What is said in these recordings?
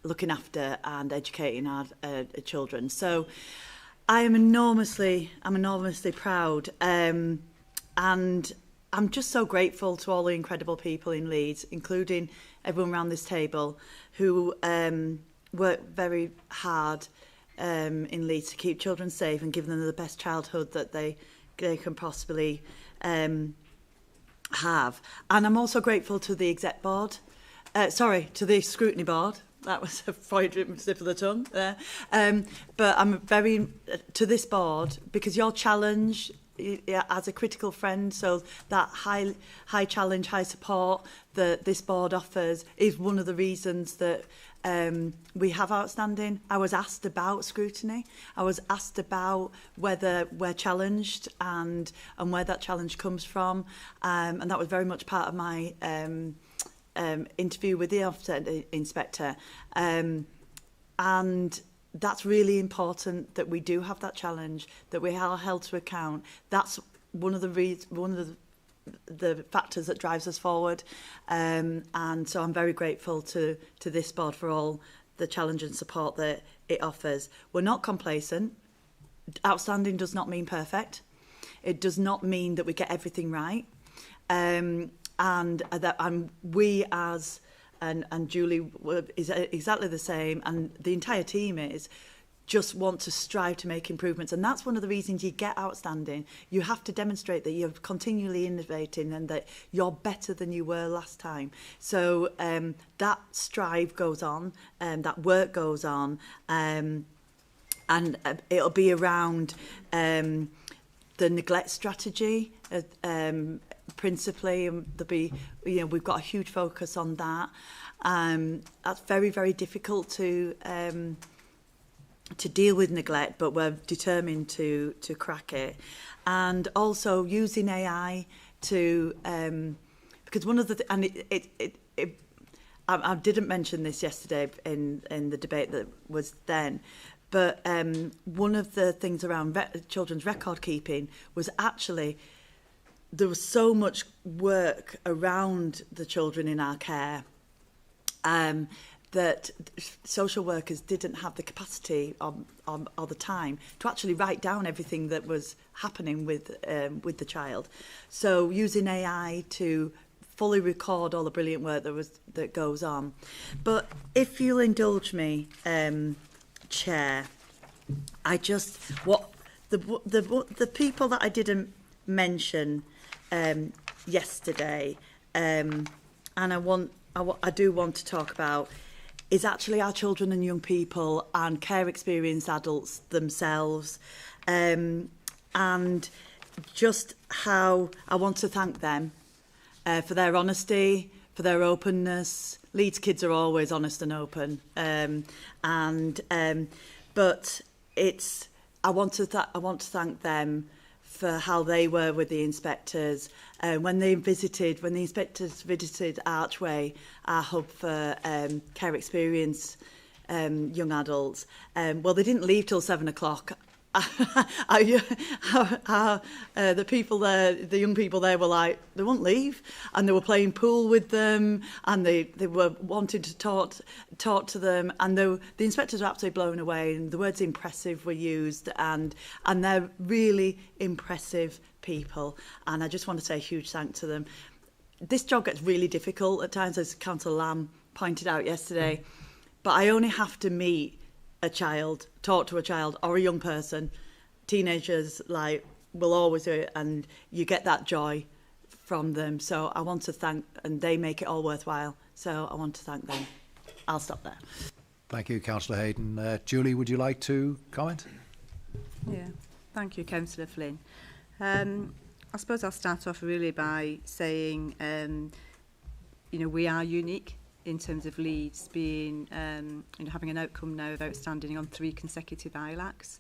looking after and educating our children. So I'm enormously proud, and I'm just so grateful to all the incredible people in Leeds, including everyone around this table, who work very hard in Leeds to keep children safe and give them the best childhood that they can possibly have. And I'm also grateful to the exec board, to the scrutiny board. That was a Freudian slip of the tongue there. But I'm very to this board, because your challenge as a critical friend, so that high challenge, high support that this board offers is one of the reasons that we have outstanding. I was asked about scrutiny. I was asked about whether we're challenged and where that challenge comes from. And that was very much part of my interview with the officer inspector. And that's really important, that we do have that challenge, that we are held to account. That's one of the factors that drives us forward. And so I'm very grateful to this board for all the challenge and support that it offers. We're not complacent. Outstanding does not mean perfect. It does not mean that we get everything right. And we as and Julie is exactly the same, and the entire team just want to strive to make improvements. And that's one of the reasons you get outstanding. You have to demonstrate that you're continually innovating and that you're better than you were last time. So that strive goes on, and that work goes on, and it'll be around the neglect strategy, principally, and there'll be, we've got a huge focus on that. That's very, very difficult to deal with neglect, but we're determined to crack it. And also using AI to because one of the I didn't mention this yesterday in the debate that was then, but one of the things around children's record keeping was actually there was so much work around the children in our care that social workers didn't have the capacity or the time to actually write down everything that was happening with the child. So using AI to fully record all the brilliant work that goes on. But if you'll indulge me, Chair, I just the people that I didn't mention yesterday, and I do want to talk about is actually our children and young people and care experienced adults themselves, and just how I want to thank them for their honesty, for their openness. Leeds kids are always honest and open, but I want to thank them for how they were with the inspectors. When the inspectors visited Archway, our hub for care experience young adults, well, they didn't leave till 7 o'clock. The people there, the young people there were like, they won't leave, and they were playing pool with them, and they were wanting to talk to them, and the inspectors were absolutely blown away, and the words impressive were used, and they're really impressive people, and I just want to say a huge thank to them. This job gets really difficult at times, as Councillor Lamb pointed out yesterday, but I only have to meet a child, talk to a child or a young person. Teenagers will always do it, and you get that joy from them. So I want to thank, and they make it all worthwhile. So I want to thank them. I'll stop there. Thank you, Councillor Hayden. Julie, would you like to comment? Yeah, thank you, Councillor Flynn. I suppose I'll start off really by saying, we are unique in terms of Leeds being, having an outcome now of outstanding on 3 consecutive ILACs.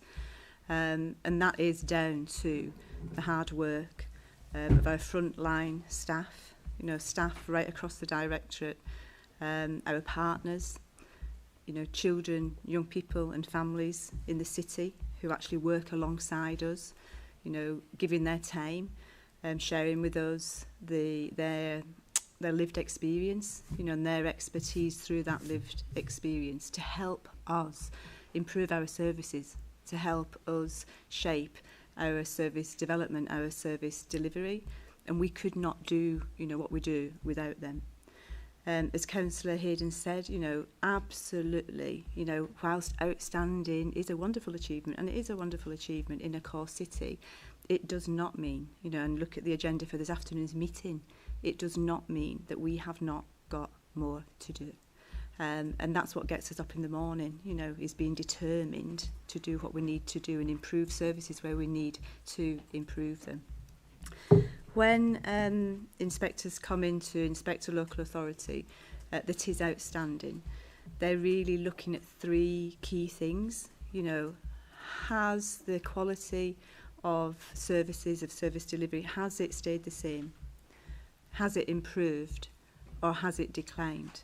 And that is down to the hard work of our frontline staff, staff right across the directorate, our partners, children, young people and families in the city who actually work alongside us, giving their time, sharing with us their their lived experience, you know, and their expertise through that lived experience to help us improve our services, to help us shape our service development, our service delivery, and we could not do, you know, what we do without them. As Councillor Hayden said, you know, absolutely, you know, whilst outstanding is a wonderful achievement, and it is a wonderful achievement in a core city, it does not mean, you know, and look at the agenda for this afternoon's meeting, it does not mean that we have not got more to do. And that's what gets us up in the morning, you know, is being determined to do what we need to do and improve services where we need to improve them. When inspectors come in to inspect a local authority that is outstanding, they're really looking at three key things. You know, has the quality of services, of service delivery, has it stayed the same? Has it improved, or has it declined?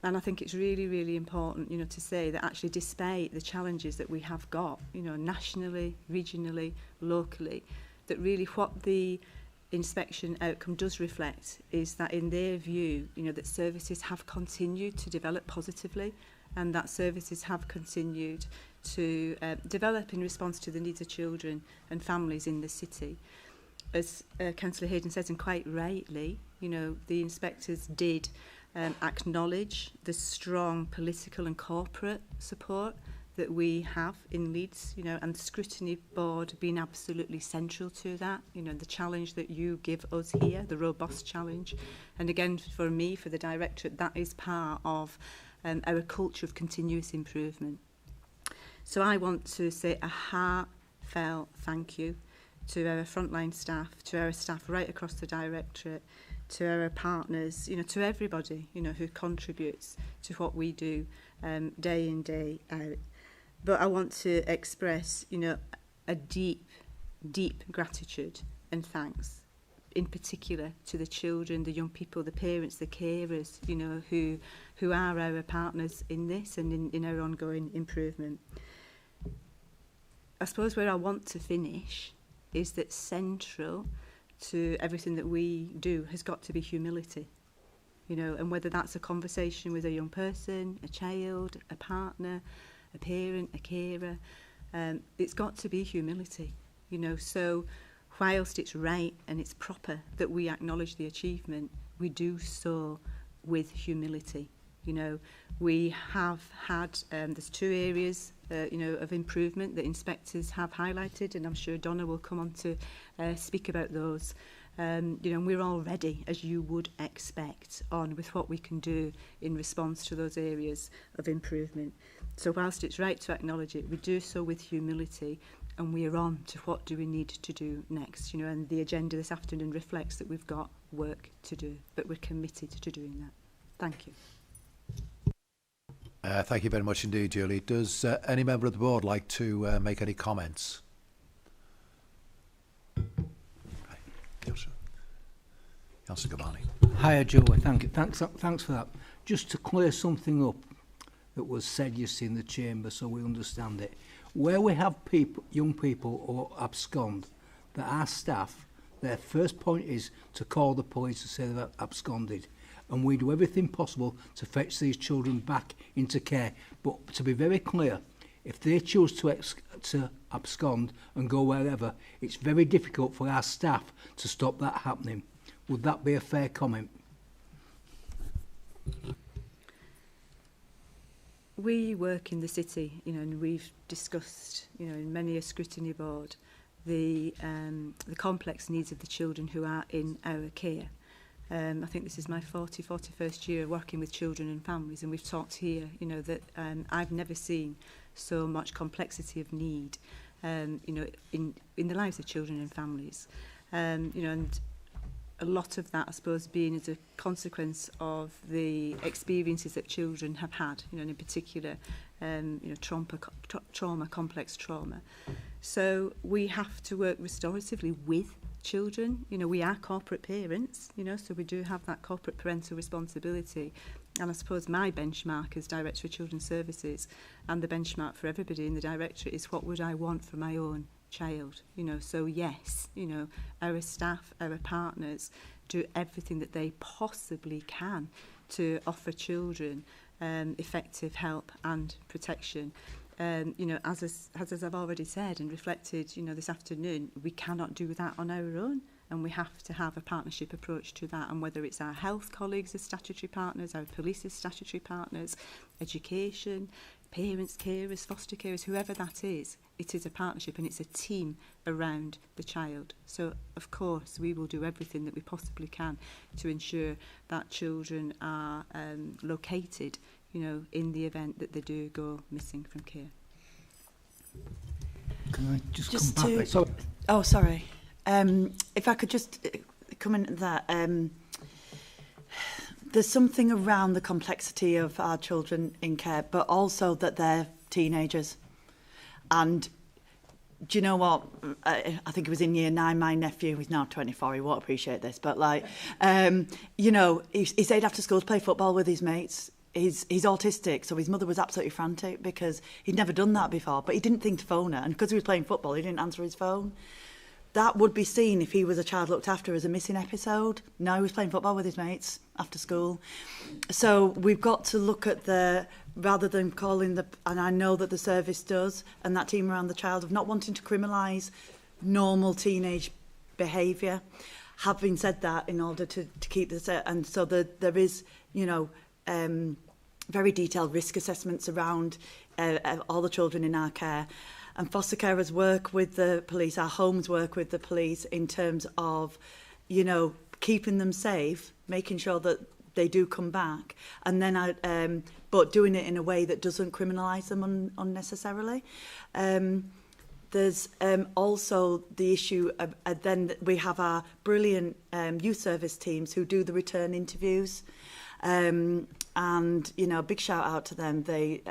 And I think it's really, really important, you know, to say that actually despite the challenges that we have got, you know, nationally, regionally, locally, that really what the inspection outcome does reflect is that in their view, you know, that services have continued to develop positively, and that services have continued to develop in response to the needs of children and families in the city. As Councillor Hayden says, and quite rightly, you know, the inspectors did acknowledge the strong political and corporate support that we have in Leeds, you know, and the Scrutiny Board being absolutely central to that, you know, the challenge that you give us here, the robust challenge. And again, for me, for the Directorate, that is part of our culture of continuous improvement. So I want to say a heartfelt thank you to our frontline staff, to our staff right across the Directorate, to our partners, you know, to everybody, you know, who contributes to what we do day in, day out. But I want to express, you know, a deep, deep gratitude and thanks, in particular to the children, the young people, the parents, the carers, you know, who are our partners in this and in our ongoing improvement. I suppose where I want to finish is that central to everything that we do has got to be humility. You know, and whether that's a conversation with a young person, a child, a partner, a parent, a carer, it's got to be humility, you know. So whilst it's right and it's proper that we acknowledge the achievement, we do so with humility. You know, we have had, there's two areas, you know, of improvement that inspectors have highlighted, and I'm sure Donna will come on to speak about those. You know, and we're all ready, as you would expect, on with what we can do in response to those areas of improvement. So whilst it's right to acknowledge it, we do so with humility, and we are on to what do we need to do next. You know, and the agenda this afternoon reflects that we've got work to do, but we're committed to doing that. Thank you. Thank you very much indeed, Julie. Does any member of the board like to make any comments? Councillor Gavani. Hiya, Joey. Thank you. Thanks for that. Just to clear something up that was said yesterday in the chamber, so we understand it. Where we have people, young people who abscond, that our staff, their first point is to call the police to say they've absconded, and we do everything possible to fetch these children back into care. But to be very clear, if they choose to abscond and go wherever, it's very difficult for our staff to stop that happening. Would that be a fair comment? We work in the city, you know, and we've discussed, you know, in many a scrutiny board, the complex needs of the children who are in our care. I think this is my 41st year working with children and families, and we've talked here, you know, that I've never seen so much complexity of need, you know, in the lives of children and families. You know, and a lot of that, I suppose, being as a consequence of the experiences that children have had, you know, and in particular, you know, trauma, complex trauma. So we have to work restoratively with children. You know, we are corporate parents, you know, so we do have that corporate parental responsibility. And I suppose my benchmark as Director of Children's Services, and the benchmark for everybody in the Directorate, is what would I want for my own child, you know. So yes, you know, our staff, our partners do everything that they possibly can to offer children effective help and protection. You know, as I've already said and reflected, you know, this afternoon, we cannot do that on our own, and we have to have a partnership approach to that. And whether it's our health colleagues as statutory partners, our police as statutory partners, education, parents, carers, foster carers, whoever that is, it is a partnership and it's a team around the child. So, of course, we will do everything that we possibly can to ensure that children are located, you know, in the event that they do go missing from care. Can I just come back? to- Sorry. Oh, sorry. If I could just come into that. There's something around the complexity of our children in care, but also that they're teenagers. And do you know what? I think it was in year 9, my nephew, who's now 24, he won't appreciate this, but like, you know, he stayed after school to play football with his mates. He's autistic, so his mother was absolutely frantic because he'd never done that before, but he didn't think to phone her. And because he was playing football, he didn't answer his phone. That would be seen if he was a child looked after as a missing episode. No, he was playing football with his mates after school. So we've got to look at rather than calling and I know that the service does, and that team around the child, of not wanting to criminalise normal teenage behaviour. Having said that, in order to keep this, and so there is, you know, very detailed risk assessments around all the children in our care. And foster carers work with the police, our homes work with the police in terms of, you know, keeping them safe, making sure that they do come back, and then but doing it in a way that doesn't criminalise them unnecessarily. There's also the issue of, then we have our brilliant youth service teams who do the return interviews. And, you know, big shout out to them. They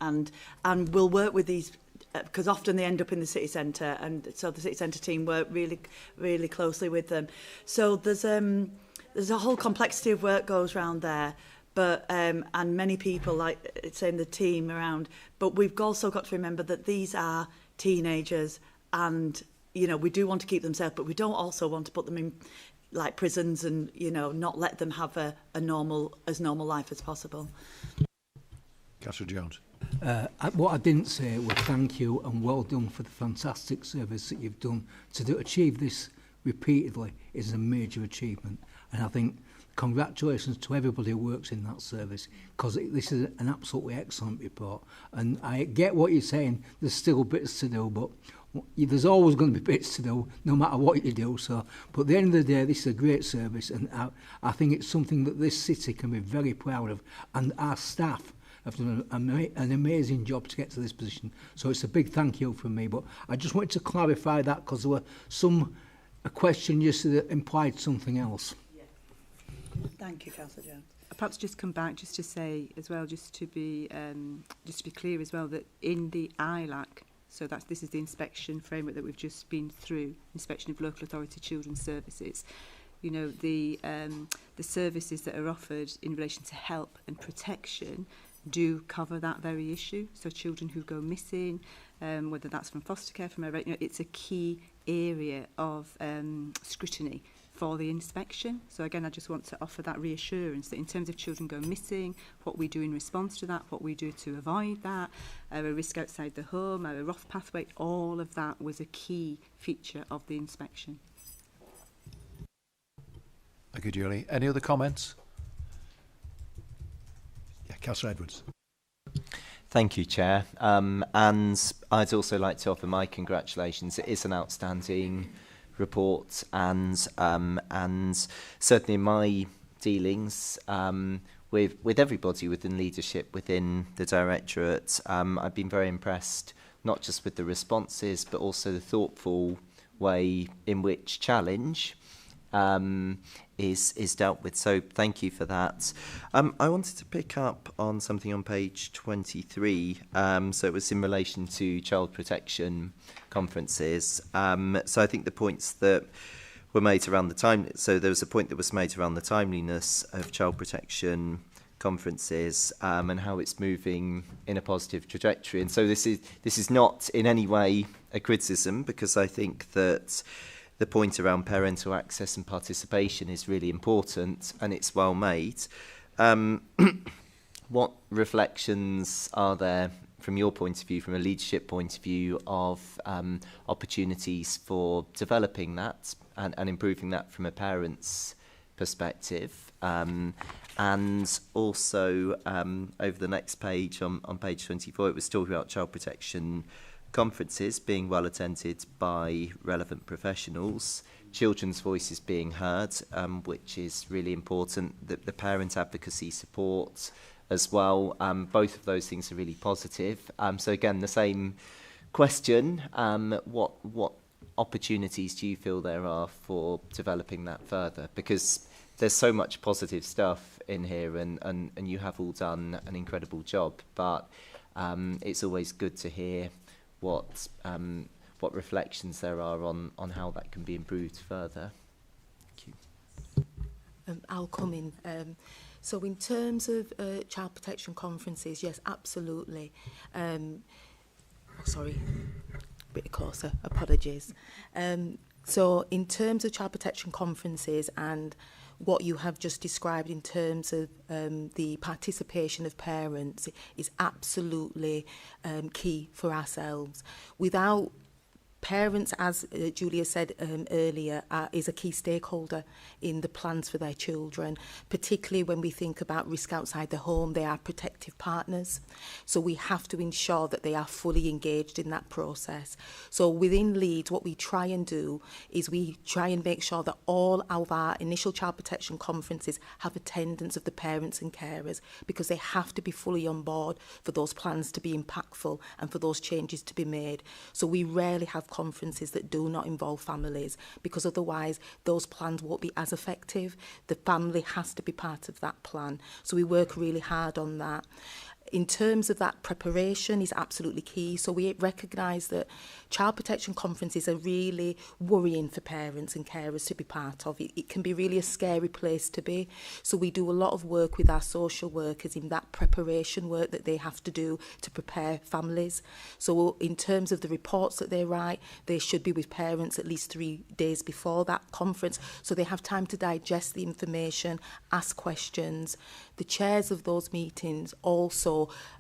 and we'll work with these, because often they end up in the city centre, and so the city centre team work really, really closely with them. So there's a whole complexity of work goes around there, but and many people, like saying the team around. But we've also got to remember that these are teenagers, and you know we do want to keep them safe, but we don't also want to put them in like prisons and you know not let them have a normal life as possible. Councillor Jones. What I didn't say was thank you and well done for the fantastic service that you've done. To achieve this repeatedly is a major achievement, and I think congratulations to everybody who works in that service, because this is an absolutely excellent report. And I get what you're saying, there's still bits to do, but there's always going to be bits to do no matter what you do. So, but at the end of the day, this is a great service, and I think it's something that this city can be very proud of, and our staff have done an amazing job to get to this position. So it's a big thank you from me. But I just wanted to clarify that, because there were a question just that implied something else. Yeah. Thank you, Councillor Jones. I'll perhaps just come back just to say as well, just to be clear as well, that in the ILAC, so this is the inspection framework that we've just been through, inspection of local authority children's services. You know, the services that are offered in relation to help and protection do cover that very issue. So children who go missing, whether that's from foster care, from it's a key area of scrutiny for the inspection. So again, I just want to offer that reassurance that in terms of children go missing, what we do in response to that, what we do to avoid that, our risk outside the home, our ROF pathway, all of that was a key feature of the inspection. Thank you, Julie. Any other comments? Yeah, Councillor Edwards. Thank you, Chair. And I'd also like to offer my congratulations. It is an outstanding report, and certainly in my dealings with everybody within leadership within the Directorate, I've been very impressed, not just with the responses, but also the thoughtful way in which challenge is dealt with. So thank you for that. I wanted to pick up on something on page 23. So it was in relation to child protection conferences. So I think the points that were made around the time. So there was a point that was made around the timeliness of child protection conferences and how it's moving in a positive trajectory. And so this is not in any way a criticism, because I think that the point around parental access and participation is really important, and it's well made. What reflections are there from your point of view, from a leadership point of view, of opportunities for developing that and improving that from a parent's perspective? And also, over the next page, on page 24, it was talking about child protection conferences being well attended by relevant professionals, children's voices being heard, which is really important, the parent advocacy support as well. Both of those things are really positive. So again, the same question, what opportunities do you feel there are for developing that further? Because there's so much positive stuff in here, and you have all done an incredible job, but it's always good to hear what reflections there are on how that can be improved further. Thank you. I'll come in. So in terms of child protection conferences, yes, absolutely. Sorry, a bit closer, apologies. So in terms of child protection conferences and what you have just described in terms of the participation of parents is absolutely key for ourselves. Without parents, as Julia said earlier, is a key stakeholder in the plans for their children, particularly when we think about risk outside the home. They are protective partners, so we have to ensure that they are fully engaged in that process. So within Leeds, what we try and do is we try and make sure that all of our initial child protection conferences have attendance of the parents and carers, because they have to be fully on board for those plans to be impactful and for those changes to be made. So we rarely have conferences that do not involve families, because otherwise those plans won't be as effective. The family has to be part of that plan. So we work really hard on that. In terms of that, preparation is absolutely key. So we recognise that child protection conferences are really worrying for parents and carers to be part of. It can be really a scary place to be. So we do a lot of work with our social workers in that preparation work that they have to do to prepare families. So in terms of the reports that they write, they should be with parents at least 3 days before that conference, so they have time to digest the information, ask questions. The chairs of those meetings also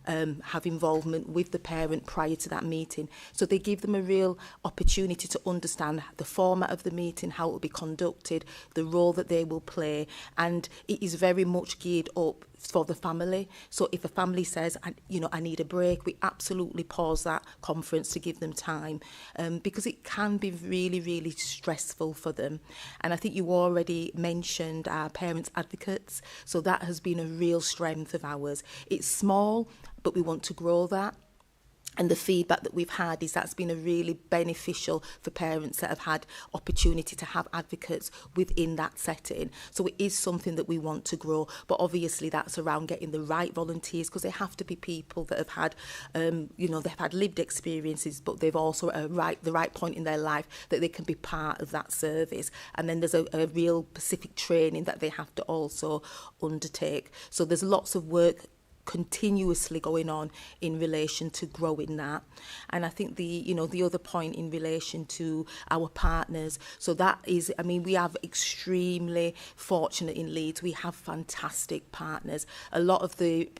have involvement with the parent prior to that meeting. So they give them a real opportunity to understand the format of the meeting, how it will be conducted, the role that they will play. And it is very much geared up for the family. So if a family says, I need a break, we absolutely pause that conference to give them time, because it can be really, really stressful for them. And I think you already mentioned our parents advocates. So that has been a real strength of ours. It's small, but we want to grow that. And the feedback that we've had is that's been a really beneficial for parents that have had opportunity to have advocates within that setting. So it is something that we want to grow. But obviously that's around getting the right volunteers, because they have to be people that have had, they've had lived experiences, but they've also at the right point in their life that they can be part of that service. And then there's a real specific training that they have to also undertake. So there's lots of work continuously going on in relation to growing that. And I think the other point in relation to our partners, so that is, we have extremely fortunate in Leeds. We have fantastic partners. A lot of the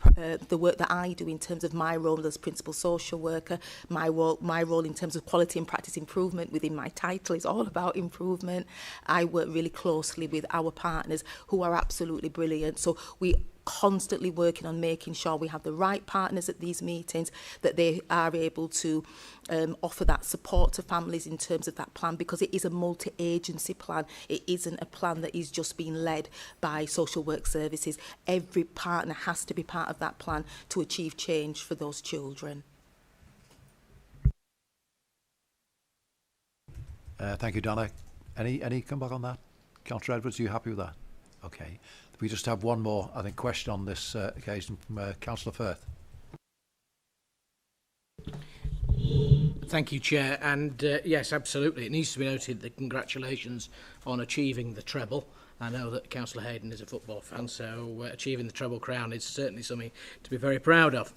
work that I do in terms of my role as principal social worker, my role in terms of quality and practice improvement within my title is all about improvement. I work really closely with our partners who are absolutely brilliant. So we constantly working on making sure we have the right partners at these meetings, that they are able to offer that support to families in terms of that plan, because it is a multi-agency plan. It isn't a plan that is just being led by social work services. Every partner has to be part of that plan to achieve change for those children. Thank you, Donna. Any comeback on that? Councillor Edwards, are you happy with that? Okay. We just have one more, I think, question on this occasion from Councillor Firth. Thank you, Chair. And yes, absolutely. It needs to be noted that congratulations on achieving the treble. I know that Councillor Hayden is a football fan, so achieving the treble crown is certainly something to be very proud of.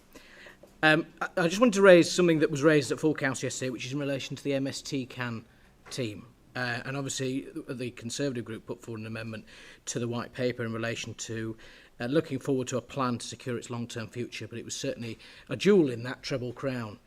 I just wanted to raise something that was raised at full council yesterday, which is in relation to the MST CAN team. And obviously the Conservative group put forward an amendment to the white paper in relation to looking forward to a plan to secure its long-term future, but it was certainly a jewel in that treble crown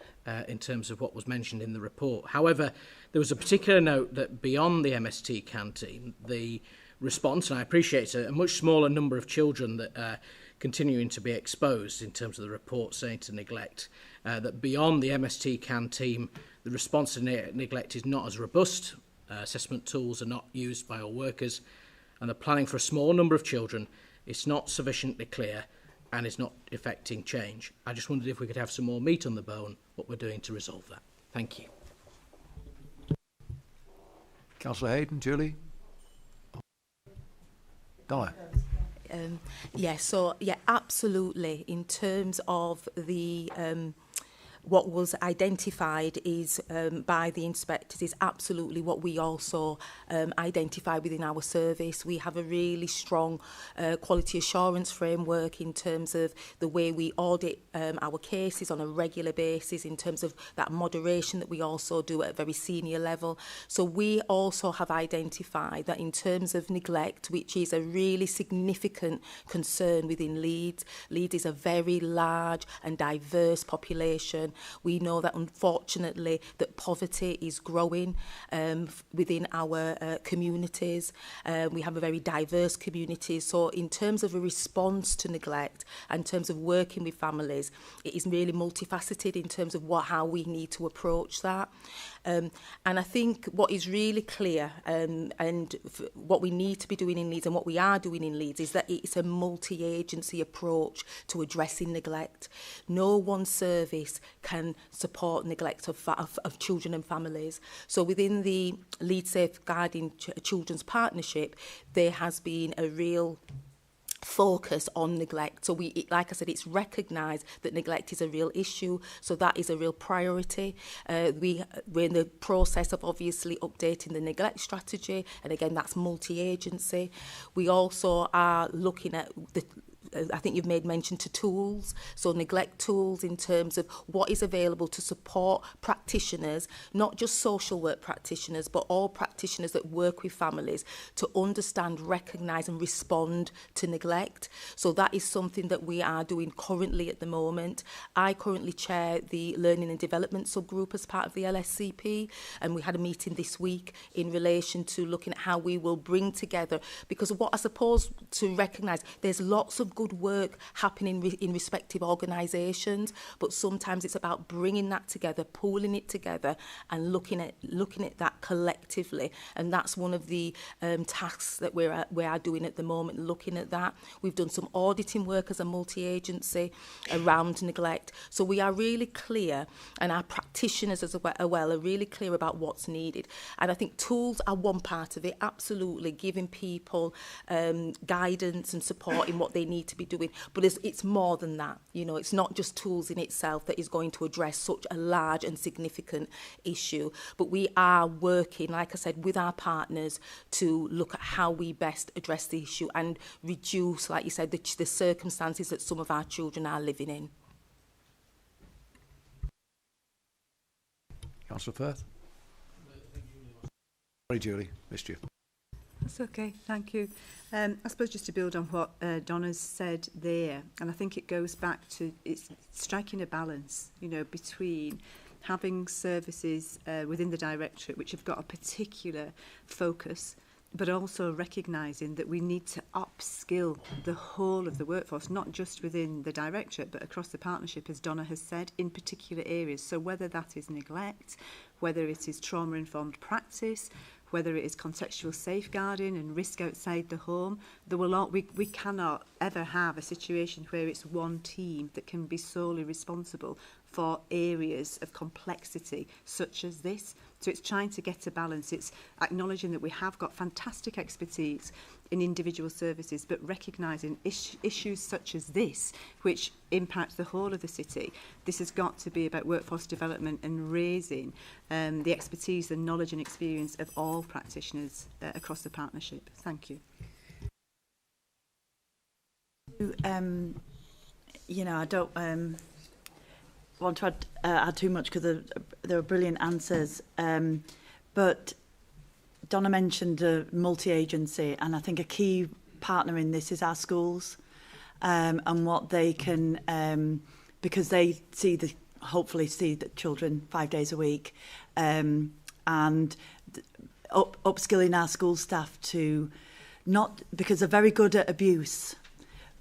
in terms of what was mentioned in the report. However, there was a particular note that beyond the MST canteen, the response, and I appreciate a much smaller number of children that are continuing to be exposed in terms of the report saying to neglect, that beyond the MST canteen, the response to neglect is not as robust, assessment tools are not used by all workers, and the planning for a small number of children is not sufficiently clear and is not effecting change. I just wondered if we could have some more meat on the bone, what we're doing to resolve that. Thank you. Councillor Hayden, Julie? Donna? Absolutely. In terms of the what was identified is by the inspectors is absolutely what we also identify within our service. We have a really strong quality assurance framework in terms of the way we audit our cases on a regular basis, in terms of that moderation that we also do at a very senior level. So we also have identified that in terms of neglect, which is a really significant concern within Leeds, Leeds is a very large and diverse population. We know that unfortunately that poverty is growing within our communities. We have a very diverse community. So in terms of a response to neglect, and in terms of working with families, it is really multifaceted in terms of how we need to approach that. And I think what is really clear and what we need to be doing in Leeds and what we are doing in Leeds is that it's a multi-agency approach to addressing neglect. No one service can support neglect of children and families. So within the Leeds Safeguarding Children's Partnership, there has been a real focus on neglect. So we, like I said, it's recognised that neglect is a real issue, so that is a real priority. We're in the process of obviously updating the neglect strategy, and again that's multi-agency. We also are looking at I think you've made mention to tools, so neglect tools in terms of what is available to support practitioners, not just social work practitioners, but all practitioners that work with families to understand, recognise and respond to neglect. So that is something that we are doing currently at the moment. I currently chair the Learning and Development subgroup as part of the LSCP, and we had a meeting this week in relation to looking at how we will bring together, because of what I suppose to recognise, there's lots of good work happening in respective organisations, but sometimes it's about bringing that together, pooling it together and looking at that collectively, and that's one of the tasks that we are doing at the moment, looking at that. We've done some auditing work as a multi-agency around neglect, so we are really clear, and our practitioners as well are really clear about what's needed. And I think tools are one part of it, absolutely, giving people guidance and support in what they need to be doing, but it's more than that. You know, it's not just tools in itself that is going to address such a large and significant issue, but we are working, like I said, with our partners to look at how we best address the issue and reduce, like you said, the circumstances that some of our children are living in. Councillor Firth? Sorry, Julie, missed you. That's okay, thank you. I suppose just to build on what Donna's said there, and I think it goes back to it's striking a balance, you know, between having services within the directorate which have got a particular focus, but also recognising that we need to upskill the whole of the workforce, not just within the directorate, but across the partnership, as Donna has said, in particular areas. So whether that is neglect, whether it is trauma-informed practice, whether it is contextual safeguarding and risk outside the home, we cannot ever have a situation where it's one team that can be solely responsible for areas of complexity such as this. So it's trying to get a balance. It's acknowledging that we have got fantastic expertise in individual services, but recognising issues such as this, which impact the whole of the city. This has got to be about workforce development and raising the expertise, the knowledge and experience of all practitioners across the partnership. Thank you. You know, I don't want to add too much because there are brilliant answers, but Donna mentioned a multi-agency, and I think a key partner in this is our schools, and what they can, because they hopefully see the children 5 days a week, and upskilling our school staff to not, because they're very good at abuse,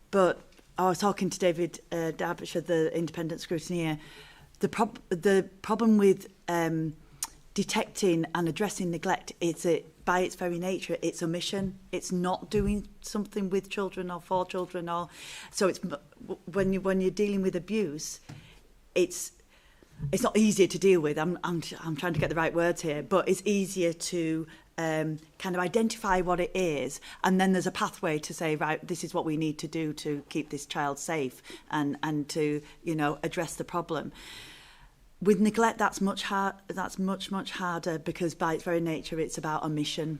but I was talking to David Derbyshire, the independent scrutineer. The problem with detecting and addressing neglect is by its very nature, it's omission. It's not doing something with children or for children, or so it's when you're dealing with abuse, it's not easier to deal with. I'm trying to get the right words here, but it's easier to kind of identify what it is, and then there's a pathway to say, right, this is what we need to do to keep this child safe and to, you know, address the problem. With neglect, that's much harder, because by its very nature, it's about omission,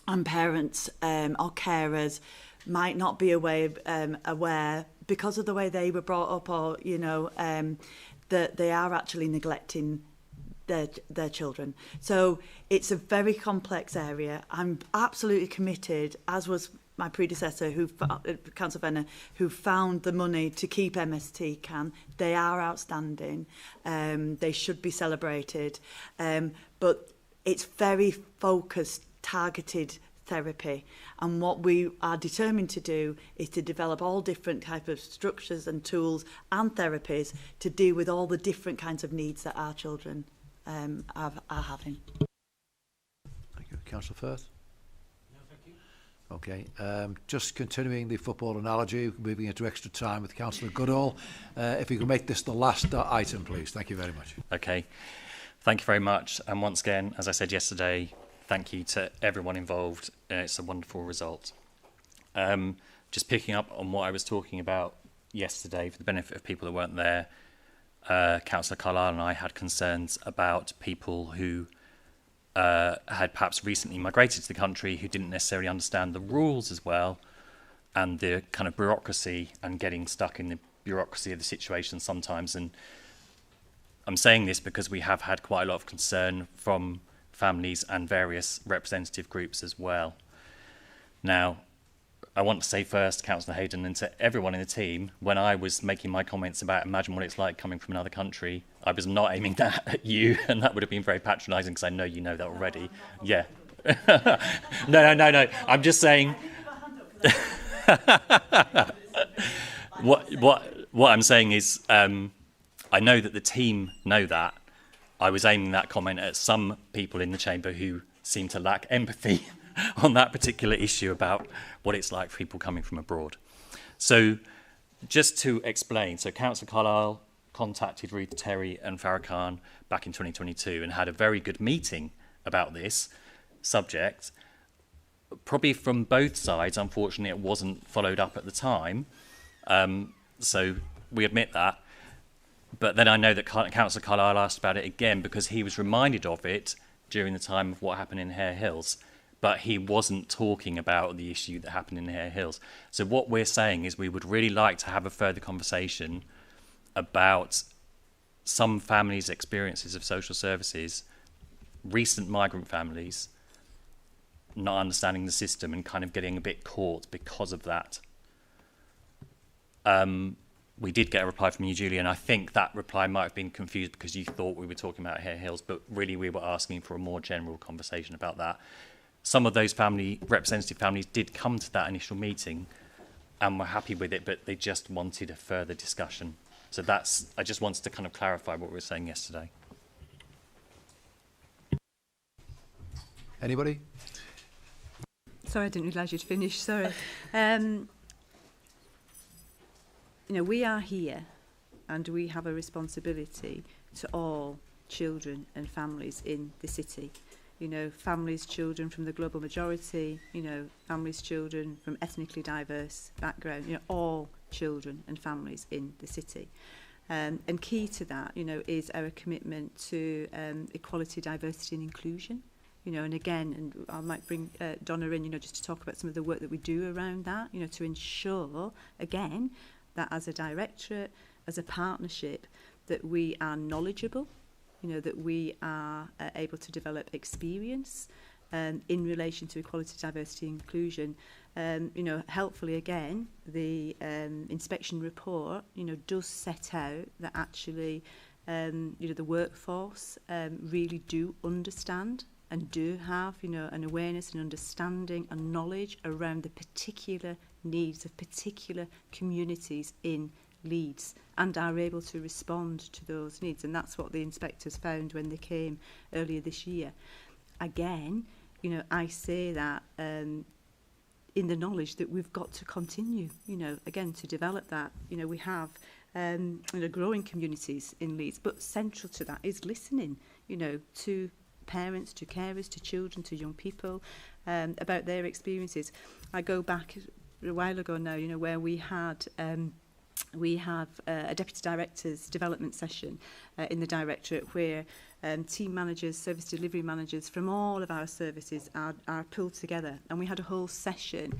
and parents or carers might not be aware because of the way they were brought up, or, you know, that they are actually neglecting their children. So it's a very complex area. I'm absolutely committed, as was my predecessor, Councillor Venner, who found the money to keep MST can. They are outstanding. They should be celebrated. But it's very focused, targeted therapy. And what we are determined to do is to develop all different types of structures and tools and therapies to deal with all the different kinds of needs that our children are having. Thank you. Councillor Firth? Okay, just continuing the football analogy, moving into extra time with Councillor Goodall. If you can make this the last item, please. Thank you very much. Okay, thank you very much. And once again, as I said yesterday, thank you to everyone involved. It's a wonderful result. Just picking up on what I was talking about yesterday, for the benefit of people that weren't there, Councillor Carlisle and I had concerns about people who had perhaps recently migrated to the country, who didn't necessarily understand the rules as well, and the kind of bureaucracy, and getting stuck in the bureaucracy of the situation sometimes. And I'm saying this because we have had quite a lot of concern from families and various representative groups as well. Now, I want to say first, Councillor Hayden, and to everyone in the team, when I was making my comments about imagine what it's like coming from another country, I was not aiming that at you, and that would have been very patronising, because I know you know that already. Yeah. No. I'm just saying. What I'm saying is, I know that the team know that. I was aiming that comment at some people in the chamber who seem to lack empathy on that particular issue about what it's like for people coming from abroad. So just to explain, so Councillor Carlisle contacted Ruth Terry and Farah Khan back in 2022 and had a very good meeting about this subject. Probably from both sides, unfortunately, it wasn't followed up at the time. So we admit that. But then I know that Councillor Carlisle asked about it again because he was reminded of it during the time of what happened in Hare Hills. But he wasn't talking about the issue that happened in Hare Hills. So what we're saying is we would really like to have a further conversation about some families' experiences of social services, recent migrant families, not understanding the system and kind of getting a bit caught because of that. We did get a reply from you, Julie, and I think that reply might have been confused because you thought we were talking about Hare Hills, but really we were asking for a more general conversation about that. Some of those representative families did come to that initial meeting and were happy with it, but they just wanted a further discussion. So I just wanted to kind of clarify what we were saying yesterday. Anybody? Sorry, I didn't realise you'd finished, sorry. You know, we are here and we have a responsibility to all children and families in the city. You know, families, children from the global majority, you know, families, children from ethnically diverse background, you know, all children and families in the city. And key to that, you know, is our commitment to equality, diversity and inclusion. You know, and again, and I might bring Donna in, you know, just to talk about some of the work that we do around that, you know, to ensure, again, that as a directorate, as a partnership, that we are knowledgeable, you know, that we are able to develop experience, in relation to equality, diversity, inclusion. You know, helpfully again, the inspection report, you know, does set out that actually, you know, the workforce really do understand and do have, you know, an awareness and understanding and knowledge around the particular needs of particular communities in Leeds and are able to respond to those needs. And that's what the inspectors found when they came earlier this year. Again, you know, I say that in the knowledge that we've got to continue, you know, again, to develop that. You know, we have you know, growing communities in Leeds, but central to that is listening, you know, to parents, to carers, to children, to young people, about their experiences. I go back a while ago now, you know, where we have a deputy director's development session in the directorate where team managers, service delivery managers from all of our services are pulled together, and we had a whole session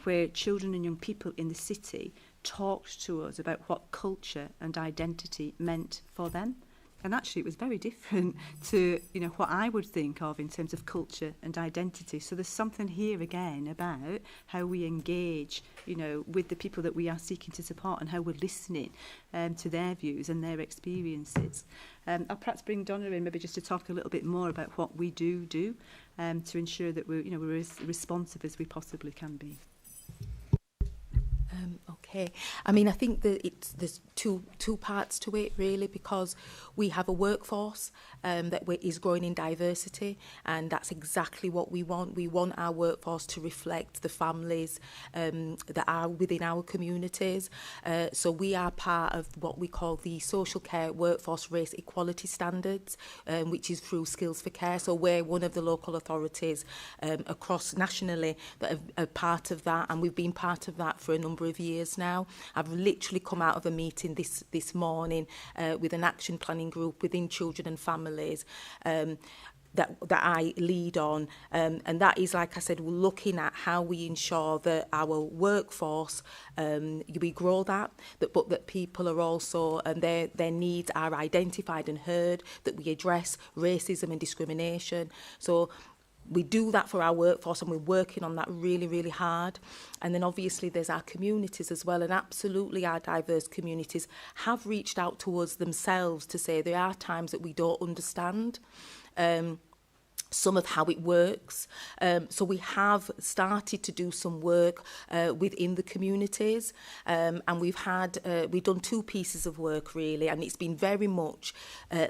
where children and young people in the city talked to us about what culture and identity meant for them. And actually it was very different to, you know, what I would think of in terms of culture and identity. So there's something here again about how we engage, you know, with the people that we are seeking to support and how we're listening to their views and their experiences. I'll perhaps bring Donna in maybe just to talk a little bit more about what we do to ensure that we're, you know, we're as responsive as we possibly can be. Okay, I mean, I think that there's two parts to it really, because we have a workforce that is growing in diversity, and that's exactly what we want. We want our workforce to reflect the families that are within our communities. So we are part of what we call the Social Care Workforce Race Equality Standards, which is through Skills for Care. So we're one of the local authorities across nationally that are part of that, and we've been part of that for a number of years now. I've literally come out of a meeting this morning with an action planning group within children and families that I lead on, and that is, like I said, we're looking at how we ensure that our workforce, we grow that, but that people are also, and their needs are identified and heard, that we address racism and discrimination. So we do that for our workforce, and we're working on that really, really hard. And then obviously there's our communities as well, and absolutely our diverse communities have reached out to us themselves to say there are times that we don't understand some of how it works. So we have started to do some work within the communities, and we've done two pieces of work really, and it's been very much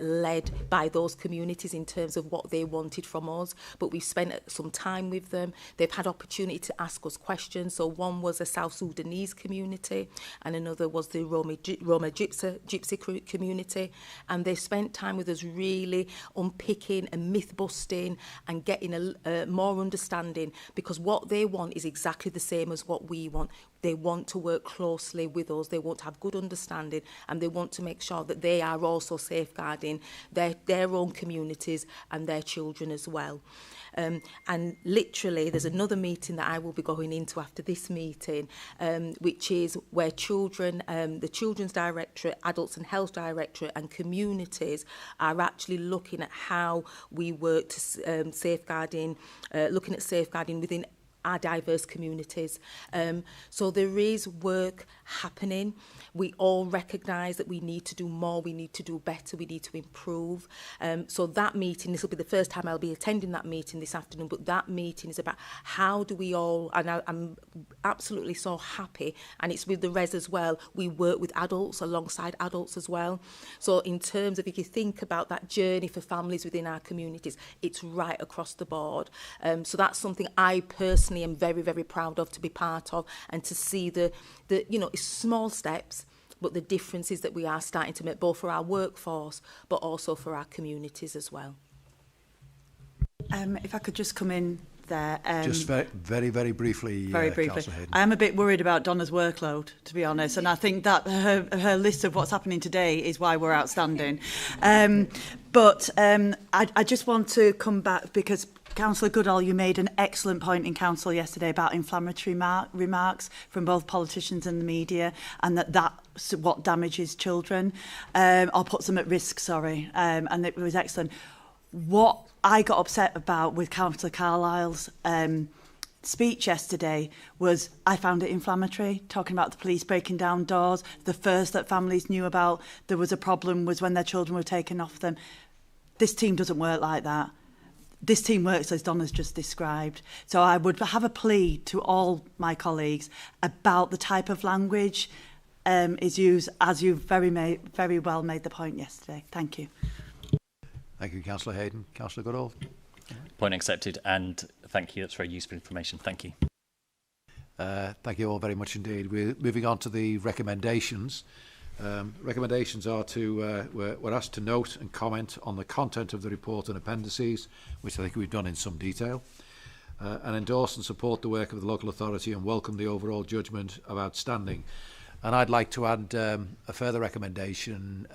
led by those communities in terms of what they wanted from us, but we've spent some time with them. They've had opportunity to ask us questions. So one was a South Sudanese community, and another was the Roma Gypsy community, and they spent time with us really unpicking and myth busting and getting a more understanding, because what they want is exactly the same as what we want. They want to work closely with us, they want to have good understanding, and they want to make sure that they are also safeguarding their own communities and their children as well. And literally there's another meeting that I will be going into after this meeting, which is where children, the Children's Directorate, Adults and Health Directorate and communities are actually looking at how we work to looking at safeguarding within our diverse communities. So there is work happening. We all recognise that we need to do more, we need to do better, we need to improve. So that meeting, this will be the first time I'll be attending that meeting this afternoon, but that meeting is about how do we all, and I'm absolutely so happy, and it's with the res as well, we work with adults alongside adults as well. So in terms of, if you think about that journey for families within our communities, it's right across the board. So that's something I personally am very, very proud of to be part of, and to see the you know, small steps, but the differences that we are starting to make, both for our workforce, but also for our communities as well. If I could just come in there. Just very, very briefly. Very briefly. I am a bit worried about Donna's workload, to be honest, and I think that her list of what's happening today is why we're outstanding. But I just want to come back, because Councillor Goodall, you made an excellent point in Council yesterday about inflammatory remarks from both politicians and the media, and that's what damages children, or puts them at risk, sorry, and it was excellent. what I got upset about with Councillor Carlisle's speech yesterday was I found it inflammatory, talking about the police breaking down doors. The first that families knew about there was a problem was when their children were taken off them. This team doesn't work like that. This team works as Donna's just described. So I would have a plea to all my colleagues about the type of language is used, as you very well made the point yesterday. Thank you. Thank you, Councillor Hayden. Councillor Goodall. Point accepted, and thank you. That's very useful information. Thank you. Thank you all very much indeed. We're moving on to the recommendations. Recommendations are to, we're asked to note and comment on the content of the report and appendices, which I think we've done in some detail, and endorse and support the work of the local authority and welcome the overall judgment of outstanding. And I'd like to add a further recommendation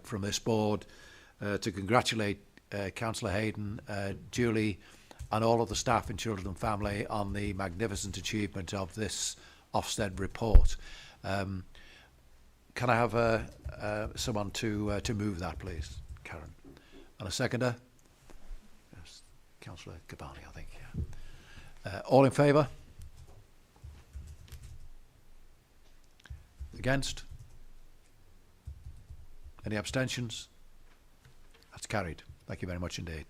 from this board to congratulate Councillor Hayden, Julie and all of the staff in Children and Family on the magnificent achievement of this Ofsted report. Can I have someone to move that, please? Karen. And a seconder? Yes, Councillor Kabani, I think. Yeah. All in favour? Against? Any abstentions? That's carried. Thank you very much indeed.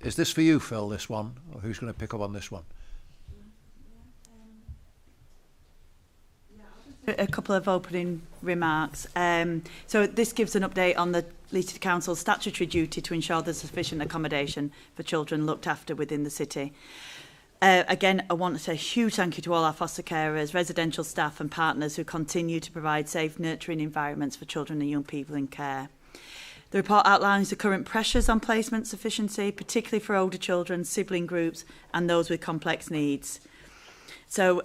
Is this for you, Phil, this one? Or who's going to pick up on this one? A couple of opening remarks. So this gives an update on the Leeds City Council's statutory duty to ensure there's sufficient accommodation for children looked after within the city. Again, I want to say a huge thank you to all our foster carers, residential staff and partners who continue to provide safe, nurturing environments for children and young people in care. The report outlines the current pressures on placement sufficiency, particularly for older children, sibling groups and those with complex needs. So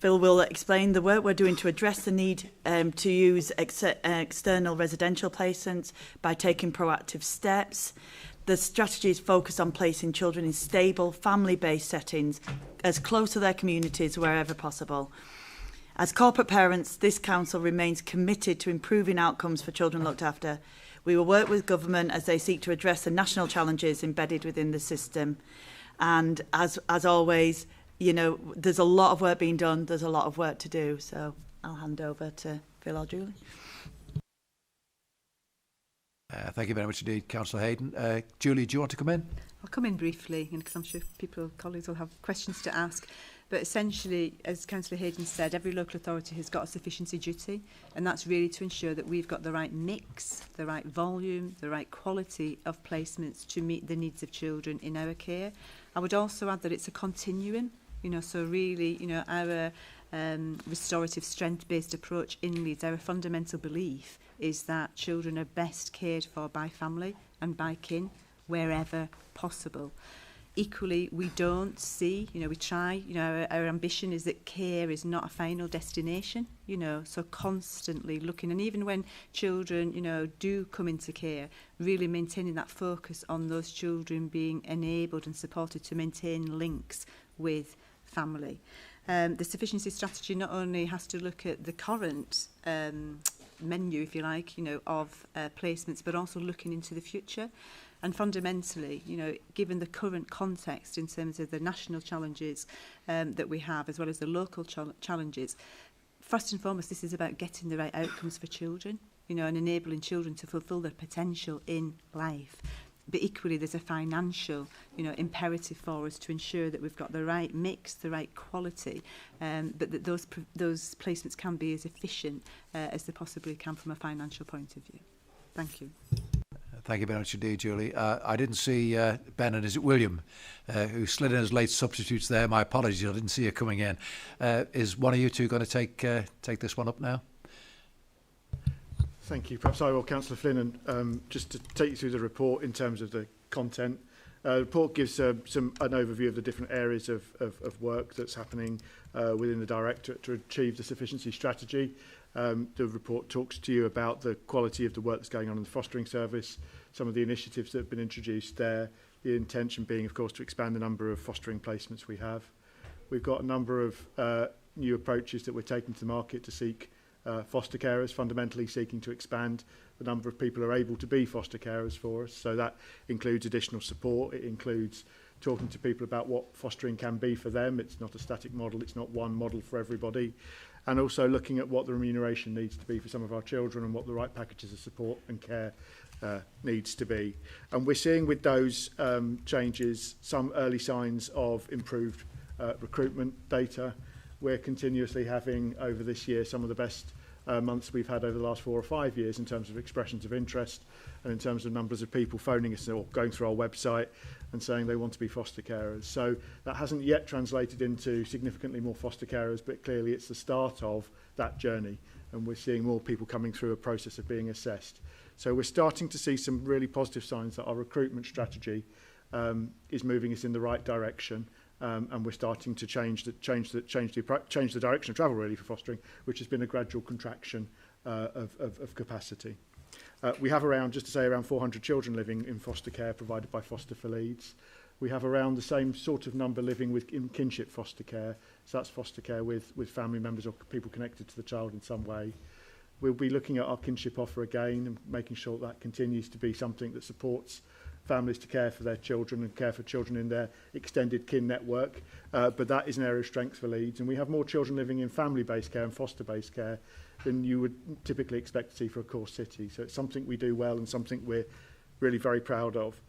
Phil will explain the work we're doing to address the need to use external residential placements by taking proactive steps. The strategy is focused on placing children in stable, family-based settings as close to their communities wherever possible. As corporate parents, this council remains committed to improving outcomes for children looked after. We will work with government as they seek to address the national challenges embedded within the system. And as always, you know, there's a lot of work being done. There's a lot of work to do. So I'll hand over to Phil or Julie. Thank you very much indeed, Councillor Hayden. Julie, do you want to come in? I'll come in briefly, because I'm sure colleagues will have questions to ask. But essentially, as Councillor Hayden said, every local authority has got a sufficiency duty, and that's really to ensure that we've got the right mix, the right volume, the right quality of placements to meet the needs of children in our care. I would also add that it's a continuum, you know, so really, you know, our restorative strength-based approach in Leeds, our fundamental belief is that children are best cared for by family and by kin wherever possible. Equally, we don't see, you know, we try, you know, our ambition is that care is not a final destination, you know, so constantly looking, and even when children, you know, do come into care, really maintaining that focus on those children being enabled and supported to maintain links with family. The sufficiency strategy not only has to look at the current menu, if you like, you know, of placements, but also looking into the future. And fundamentally, you know, given the current context in terms of the national challenges that we have, as well as the local challenges, first and foremost, this is about getting the right outcomes for children, you know, and enabling children to fulfil their potential in life. But equally, there's a financial, you know, imperative for us to ensure that we've got the right mix, the right quality, but that those placements can be as efficient as they possibly can from a financial point of view. Thank you. Thank you very much indeed, Julie. I didn't see Ben and is it William who slid in as late substitutes there. My apologies, I didn't see you coming in. Is one of you two going to take this one up now? Thank you. Perhaps I will, Councillor Flynn, and just to take you through the report in terms of the content. The report gives an overview of the different areas of work that's happening within the Directorate to achieve the Sufficiency strategy. The report talks to you about the quality of the work that's going on in the fostering service, some of the initiatives that have been introduced there, the intention being, of course, to expand the number of fostering placements we have. We've got a number of new approaches that we're taking to the market to seek foster carers, fundamentally seeking to expand the number of people who are able to be foster carers for us. So that includes additional support. It includes talking to people about what fostering can be for them. It's not a static model. It's not one model for everybody. And also looking at what the remuneration needs to be for some of our children and what the right packages of support and care needs to be. And we're seeing with those changes some early signs of improved recruitment data. We're continuously having, over this year, some of the best months we've had over the last 4 or 5 years in terms of expressions of interest and in terms of numbers of people phoning us or going through our website and saying they want to be foster carers. So that hasn't yet translated into significantly more foster carers, but clearly it's the start of that journey, and we're seeing more people coming through a process of being assessed. So we're starting to see some really positive signs that our recruitment strategy is moving us in the right direction. And we're starting to change the direction of travel really for fostering, which has been a gradual contraction of capacity. We have around 400 children living in foster care provided by Foster for Leeds. We have around the same sort of number living in kinship foster care. So that's foster care with family members or people connected to the child in some way. We'll be looking at our kinship offer again and making sure that continues to be something that supports families to care for their children and care for children in their extended kin network. But that is an area of strength for Leeds. And we have more children living in family-based care and foster-based care than you would typically expect to see for a core city. So it's something we do well and something we're really very proud of.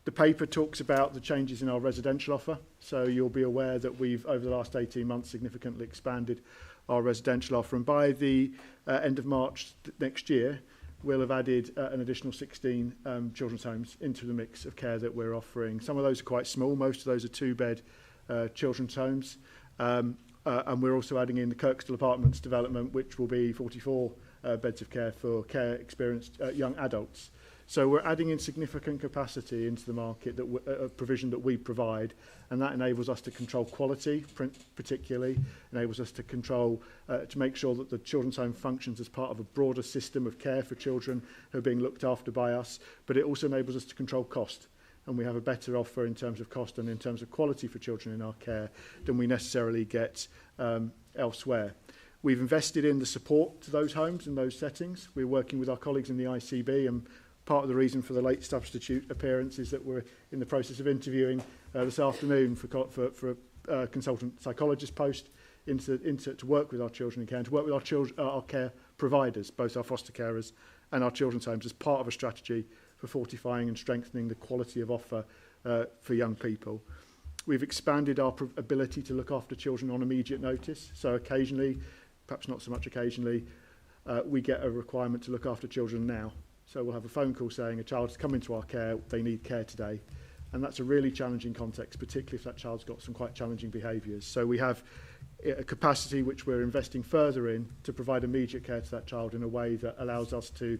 The paper talks about the changes in our residential offer. So you'll be aware that we've, over the last 18 months, significantly expanded our residential offer. And by the end of March next year, we'll have added an additional 16 children's homes into the mix of care that we're offering. Some of those are quite small. Most of those are 2-bed children's homes. And we're also adding in the Kirkstall Apartments development, which will be 44 beds of care for care-experienced young adults. So we're adding in significant capacity into the market, that provision that we provide, and that enables us to control quality, particularly, enables us to control, to make sure that the children's home functions as part of a broader system of care for children who are being looked after by us, but it also enables us to control cost. And we have a better offer in terms of cost and in terms of quality for children in our care than we necessarily get elsewhere. We've invested in the support to those homes and those settings. We're working with our colleagues in the ICB, and part of the reason for the late substitute appearance is that we're in the process of interviewing this afternoon for a consultant psychologist post to work with our children in care and to work with our care providers, both our foster carers and our children's homes, as part of a strategy for fortifying and strengthening the quality of offer for young people. We've expanded our ability to look after children on immediate notice. So occasionally, perhaps not so much occasionally, we get a requirement to look after children now. So we'll have a phone call saying a child's come into our care, they need care today. And that's a really challenging context, particularly if that child's got some quite challenging behaviours. So we have a capacity which we're investing further in to provide immediate care to that child in a way that allows us to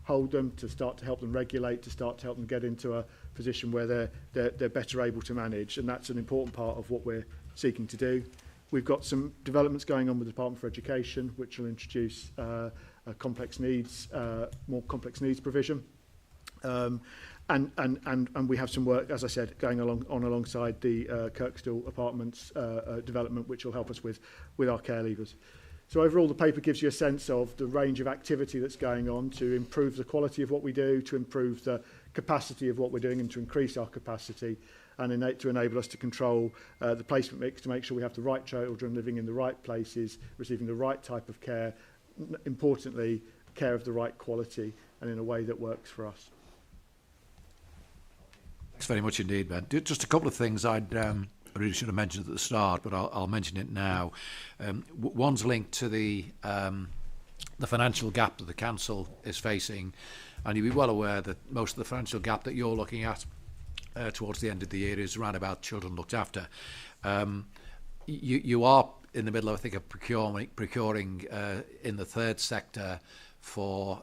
hold them, to start to help them regulate, to start to help them get into a position where they're better able to manage. And that's an important part of what we're seeking to do. We've got some developments going on with the Department for Education, which will introduce more complex needs provision. And we have some work, as I said, going alongside the Kirkstall Apartments development, which will help us with our care leavers. So overall, the paper gives you a sense of the range of activity that's going on to improve the quality of what we do, to improve the capacity of what we're doing and to increase our capacity, and to enable us to control the placement mix, to make sure we have the right children living in the right places, receiving the right type of care, importantly, care of the right quality and in a way that works for us. Thanks very much indeed, Ben. Just a couple of things I really should have mentioned at the start, but I'll mention it now. One's linked to the financial gap that the council is facing, and you'll be well aware that most of the financial gap that you're looking at towards the end of the year is around about children looked after. You are in the middle of, I think, of procuring in the third sector for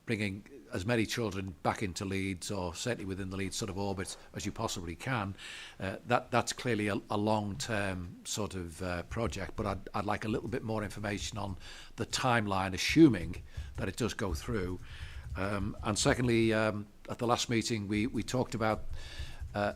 bringing as many children back into Leeds, or certainly within the Leeds sort of orbit, as you possibly can. That's clearly a long-term sort of project, but I'd like a little bit more information on the timeline, assuming that it does go through. And secondly, at the last meeting, we talked about,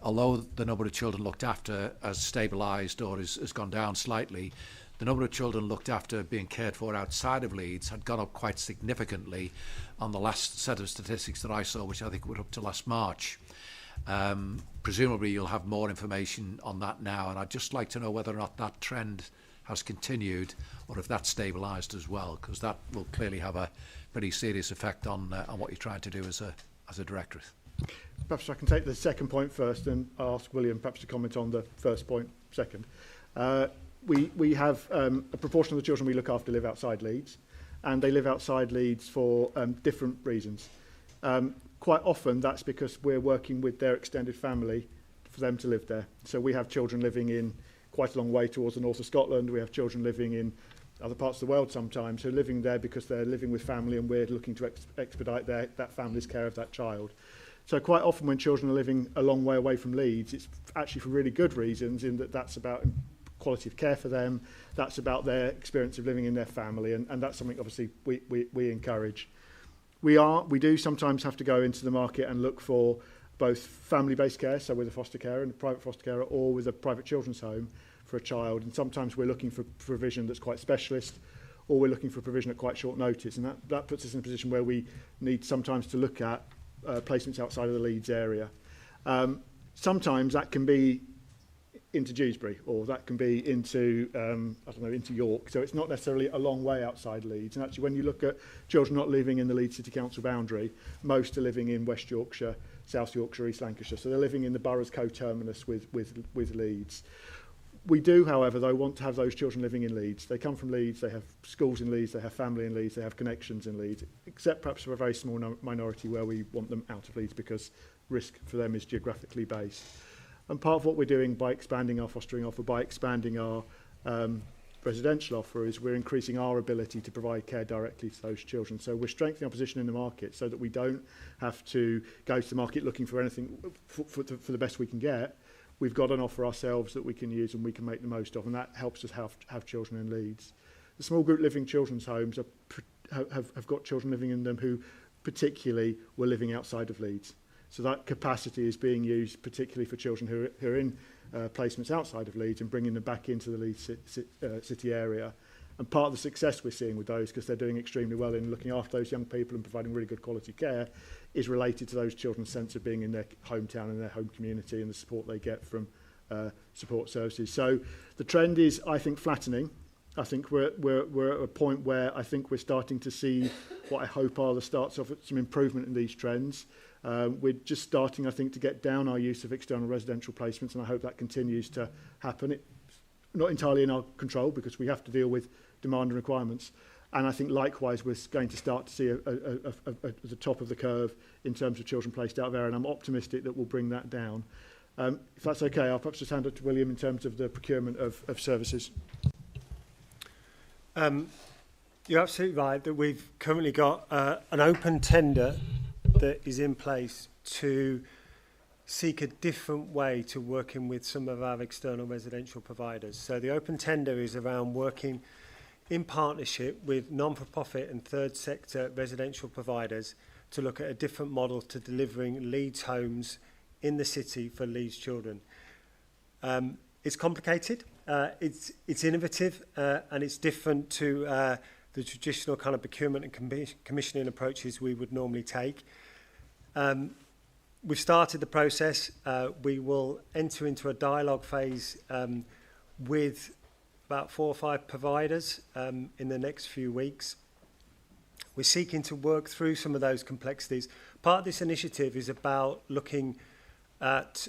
although the number of children looked after has stabilised or has gone down slightly, the number of children looked after being cared for outside of Leeds had gone up quite significantly on the last set of statistics that I saw, which I think were up to last March. Presumably you'll have more information on that now, and I'd just like to know whether or not that trend has continued or if that's stabilised as well, because that will clearly have a pretty serious effect on what you're trying to do as a directorate. Perhaps I can take the second point first and ask William perhaps to comment on the first point second. We have a proportion of the children we look after live outside Leeds, and they live outside Leeds for different reasons. Quite often that's because we're working with their extended family for them to live there. So we have children living in quite a long way towards the north of Scotland. We have children living in other parts of the world sometimes who are living there because they're living with family, and we're looking to expedite that family's care of that child. So quite often when children are living a long way away from Leeds, it's actually for really good reasons, in that that's about quality of care for them, that's about their experience of living in their family, and that's something obviously we encourage. We do sometimes have to go into the market and look for both family-based care, so with a foster carer and a private foster carer, or with a private children's home for a child, and sometimes we're looking for provision that's quite specialist, or we're looking for provision at quite short notice, and that puts us in a position where we need sometimes to look at placements outside of the Leeds area. Sometimes that can be into Dewsbury, or that can be into into York. So it's not necessarily a long way outside Leeds. And actually, when you look at children not living in the Leeds City Council boundary, most are living in West Yorkshire, South Yorkshire, East Lancashire. So they're living in the borough's coterminous with Leeds. We do, however, though, want to have those children living in Leeds. They come from Leeds, they have schools in Leeds, they have family in Leeds, they have connections in Leeds, except perhaps for a very small minority where we want them out of Leeds because risk for them is geographically based. And part of what we're doing by expanding our fostering offer, by expanding our residential offer, is we're increasing our ability to provide care directly to those children. So we're strengthening our position in the market so that we don't have to go to the market looking for anything for the best we can get. We've got an offer ourselves that we can use and we can make the most of, and that helps us have children in Leeds. The small group living children's homes have got children living in them who particularly were living outside of Leeds. So that capacity is being used particularly for children who are in placements outside of Leeds and bringing them back into the Leeds city area. And part of the success we're seeing with those, because they're doing extremely well in looking after those young people and providing really good quality care, is related to those children's sense of being in their hometown and their home community and the support they get from support services. So the trend is, I think, flattening. I think we're at a point where I think we're starting to see what I hope are the starts of some improvement in these trends. We're just starting, I think, to get down our use of external residential placements, and I hope that continues to happen. It's not entirely in our control because we have to deal with demand and requirements. And I think likewise we're going to start to see the top of the curve in terms of children placed out there, and I'm optimistic that we'll bring that down. If that's okay, I'll perhaps just hand it to William in terms of the procurement of services. You're absolutely right that we've currently got an open tender that is in place to seek a different way to working with some of our external residential providers. So the open tender is around working in partnership with non-for-profit and third sector residential providers to look at a different model to delivering Leeds homes in the city for Leeds children. It's complicated, it's innovative, and it's different to the traditional kind of procurement and commissioning approaches we would normally take. We've started the process. We will enter into a dialogue phase with about 4 or 5 providers in the next few weeks. We're seeking to work through some of those complexities. Part of this initiative is about looking at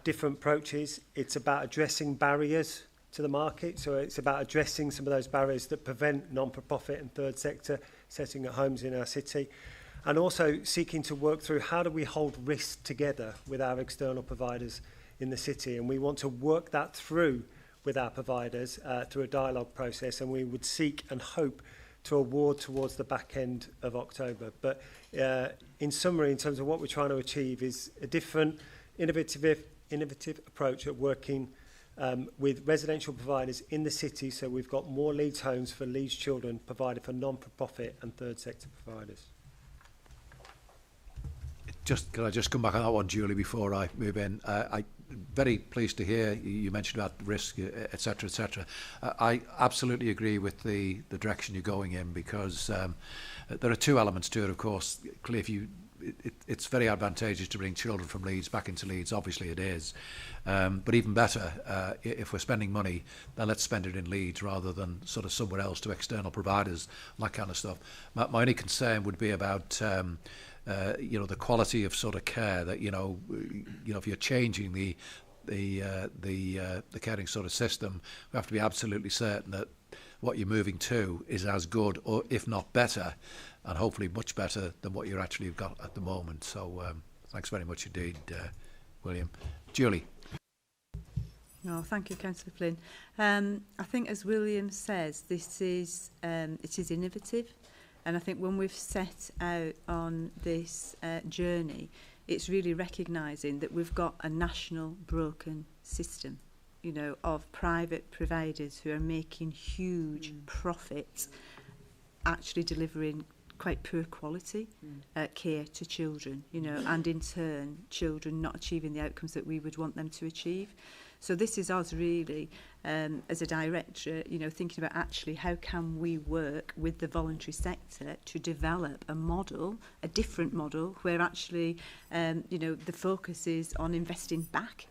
different approaches. It's about addressing barriers to the market. So it's about addressing some of those barriers that prevent non-for-profit and third sector setting up homes in our city. And also seeking to work through how do we hold risks together with our external providers in the city. And we want to work that through with our providers through a dialogue process, and we would seek and hope to award towards the back end of October. But in summary, in terms of what we're trying to achieve is a different, innovative approach at working with residential providers in the city. So we've got more Leeds homes for Leeds children provided for non-for-profit and third sector providers. Can I just come back on that one, Julie, before I move in? I'm very pleased to hear you mentioned about risk, etc., etc. I absolutely agree with the direction you're going in, because there are two elements to it, of course. Clearly, it's very advantageous to bring children from Leeds back into Leeds. Obviously, it is. But even better, if we're spending money, then let's spend it in Leeds rather than sort of somewhere else to external providers, that kind of stuff. My only concern would be about the quality of sort of care that if you're changing the caring sort of system, we have to be absolutely certain that what you're moving to is as good, or if not better, and hopefully much better than what you're actually got at the moment. So thanks very much indeed, William. Julie. Oh, thank you, Councillor Flynn. I think, as William says, it is innovative. And I think when we've set out on this journey, it's really recognising that we've got a national broken system, of private providers who are making huge profits, actually delivering quite poor quality care to children, and in turn, children not achieving the outcomes that we would want them to achieve. So this is us really, as a director, thinking about actually how can we work with the voluntary sector to develop a model, a different model, where actually, the focus is on investing back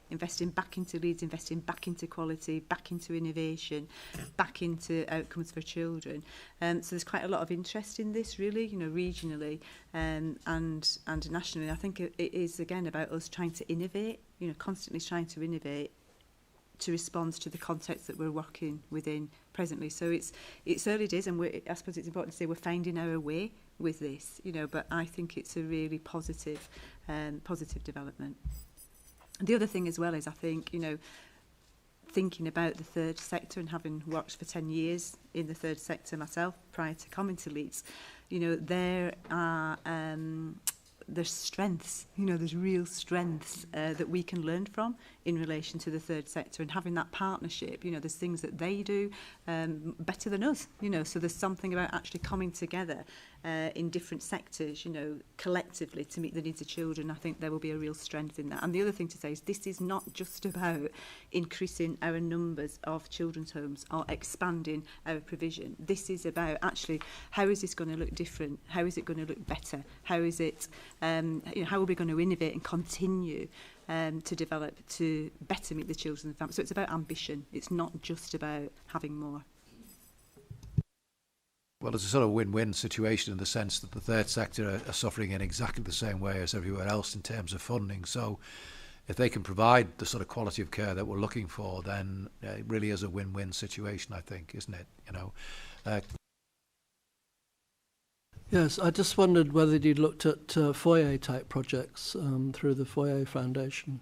into Leeds, investing back into quality, back into innovation, back into outcomes for children. So there's quite a lot of interest in this really, regionally and nationally. I think it is again about us trying to innovate, constantly trying to innovate to respond to the context that we're working within presently. So it's early days, and I suppose it's important to say we're finding our way with this, but I think it's a really positive development. And the other thing as well is, I think, thinking about the third sector, and having worked for 10 years in the third sector myself prior to coming to Leeds, there are there's strengths, there's real strengths that we can learn from in relation to the third sector, and having that partnership, there's things that they do better than us, so there's something about actually coming together in different sectors, collectively to meet the needs of children. I think there will be a real strength in that. And the other thing to say is this is not just about increasing our numbers of children's homes or expanding our provision. This is about actually, how is this going to look different? How is it going to look better? How is it, how are we going to innovate and continue to develop to better meet the children and families? So it's about ambition. It's not just about having more. Well, it's a sort of win-win situation in the sense that the third sector are suffering in exactly the same way as everywhere else in terms of funding. So if they can provide the sort of quality of care that we're looking for, then it really is a win-win situation, I think, isn't it? Yes, I just wondered whether you'd looked at foyer-type projects through the Foyer Foundation.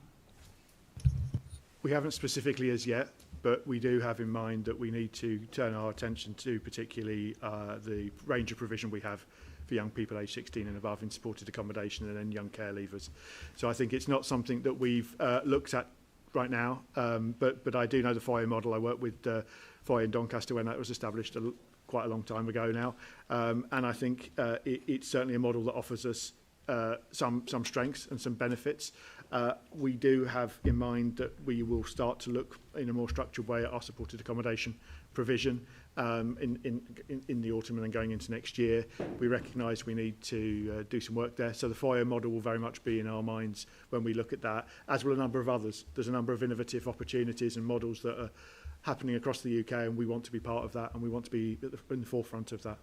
We haven't specifically as yet, but we do have in mind that we need to turn our attention to particularly the range of provision we have for young people aged 16 and above in supported accommodation and then young care leavers. So I think it's not something that we've looked at right now, but I do know the Foyer model. I worked with Foyer in Doncaster when that was established quite a long time ago now, and I think it's certainly a model that offers us some strengths and some benefits. We do have in mind that we will start to look in a more structured way at our supported accommodation provision in the autumn and then going into next year. We recognise we need to do some work there. So the Foyer model will very much be in our minds when we look at that, as will a number of others. There's a number of innovative opportunities and models that are happening across the UK, and we want to be part of that, and we want to be in the forefront of that.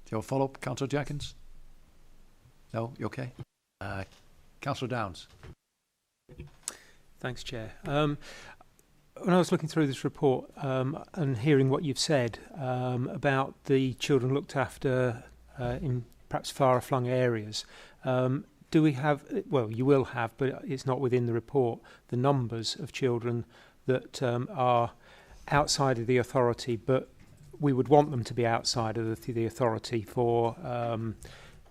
Do you have a follow-up, Councillor Jenkins? No? You okay? Councillor Downs. Thanks, Chair. when I was looking through this report and hearing what you've said about the children looked after in perhaps far-flung areas, do we have, well, you will have, but it's not within the report, the numbers of children that are outside of the authority, but we would want them to be outside of the authority for,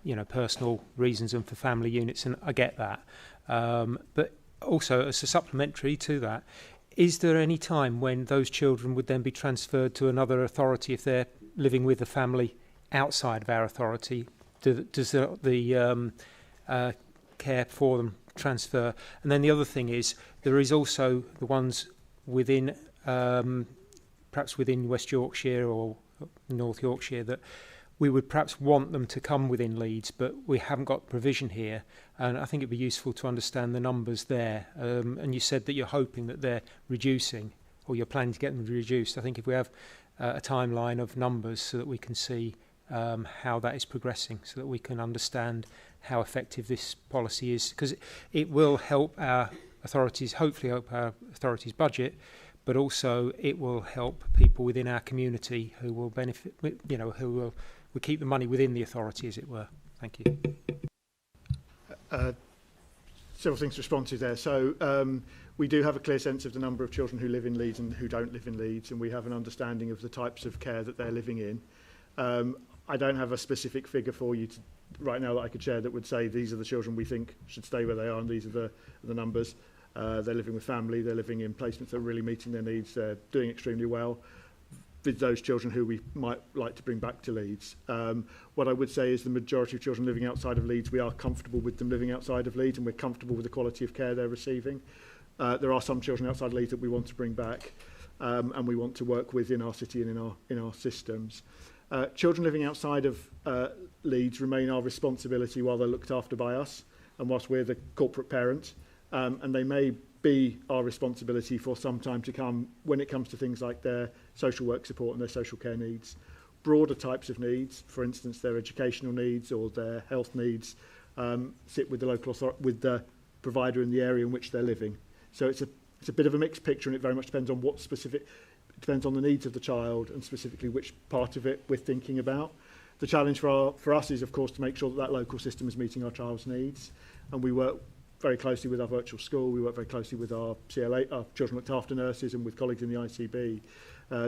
you know, personal reasons and for family units, and I get that. But also, as a supplementary to that, is there any time when those children would then be transferred to another authority if they're living with a family outside of our authority? Does the care for them transfer? And then the other thing is, there is also the ones within, perhaps within West Yorkshire or North Yorkshire, that we would perhaps want them to come within Leeds, but we haven't got provision here. And I think it'd be useful to understand the numbers there. And you said that you're hoping that they're reducing, or you're planning to get them reduced. I think if we have a timeline of numbers so that we can see how that is progressing, so that we can understand how effective this policy is, because it will help our authorities, hopefully help our authorities' budget, but also it will help people within our community who will benefit, you know, who will keep the money within the authority, as it were. Thank you. Several things to respond to there. So we do have a clear sense of the number of children who live in Leeds and who don't live in Leeds, and we have an understanding of the types of care that they're living in. I don't have a specific figure for you right now that I could share that would say these are the children we think should stay where they are, and these are the numbers. They're living with family, they're living in placements that are really meeting their needs, they're doing extremely well. With those children who we might like to bring back to Leeds. What I would say is the majority of children living outside of Leeds, we are comfortable with them living outside of Leeds, and we're comfortable with the quality of care they're receiving. There are some children outside Leeds that we want to bring back, and we want to work with in our city and in our systems. Children living outside of Leeds remain our responsibility while they're looked after by us, and whilst we're the corporate parent, and they may be our responsibility for some time to come when it comes to things like their social work support and their social care needs. Broader types of needs, for instance, their educational needs or their health needs, sit with the local with the provider in the area in which they're living. So it's a bit of a mixed picture, and it very much depends on what specific, it depends on the needs of the child and specifically which part of it we're thinking about. The challenge for us is, of course, to make sure that that local system is meeting our child's needs, and we work very closely with our virtual school, we work very closely with our CLA, our children looked after nurses, and with colleagues in the ICB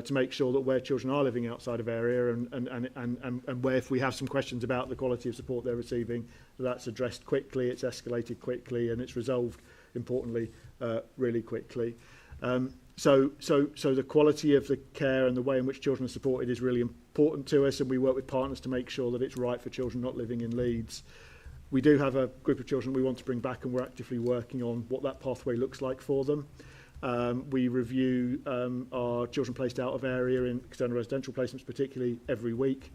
to make sure that where children are living outside of area and where if we have some questions about the quality of support they're receiving, that's addressed quickly, it's escalated quickly, and it's resolved, importantly, really quickly. So the quality of the care and the way in which children are supported is really important to us, and we work with partners to make sure that it's right for children not living in Leeds. We do have a group of children we want to bring back, and we're actively working on what that pathway looks like for them. We review our children placed out of area in external residential placements, particularly every week.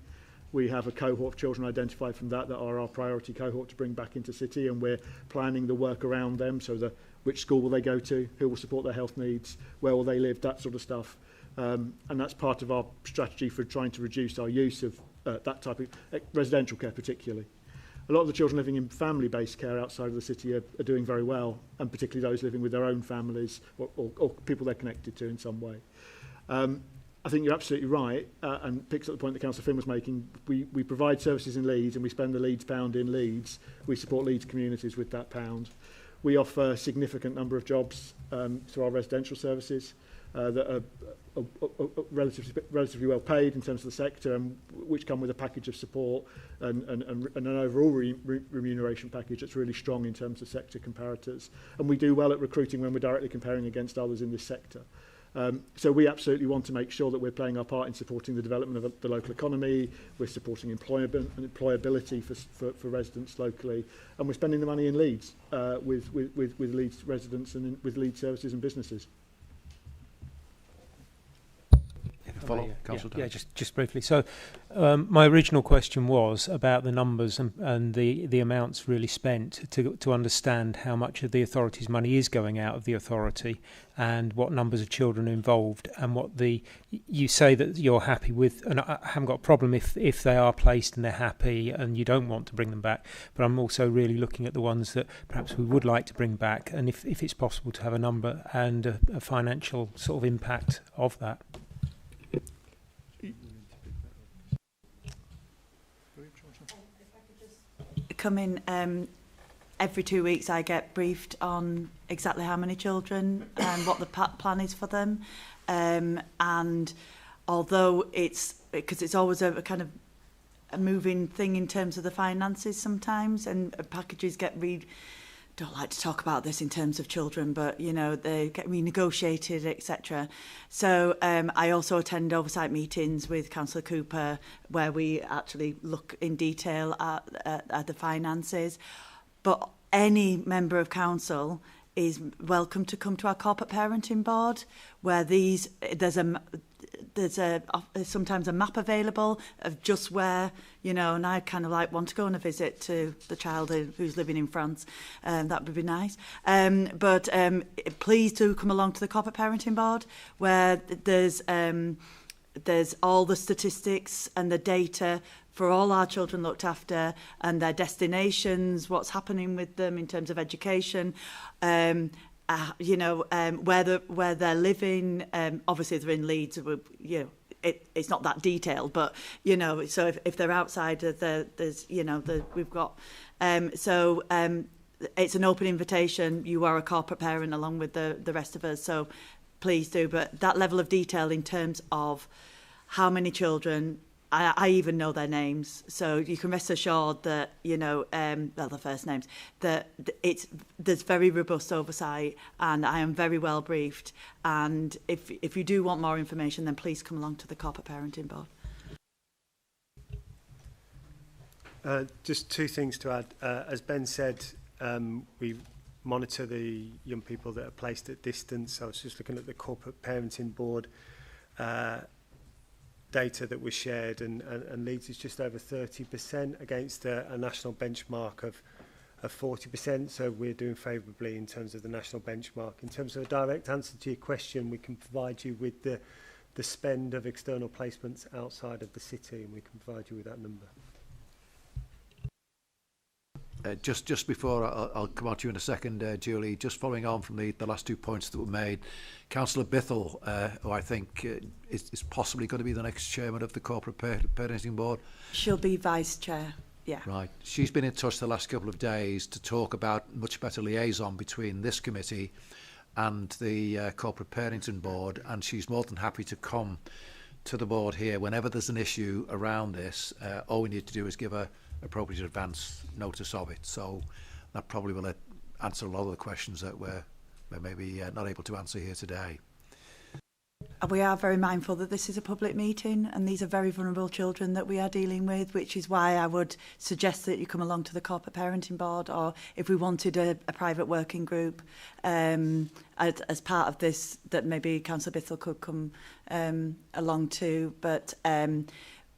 We have a cohort of children identified from that are our priority cohort to bring back into city, and we're planning the work around them, so which school will they go to, who will support their health needs, where will they live, that sort of stuff. And that's part of our strategy for trying to reduce our use of that type of residential care particularly. A lot of the children living in family-based care outside of the city are doing very well, and particularly those living with their own families or people they're connected to in some way. I think you're absolutely right, and picks up the point that Councillor Finn was making. We provide services in Leeds, and we spend the Leeds pound in Leeds. We support Leeds communities with that pound. We offer a significant number of jobs through our residential services that are relatively well paid in terms of the sector, and which come with a package of support and an overall remuneration package that's really strong in terms of sector comparators. And we do well at recruiting when we're directly comparing against others in this sector. So we absolutely want to make sure that we're playing our part in supporting the development of the local economy, we're supporting employability for residents locally, and we're spending the money in Leeds with Leeds residents and with Leeds services and businesses. follow, Councillor Yeah, just briefly. So my original question was about the numbers and the amounts really spent to understand how much of the authority's money is going out of the authority and what numbers of children are involved and what you say that you're happy with, and I haven't got a problem if they are placed and they're happy and you don't want to bring them back, but I'm also really looking at the ones that perhaps we would like to bring back, and if it's possible to have a number and a financial sort of impact of that. Come in every 2 weeks. I get briefed on exactly how many children and what the plan is for them, and although because it's always a kind of a moving thing in terms of the finances sometimes, and packages don't like to talk about this in terms of children, but they get renegotiated, etc. So I also attend oversight meetings with Councillor Cooper where we actually look in detail at the finances. But any member of council is welcome to come to our corporate parenting board, where there's sometimes a map available of just where, and I kind of want to go on a visit to the child who's living in France. That would be nice. But please do come along to the corporate parenting board, where there's all the statistics and the data for all our children looked after and their destinations, what's happening with them in terms of education, where they're living. Obviously, they're in Leeds. It's not that detailed, but so if they're outside, we've got. It's an open invitation. You are a corporate parent along with the rest of us, so please do. But that level of detail in terms of how many children. I even know their names, so you can rest assured that the first names, that there's very robust oversight, and I am very well briefed. And if you do want more information, then please come along to the corporate parenting board. Just two things to add. As Ben said, we monitor the young people that are placed at distance. I was just looking at the corporate parenting board data that was shared, and Leeds is just over 30% against a national benchmark of 40%, so we're doing favourably in terms of the national benchmark. In terms of a direct answer to your question, we can provide you with the spend of external placements outside of the city, and we can provide you with that number. Just before I'll come on to you in a second, Julie, just following on from the last 2 points that were made, Councillor Bithell, who I think is possibly going to be the next chairman of the Corporate Parenting Board. She'll be vice chair, yeah. Right. She's been in touch the last couple of days to talk about much better liaison between this committee and the Corporate Parenting Board, and she's more than happy to come to the board here whenever there's an issue around this. All we need to do is give a appropriate advance notice of it. So that probably will answer a lot of the questions that we're maybe not able to answer here today. We are very mindful that this is a public meeting and these are very vulnerable children that we are dealing with, which is why I would suggest that you come along to the corporate parenting board, or if we wanted a private working group as part of this, that maybe Councillor Bithell could come along to. But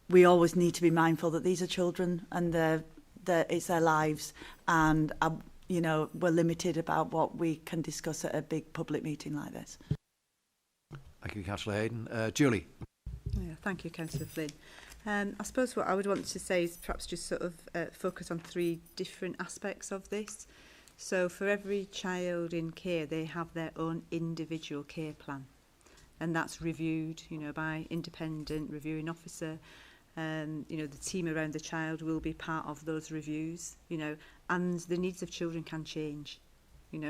we always need to be mindful that these are children and it's their lives, and we're limited about what we can discuss at a big public meeting like this. Thank you, Councillor Hayden. Julie. Yeah, thank you, Councillor Flynn. I suppose what I would want to say is perhaps just sort of focus on three different aspects of this. So for every child in care, they have their own individual care plan, and that's reviewed, by independent reviewing officer. The team around the child will be part of those reviews, and the needs of children can change,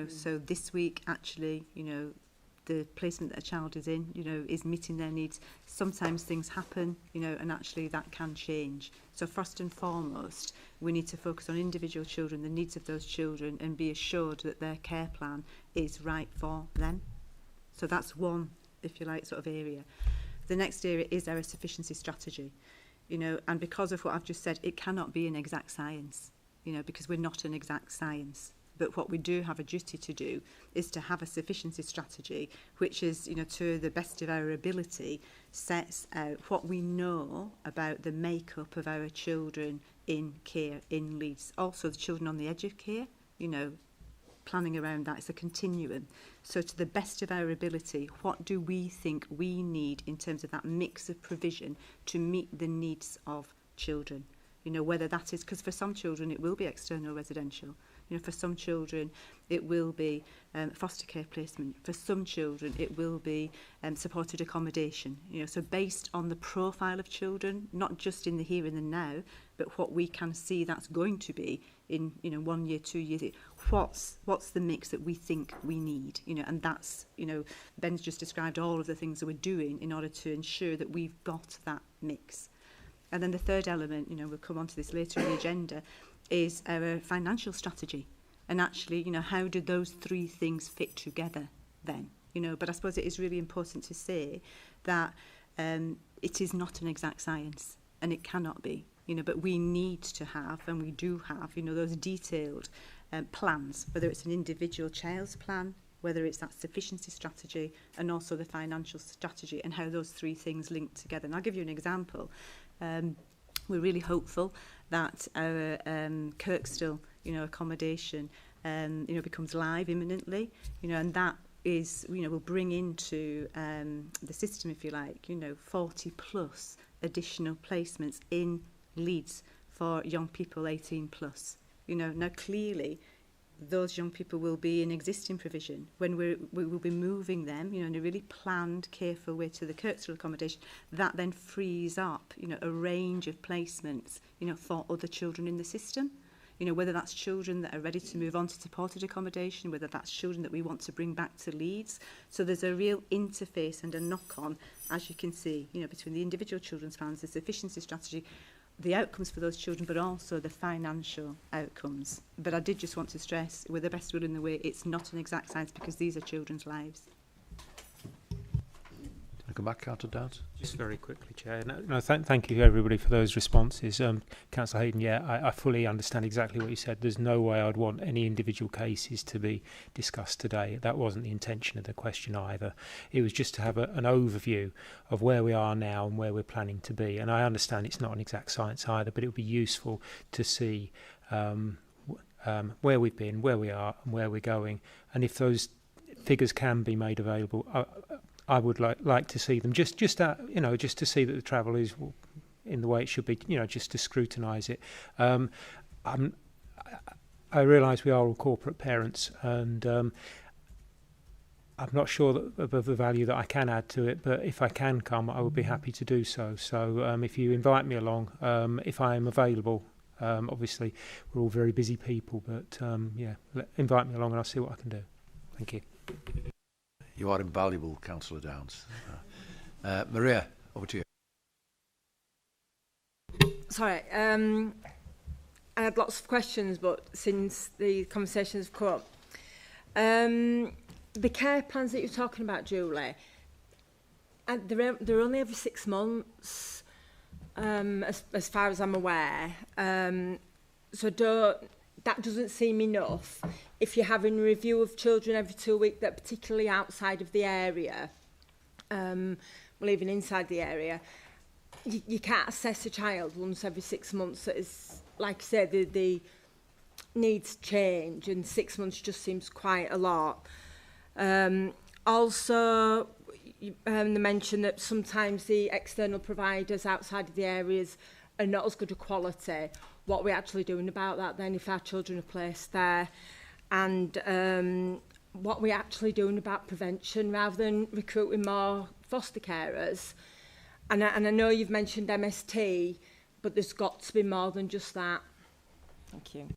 So this week, actually, the placement that a child is in, is meeting their needs. Sometimes things happen, and actually that can change. So first and foremost, we need to focus on individual children, the needs of those children, and be assured that their care plan is right for them. So that's one, if you like, sort of area. The next area is our sufficiency strategy. And because of what I've just said, it cannot be an exact science, because we're not an exact science. But what we do have a duty to do is to have a sufficiency strategy, which is, you know, to the best of our ability, sets out what we know about the makeup of our children in care in Leeds. Also, the children on the edge of care, you know, planning around that. It's a continuum. So to the best of our ability, what do we think we need in terms of that mix of provision to meet the needs of children? You know, whether that is, because for some children it will be external residential. You know, for some children it will be foster care placement. For some children it will be supported accommodation. You know, so based on the profile of children, not just in the here and the now, but what we can see that's going to be in, you know, 1 year, 2 years. What's the mix that we think we need? You know, and that's, you know, Ben's just described all of the things that we're doing in order to ensure that we've got that mix. And then the third element, you know, we'll come on to this later in the agenda, is our financial strategy. And actually, you know, how do those three things fit together then? You know, but I suppose it is really important to say that it is not an exact science, and it cannot be. You know, but we need to have, and we do have, you know, those detailed plans, whether it's an individual child's plan, whether it's that sufficiency strategy, and also the financial strategy, and how those three things link together. And I'll give you an example. We're really hopeful that our Kirkstall, you know, accommodation, you know, becomes live imminently, you know, and that is, you know, will bring into the system, if you like, you know, 40 plus additional placements in Leeds for young people 18 plus. You know, now clearly those young people will be in existing provision. When we will be moving them, you know, in a really planned, careful way to the Kirkstall accommodation, that then frees up, you know, a range of placements, you know, for other children in the system. You know, whether that's children that are ready to move on to supported accommodation, whether that's children that we want to bring back to Leeds. So there's a real interface and a knock-on, as you can see, you know, between the individual children's plans, the sufficiency strategy, the outcomes for those children, but also the financial outcomes. But I did just want to stress, with the best will in the way, it's not an exact science because these are children's lives. Come back, Councillor Downs. Just very quickly, Chair. No, thank you everybody for those responses. Councillor Hayden, yeah, I fully understand exactly what you said. There's no way I'd want any individual cases to be discussed today. That wasn't the intention of the question either. It was just to have an overview of where we are now and where we're planning to be. And I understand it's not an exact science either, but it would be useful to see where we've been, where we are, and where we're going. And if those figures can be made available, I would like to see them, just you know, just to see that the travel is in the way it should be, you know, just to scrutinise it. I realise we are all corporate parents, and I'm not sure that of the value that I can add to it, but if I can come, I would be happy to do so. So if you invite me along, if I am available, obviously we're all very busy people, but yeah, invite me along and I'll see what I can do. Thank you. You are invaluable, Councillor Downs. Maria, over to you. Sorry, I had lots of questions, but since the conversation has come up, the care plans that you're talking about, Julie, they're only every 6 months, as far as I'm aware. So that doesn't seem enough. If you're having a review of children every 2 weeks that are particularly outside of the area, well, even inside the area, you can't assess a child once every 6 months. That is, like I said, the needs change, and 6 months just seems quite a lot. Also, they mentioned that sometimes the external providers outside of the areas are not as good a quality. What are we actually doing about that then if our children are placed there? And what we're actually doing about prevention rather than recruiting more foster carers. And I know you've mentioned MST, but there's got to be more than just that. Thank you.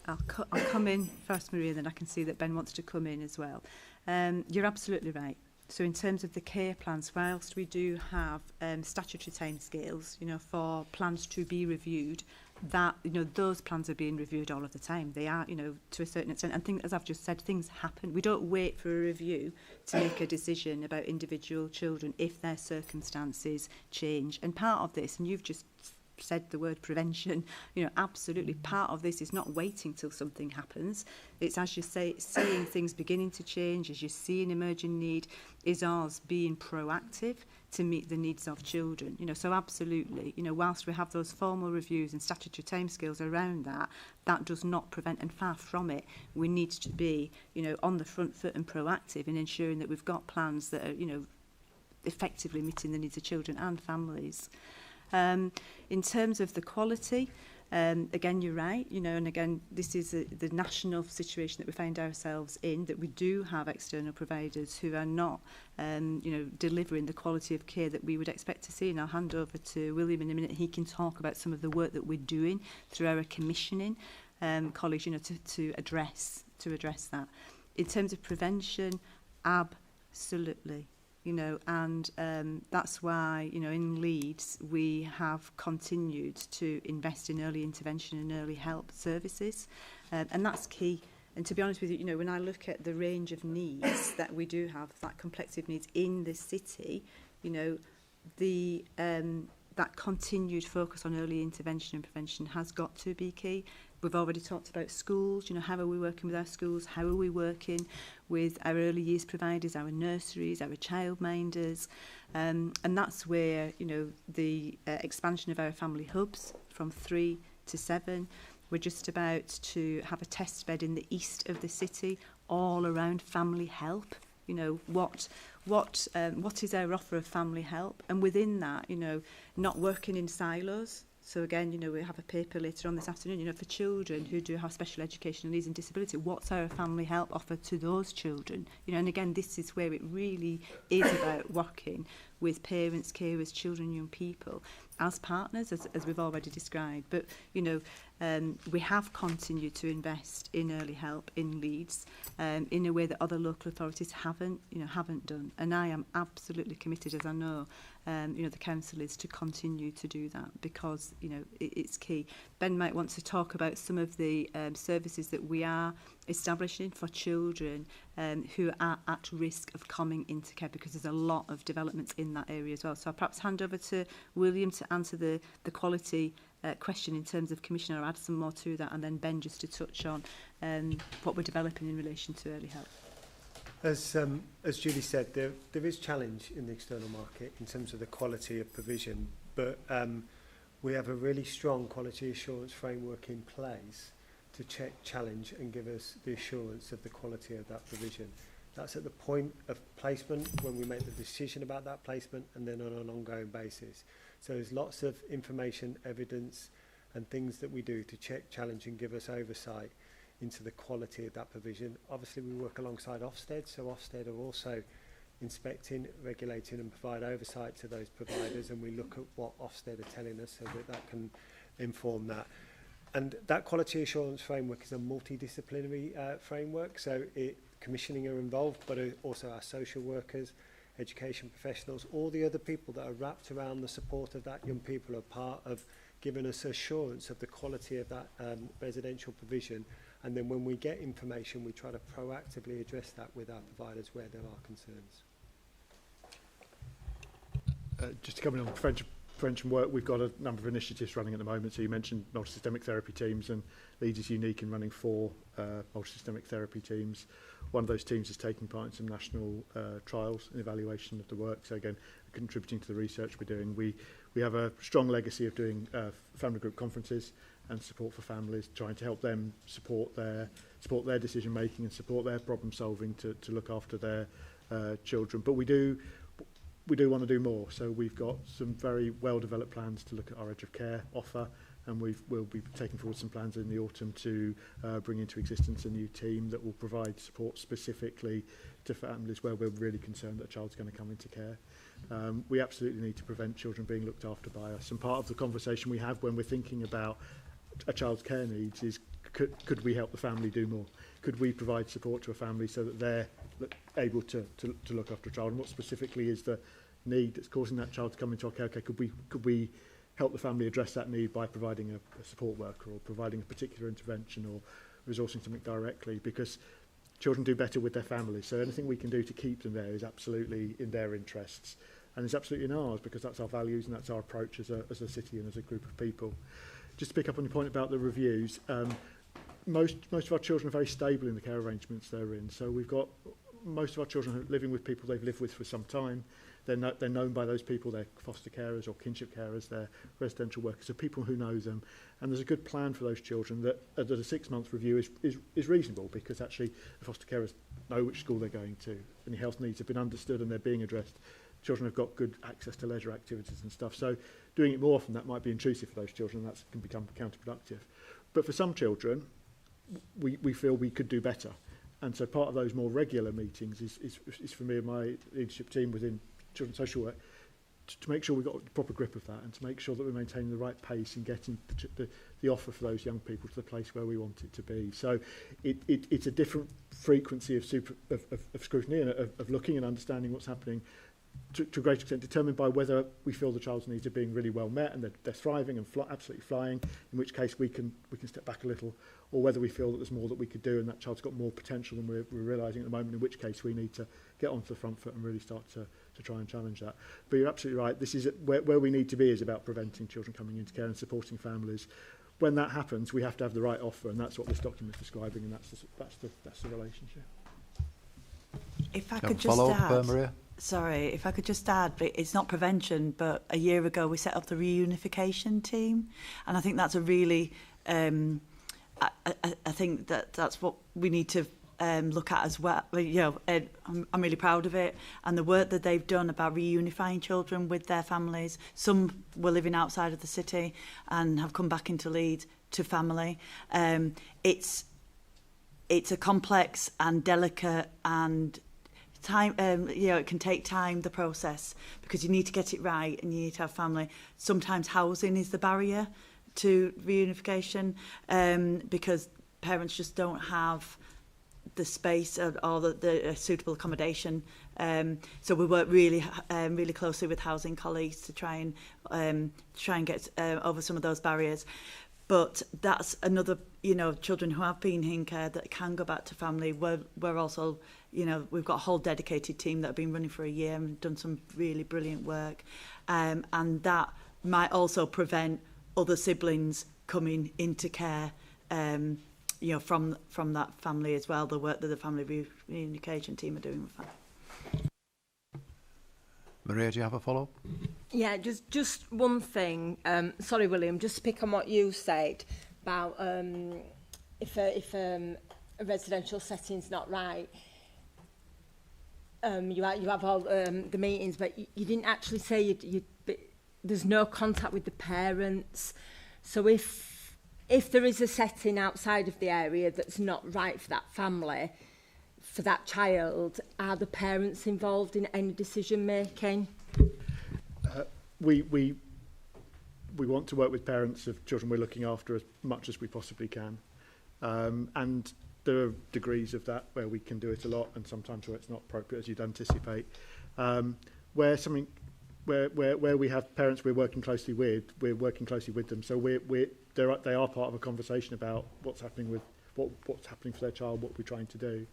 I'll come in first, Maria, then I can see that Ben wants to come in as well. You're absolutely right. So in terms of the care plans, whilst we do have statutory timescales, you know, for plans to be reviewed, that, you know, those plans are being reviewed all of the time. They are, you know, to a certain extent. And as I've just said, things happen. We don't wait for a review to make a decision about individual children if their circumstances change. And part of this, and you've just said the word prevention. You know, absolutely part of this is not waiting till something happens. It's, as you say, seeing things beginning to change, as you see an emerging need, is ours being proactive to meet the needs of children. You know, so absolutely, you know, whilst we have those formal reviews and statutory timescales around that, that does not prevent, and far from it. We need to be, you know, on the front foot and proactive in ensuring that we've got plans that are, you know, effectively meeting the needs of children and families. In terms of the quality, again, you're right, you know, and again, this is the national situation that we find ourselves in, that we do have external providers who are not, you know, delivering the quality of care that we would expect to see. And I'll hand over to William in a minute. He can talk about some of the work that we're doing through our commissioning colleagues, you know, to address that. In terms of prevention, absolutely. You know, and that's why, you know, in Leeds we have continued to invest in early intervention and early help services, and that's key. And to be honest with you, you know, when I look at the range of needs that we do have, that complexity of needs in the city, you know, the that continued focus on early intervention and prevention has got to be key. We've already talked about schools, you know, how are we working with our schools, how are we working with our early years providers, our nurseries, our childminders, and that's where, you know, the expansion of our family hubs from 3 to 7. We're just about to have a test bed in the east of the city, all around family help. You know, what is our offer of family help? And within that, you know, not working in silos. So again, you know, we have a paper later on this afternoon, you know, for children who do have special educational needs and disability, what's our family help offer to those children? You know, and again, this is where it really is about working with parents, carers, children, young people as partners, as we've already described. But, you know, we have continued to invest in early help in Leeds in a way that other local authorities haven't done. And I am absolutely committed, as I know, you know, the council is, to continue to do that, because, you know, it's key. Ben might want to talk about some of the services that we are establishing for children who are at risk of coming into care, because there's a lot of developments in that area as well. So I'll perhaps hand over to William to answer the quality question in terms of commission, or add some more to that, and then Ben just to touch on what we're developing in relation to early help. As Julie said, there is challenge in the external market in terms of the quality of provision, but we have a really strong quality assurance framework in place to check, challenge and give us the assurance of the quality of that provision. That's at the point of placement, when we make the decision about that placement, and then on an ongoing basis. So there's lots of information, evidence and things that we do to check, challenge and give us oversight into the quality of that provision. Obviously we work alongside Ofsted, so Ofsted are also inspecting, regulating and provide oversight to those providers, and we look at what Ofsted are telling us so that can inform that. And that quality assurance framework is a multidisciplinary framework, so commissioning are involved, but also our social workers, education professionals, all the other people that are wrapped around the support of that young people are part of giving us assurance of the quality of that residential provision. And then when we get information, we try to proactively address that with our providers where there are concerns. Just to come in on prevention work, we've got a number of initiatives running at the moment. So you mentioned multi-systemic therapy teams, and Leeds is unique in running 4 multi-systemic therapy teams. One of those teams is taking part in some national trials and evaluation of the work. So again, contributing to the research we're doing. We have a strong legacy of doing family group conferences and support for families, trying to help them support their decision making and support their problem solving to look after their children. But we do want to do more. So we've got some very well developed plans to look at our edge of care offer, and we'll be taking forward some plans in the autumn to bring into existence a new team that will provide support specifically to families where we're really concerned that a child's going to come into care. We absolutely need to prevent children being looked after by us, and part of the conversation we have when we're thinking about a child's care needs is, could we help the family do more? Could we provide support to a family so that they're able to look after a child? And what specifically is the need that's causing that child to come into our care? Okay, could we help the family address that need by providing a support worker, or providing a particular intervention, or resourcing something directly? Because children do better with their families, so anything we can do to keep them there is absolutely in their interests. and it's absolutely in ours because that's our values and that's our approach as a city and as a group of people. Just to pick up on your point about the reviews, most of our children are very stable in the care arrangements they're in. So we've got most of our children are living with people they've lived with for some time. They're known by those people, they're foster carers or kinship carers, they're residential workers, so people who know them. And there's a good plan for those children that a 6-month review is reasonable, because actually the foster carers know which school they're going to. Any health needs have been understood and they're being addressed. Children have got good access to leisure activities and stuff. So doing it more often, that might be intrusive for those children, and that can become counterproductive. But for some children, we feel we could do better. And so part of those more regular meetings is for me and my leadership team within children's social work to make sure we've got a proper grip of that, and to make sure that we're maintaining the right pace and getting the offer for those young people to the place where we want it to be. So it's a different frequency of scrutiny and of looking and understanding what's happening, to a great extent determined by whether we feel the child's needs are being really well met and they're thriving and absolutely flying, in which case we can step back a little, or whether we feel that there's more that we could do and that child's got more potential than we're realising at the moment, in which case we need to get onto the front foot and really start to try and challenge that. But you're absolutely right, this is where we need to be, is about preventing children coming into care and supporting families. When that happens, we have to have the right offer, and that's what this document is describing, and that's the relationship. If I could just add, Maria? Sorry, if I could just add, but it's not prevention, but a year ago we set up the reunification team, and I think that's a really, I think that's what we need to look at as well. You know, I'm really proud of it, and the work that they've done about reunifying children with their families. Some were living outside of the city and have come back into Leeds to family. It's a complex and delicate and time, you know, it can take time, the process, because you need to get it right and you need to have family. Sometimes housing is the barrier to reunification, because parents just don't have the space or the suitable accommodation. So we work really closely with housing colleagues to try and get over some of those barriers. But that's another, you know, children who have been in care that can go back to family. We're also, you know, we've got a whole dedicated team that have been running for a year and done some really brilliant work. And that might also prevent other siblings coming into care, you know, from that family as well, the work that the family reunification team are doing with family. Maria, do you have a follow-up? Yeah, just one thing. Sorry, William, just to pick on what you said about if a residential setting's not right, you have all the meetings, but you didn't actually say there's no contact with the parents. So if there is a setting outside of the area that's not right for that family, for that child, are the parents involved in any decision making? We want to work with parents of children we're looking after as much as we possibly can, and there are degrees of that where we can do it a lot, and sometimes where it's not appropriate, as you'd anticipate. Where we have parents we're working closely with them. So they are part of a conversation about what's happening with what's happening for their child, what we're trying to do.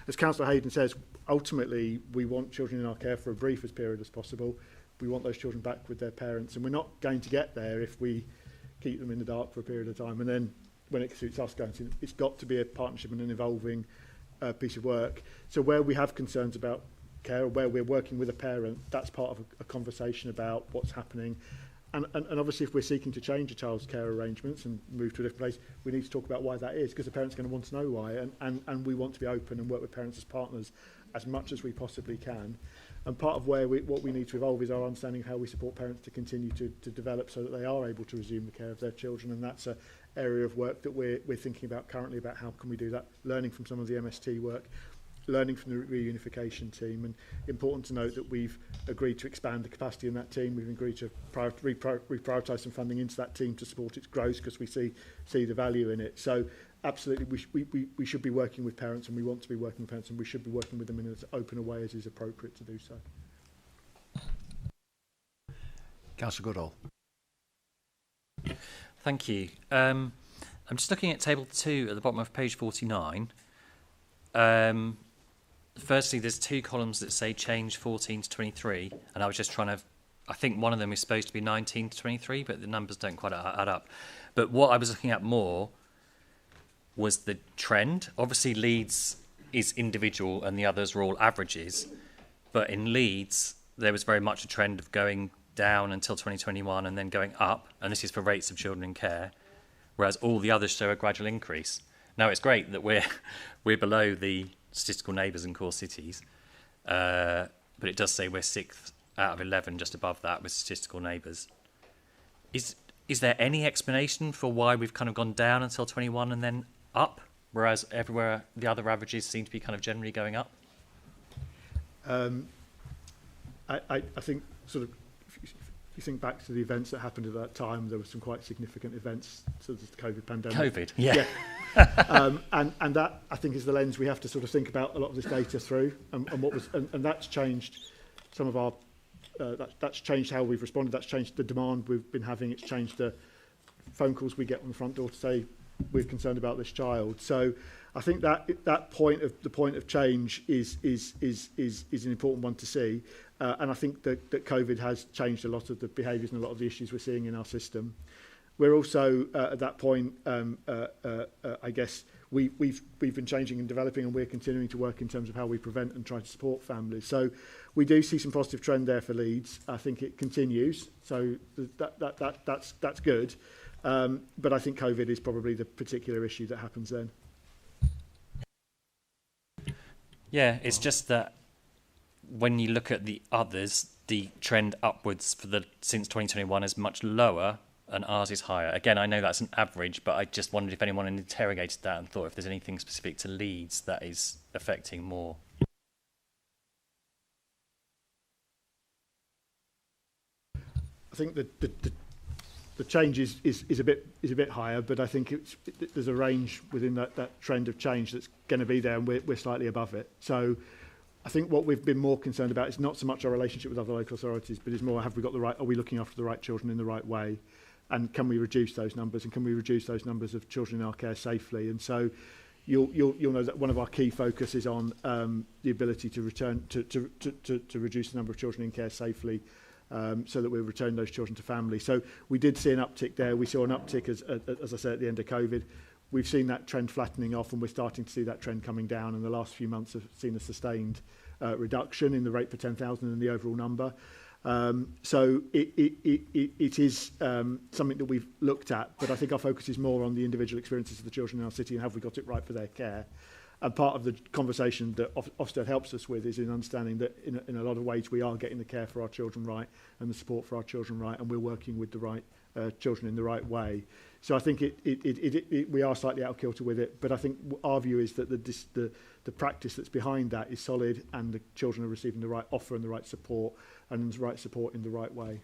As Councillor Hayden says, ultimately we want children in our care for a briefest period as possible. We want those children back with their parents, and we're not going to get there if we keep them in the dark for a period of time, and then when it suits us going to, it's got to be a partnership and an evolving piece of work. So where we have concerns about care, or where we're working with a parent, that's part of a conversation about what's happening. And obviously, if we're seeking to change a child's care arrangements and move to a different place, we need to talk about why that is, because the parent's going to want to know why, and we want to be open and work with parents as partners as much as we possibly can. And part of what we need to evolve is our understanding of how we support parents to continue to develop so that they are able to resume the care of their children, and that's an area of work that we're thinking about currently, about how can we do that, learning from some of the MST work, learning from the reunification team. And important to note that we've agreed to expand the capacity in that team. We've agreed to reprioritise some funding into that team to support its growth, because we see the value in it. So absolutely, we should be working with parents, and we want to be working with parents, and we should be working with them in as open a way as is appropriate to do so. Councillor Goodall. Thank you. I'm just looking at table 2 at the bottom of page 49. firstly, there's two columns that say change 14 to 23, and I was just trying to, I think one of them is supposed to be 19 to 23, but the numbers don't quite add up. But what I was looking at more was the trend. Obviously, Leeds is individual and the others were all averages, but in Leeds, there was very much a trend of going down until 2021 and then going up, and this is for rates of children in care, whereas all the others show a gradual increase. Now, it's great that we're below the statistical neighbours in core cities, but it does say we're 6th out of 11, just above that with statistical neighbours. Is there any explanation for why we've kind of gone down until 21 and then up, whereas everywhere the other averages seem to be kind of generally going up? I think sort of, if you think back to the events that happened at that time, there were some quite significant events, such as the COVID pandemic. COVID, yeah. And that, I think, is the lens we have to sort of think about a lot of this data through, and what was, and that's changed some of our, that's changed how we've responded, that's changed the demand we've been having, it's changed the phone calls we get on the front door to say we're concerned about this child. So I think that point of change is an important one to see, and I think that COVID has changed a lot of the behaviours and a lot of the issues we're seeing in our system. We're also at that point, I guess we've been changing and developing, and we're continuing to work in terms of how we prevent and try to support families. So we do see some positive trend there for Leeds. I think it continues, so that's good. But I think COVID is probably the particular issue that happens then. Yeah, it's just that when you look at the others, the trend upwards for since 2021 is much lower and ours is higher. Again, I know that's an average, but I just wondered if anyone had interrogated that and thought if there's anything specific to Leeds that is affecting more. I think that the change is a bit higher, but I think there's a range within that trend of change that's going to be there, and we're slightly above it. So I think what we've been more concerned about is not so much our relationship with other local authorities, but is more, have we got the right, are we looking after the right children in the right way, and can we reduce those numbers, and can we reduce those numbers of children in our care safely? And so you'll know that one of our key focus is on the ability to return to reduce the number of children in care safely, so that we'll return those children to family. So we did see an uptick there. We saw an uptick, as I said, at the end of COVID. We've seen that trend flattening off, and we're starting to see that trend coming down, and the last few months have seen a sustained reduction in the rate per 10,000 and the overall number. So it is something that we've looked at, but I think our focus is more on the individual experiences of the children in our city and have we got it right for their care. And part of the conversation that Ofsted helps us with is in understanding that in a lot of ways we are getting the care for our children right and the support for our children right, and we're working with the right children in the right way. So I think we are slightly out of kilter with it, but I think our view is that the practice that's behind that is solid, and the children are receiving the right offer and the right support, and the right support in the right way.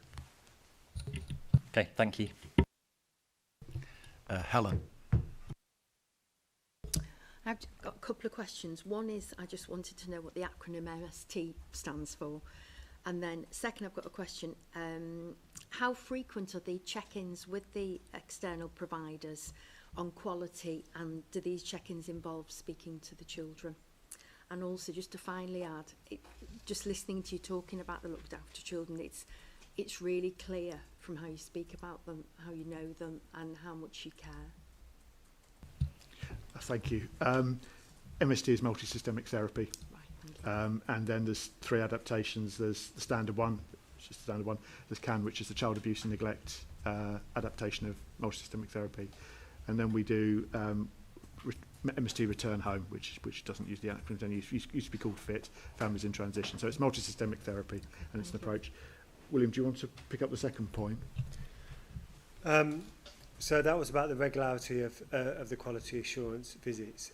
Okay, thank you. Helen. I've got a couple of questions. One is I just wanted to know what the acronym MST stands for. And then second, I've got a question. How frequent are the check-ins with the external providers on quality, and do these check-ins involve speaking to the children? And also, just to finally add, just listening to you talking about the looked after children, it's really clear from how you speak about them, how you know them, and how much you care. Thank you. MST is multi-systemic therapy. Right, and then there's 3 adaptations. There's the standard one, which is the standard one. There's CAN, which is the child abuse and neglect adaptation of multi-systemic therapy. And then we do MST Return Home, which doesn't use the acronym, it used to be called FIT, Families in Transition. So it's multi-systemic therapy, and it's an approach. William, do you want to pick up the second point? So that was about the regularity of the quality assurance visits.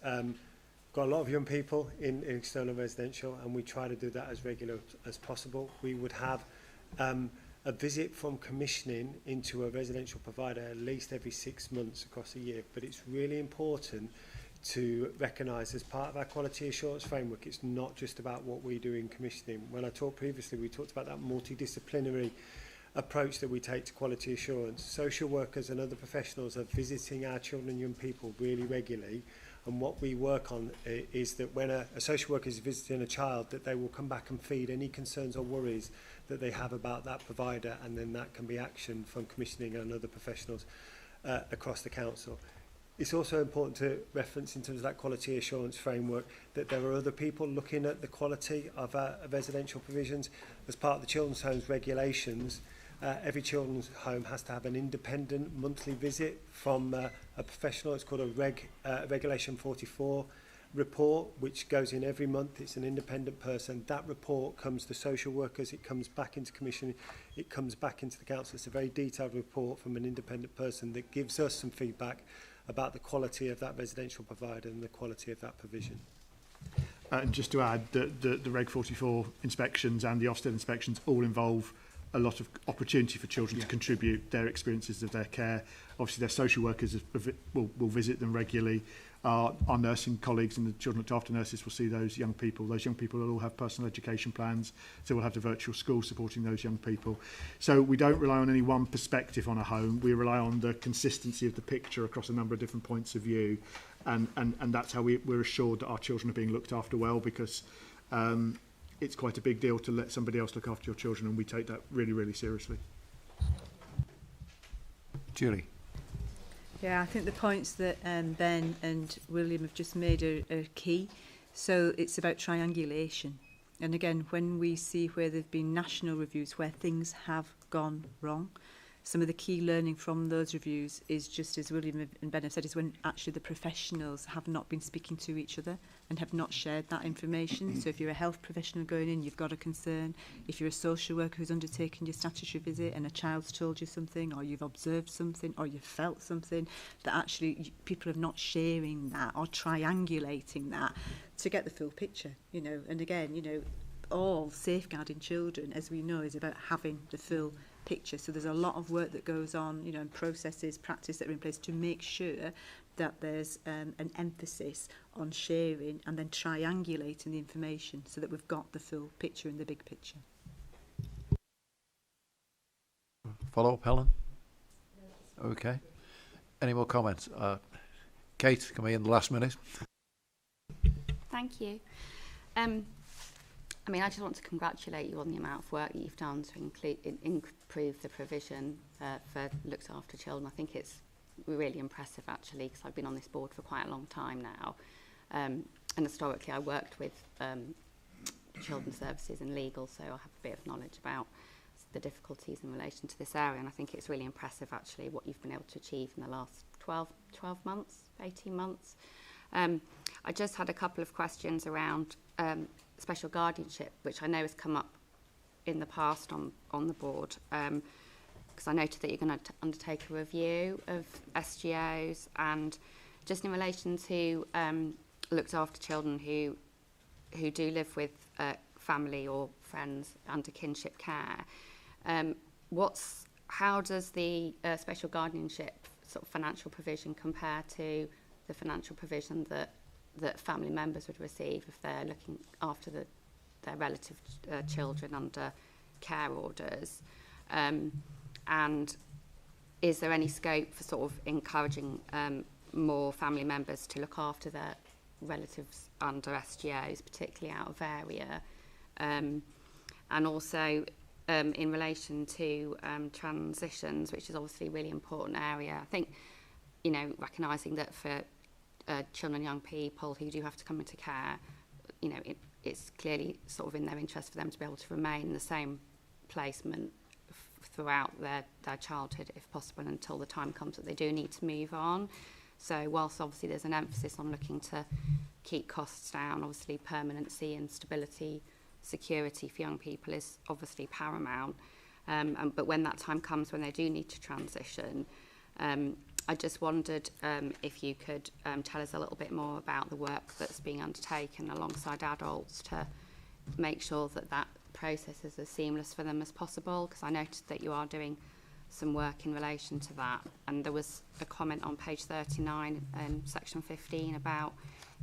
Got a lot of young people in external residential, and we try to do that as regular as possible. We would have a visit from commissioning into a residential provider at least every 6 months across a year. But it's really important to recognise, as part of our quality assurance framework, it's not just about what we do in commissioning. When I talked previously, we talked about that multidisciplinary approach that we take to quality assurance. Social workers and other professionals are visiting our children and young people really regularly, and what we work on is that when a social worker is visiting a child, that they will come back and feed any concerns or worries that they have about that provider, and then that can be actioned from commissioning and other professionals across the council. It's also important to reference in terms of that quality assurance framework that there are other people looking at the quality of residential provisions. As part of the children's homes regulations, every children's home has to have an independent monthly visit from a professional. It's called a Regulation 44 report, which goes in every month. It's an independent person. That report comes to social workers, it comes back into commission, it comes back into the council. It's a very detailed report from an independent person that gives us some feedback about the quality of that residential provider and the quality of that provision. And just to add, the Reg 44 inspections and the Ofsted inspections all involve a lot of opportunity for children to contribute their experiences of their care. Obviously, their social workers will visit them regularly. Our nursing colleagues and the children looked after nurses will see those young people. Those young people will all have personal education plans, so we'll have the virtual school supporting those young people. So we don't rely on any one perspective on a home. We rely on the consistency of the picture across a number of different points of view, and that's how we're assured that our children are being looked after well, because it's quite a big deal to let somebody else look after your children, and we take that really, really seriously. Julie. Yeah, I think the points that Ben and William have just made are key. So it's about triangulation. And again, when we see where there have been national reviews where things have gone wrong, some of the key learning from those reviews is just as William and Ben have said, is when actually the professionals have not been speaking to each other and have not shared that information. So if you're a health professional going in, you've got a concern. If you're a social worker who's undertaken your statutory visit and a child's told you something, or you've observed something, or you've felt something, that actually people are not sharing that or triangulating that to get the full picture, you know. And again, you know, all safeguarding children, as we know, is about having the full picture. So there's a lot of work that goes on, you know, and processes, practice that are in place to make sure that there's an emphasis on sharing and then triangulating the information so that we've got the full picture and the big picture. Follow up, Helen? Okay. Any more comments? Kate, coming in the last minute. Thank you. I mean, I just want to congratulate you on the amount of work that you've done to improve the provision for looked after children. I think it's really impressive, actually, because I've been on this board for quite a long time now. And historically, I worked with children's services and legal, so I have a bit of knowledge about the difficulties in relation to this area. And I think it's really impressive, actually, what you've been able to achieve in the last 12 months, 18 months. I just had a couple of questions around special guardianship, which I know has come up in the past on the board, because I noted that you're going to undertake a review of SGOs, and just in relation to looked after children who do live with family or friends under kinship care. How does the special guardianship sort of financial provision compare to the financial provision that family members would receive if they're looking after their relative children under care orders? And is there any scope for sort of encouraging more family members to look after their relatives under SGOs, particularly out of area? And also in relation to transitions, which is obviously a really important area. I think, you know, recognising that for children and young people who do have to come into care, you know, it's clearly sort of in their interest for them to be able to remain in the same placement throughout their childhood, if possible, until the time comes that they do need to move on. So whilst obviously there's an emphasis on looking to keep costs down, obviously permanency and stability, security for young people is obviously paramount. But when that time comes when they do need to transition, I just wondered if you could tell us a little bit more about the work that's being undertaken alongside adults to make sure that that process is as seamless for them as possible, because I noticed that you are doing some work in relation to that. And there was a comment on page 39, section 15, about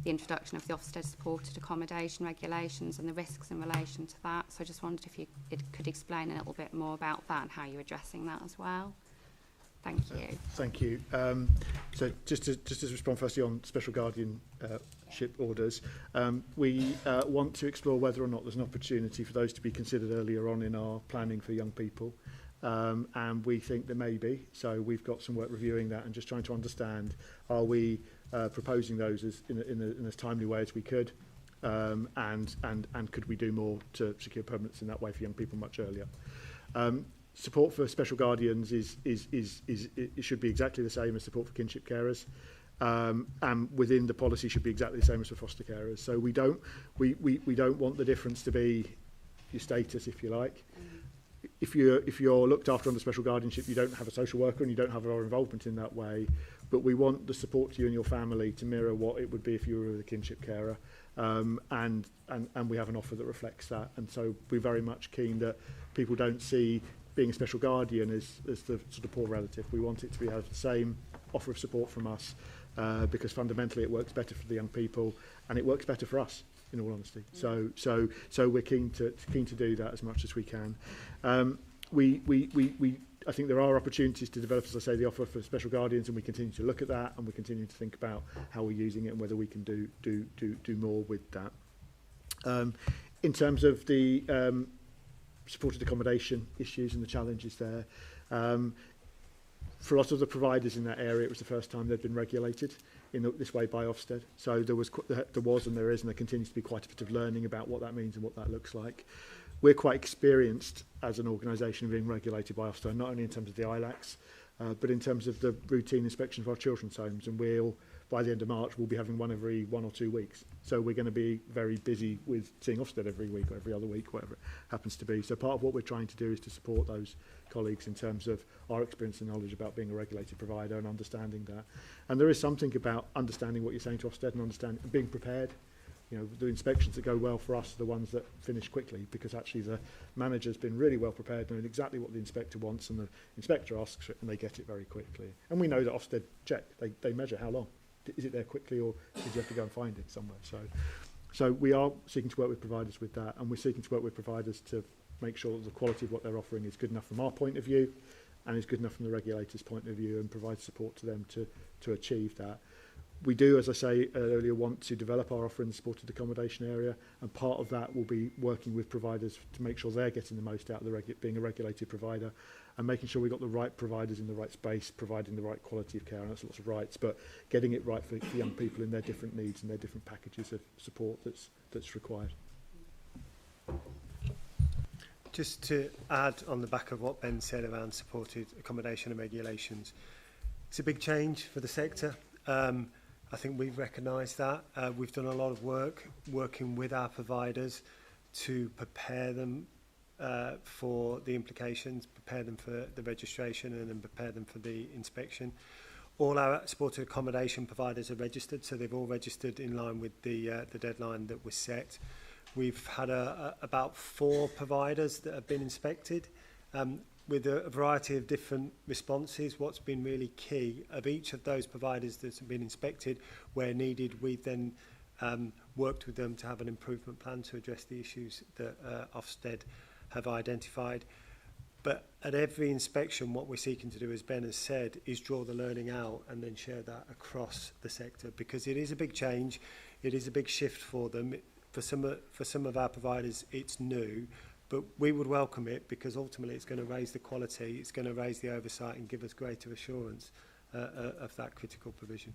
the introduction of the Ofsted supported accommodation regulations and the risks in relation to that. So I just wondered if you could explain a little bit more about that and how you're addressing that as well. Thank you. Thank you. So just to respond firstly on special guardianship orders, we want to explore whether or not there's an opportunity for those to be considered earlier on in our planning for young people. And we think there may be. So we've got some work reviewing that and just trying to understand, are we proposing those as in as timely way as we could, and could we do more to secure permanence in that way for young people much earlier. Support for special guardians it should be exactly the same as support for kinship carers, and within the policy should be exactly the same as for foster carers. So we don't want the difference to be your status, if you like. If you're looked after under special guardianship, you don't have a social worker and you don't have our involvement in that way. But we want the support to you and your family to mirror what it would be if you were with a kinship carer, and we have an offer that reflects that. And so we're very much keen that people don't see being a special guardian as the sort of poor relative. We want it to have the same offer of support from us, because fundamentally it works better for the young people and it works better for us, in all honesty. So we're keen to do that as much as we can. I think there are opportunities to develop, as I say, the offer for special guardians, and we continue to look at that, and we continue to think about how we're using it and whether we can do more with that. In terms of the supported accommodation issues and the challenges there, for a lot of the providers in that area, it was the first time they'd been regulated in this way by Ofsted. So there was and there is, and there continues to be quite a bit of learning about what that means and what that looks like. We're quite experienced as an organisation being regulated by Ofsted, not only in terms of the ILACs, but in terms of the routine inspection of our children's homes. And by the end of March, we'll be having one every 1 or 2 weeks. So we're going to be very busy with seeing Ofsted every week or every other week, whatever it happens to be. So part of what we're trying to do is to support those colleagues in terms of our experience and knowledge about being a regulated provider and understanding that. And there is something about understanding what you're saying to Ofsted and being prepared. You know, the inspections that go well for us are the ones that finish quickly, because actually the manager's been really well prepared, knowing exactly what the inspector wants, and the inspector asks for it and they get it very quickly. And we know that Ofsted check, they measure how long. Is it there quickly, or did you have to go and find it somewhere? So we are seeking to work with providers with that, and we're seeking to work with providers to make sure that the quality of what they're offering is good enough from our point of view and is good enough from the regulator's point of view, and provide support to them to achieve that. We do, as I say earlier, want to develop our offer in the supported accommodation area, and part of that will be working with providers to make sure they're getting the most out of being a regulated provider, and making sure we've got the right providers in the right space, providing the right quality of care, and that's lots of rights, but getting it right for young people in their different needs and their different packages of support that's required. Just to add on the back of what Ben said around supported accommodation and regulations, it's a big change for the sector. I think we've recognised that. We've done a lot of work working with our providers to prepare them for the implications, prepare them for the registration, and then prepare them for the inspection. All our supported accommodation providers are registered, so they've all registered in line with the deadline that was set. We've had about 4 providers that have been inspected, with a variety of different responses. What's been really key of each of those providers that have been inspected, where needed, we've then worked with them to have an improvement plan to address the issues that Ofsted have identified. But at every inspection, what we're seeking to do, as Ben has said, is draw the learning out and then share that across the sector, because it is a big change, it is a big shift for them. For some of our providers, it's new, but we would welcome it, because ultimately it's going to raise the quality, it's going to raise the oversight and give us greater assurance of that critical provision.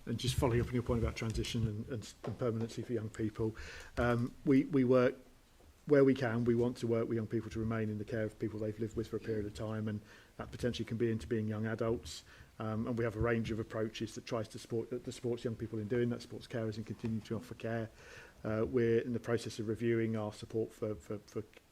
And just following up on your point about transition and permanency for young people, we work where we can. We want to work with young people to remain in the care of people they've lived with for a period of time, and that potentially can be into being young adults. And we have a range of approaches that supports young people in doing that, supports carers in continuing to offer care. We're in the process of reviewing our support for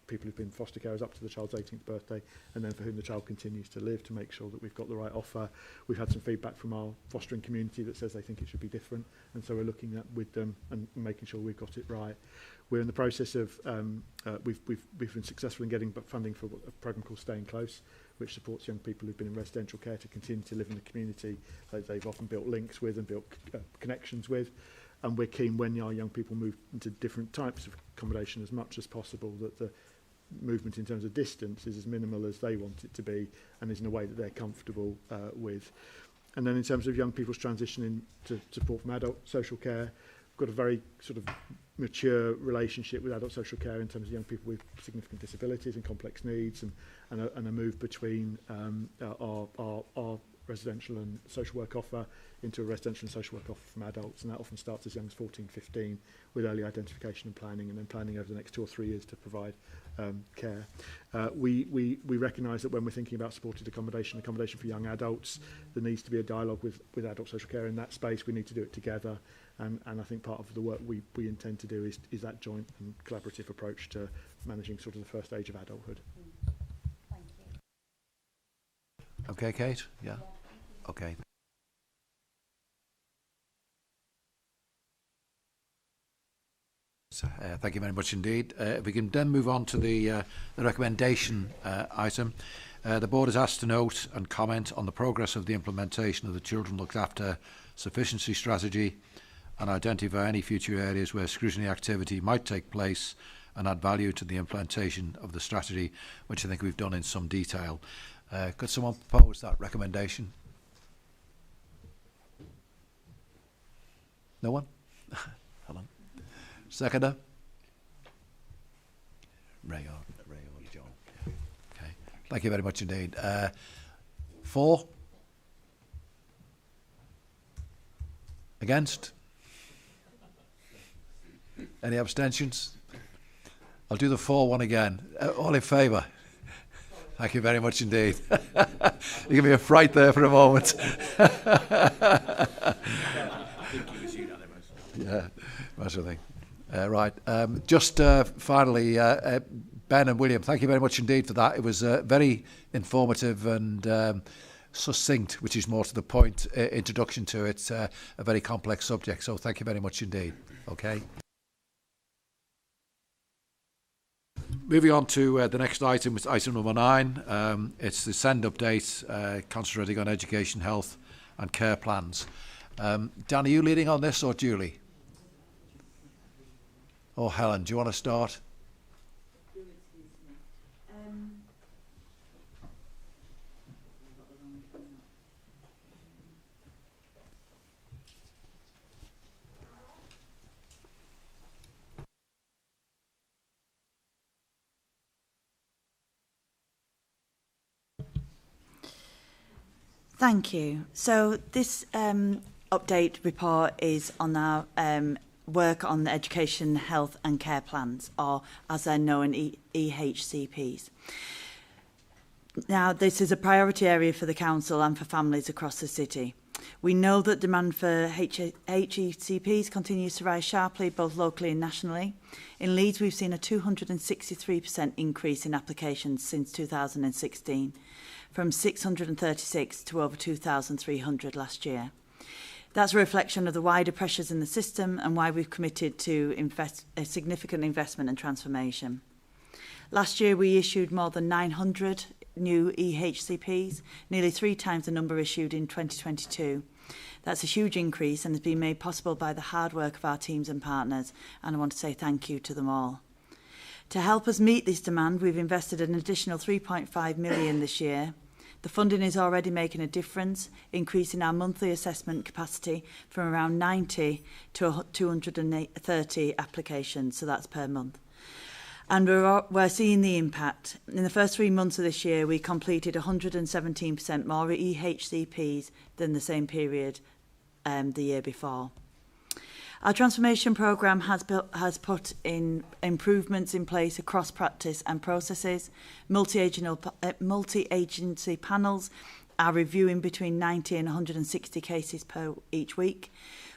people who've been foster carers up to the child's 18th birthday, and then for whom the child continues to live, to make sure that we've got the right offer. We've had some feedback from our fostering community that says they think it should be different, and so we're looking at with them and making sure we've got it right. We're in the process of we've been successful in getting funding for a programme called Staying Close, which supports young people who've been in residential care to continue to live in the community that they've often built links with and built connections with. And we're keen when our young people move into different types of accommodation as much as possible that the movement in terms of distance is as minimal as they want it to be and is in a way that they're comfortable with. And then in terms of young people's transitioning to support from adult social care, we've got a very sort of mature relationship with adult social care in terms of young people with significant disabilities and complex needs, and a move between our residential and social work offer into a residential and social work offer from adults, and that often starts as young as 14, 15 with early identification and planning, and then planning over the next 2 or 3 years to provide care. We recognise that when we're thinking about supported accommodation for young adults, there needs to be a dialogue with adult social care in that space. We need to do it together, and I think part of the work we intend to do is that joint and collaborative approach to managing sort of the first stage of adulthood. Thank you. Okay, Kate? Yeah. Okay. Thank you very much indeed. If we can then move on to the recommendation item. The board is asked to note and comment on the progress of the implementation of the Children Looked After Sufficiency strategy and identify any future areas where scrutiny activity might take place and add value to the implementation of the strategy, which I think we've done in some detail. Could someone propose that recommendation? No one? Hold on. Seconder? Ray or John. Yeah. Okay. Thank you very much indeed. 4? Against? Any abstentions? I'll do the 4 one again. All in favour? Thank you very much indeed. You give me a fright there for a moment. Yeah, that's the thing. Right. Just finally, Ben and William, thank you very much indeed for that. It was very informative and succinct, which is more to the point, introduction to it, a very complex subject. So thank you very much indeed. Okay. Moving on to the next item, it's item number 9. It's the SEND update, concentrating on education, health and care plans. Dan, are you leading on this or Julie? Or Helen, do you want to start? Thank you. So this update report is on our work on the education, health and care plans, or as they're known, EHCPs. Now, this is a priority area for the council and for families across the city. We know that demand for HECPs continues to rise sharply, both locally and nationally. In Leeds, we've seen a 263% increase in applications since 2016, from 636 to over 2,300 last year. That's a reflection of the wider pressures in the system and why we've committed to a significant investment and transformation. Last year, we issued more than 900 new EHCPs, nearly 3 times the number issued in 2022. That's a huge increase and has been made possible by the hard work of our teams and partners, and I want to say thank you to them all. To help us meet this demand, we've invested an additional 3.5 million this year. The funding is already making a difference, increasing our monthly assessment capacity from around 90 to 230 applications, so that's per month. And we're seeing the impact. In the first 3 months of this year, we completed 117% more EHCPs than the same period the year before. Our transformation programme has put in improvements in place across practice and processes. Multi-agency panels are reviewing between 90 and 160 cases per each week.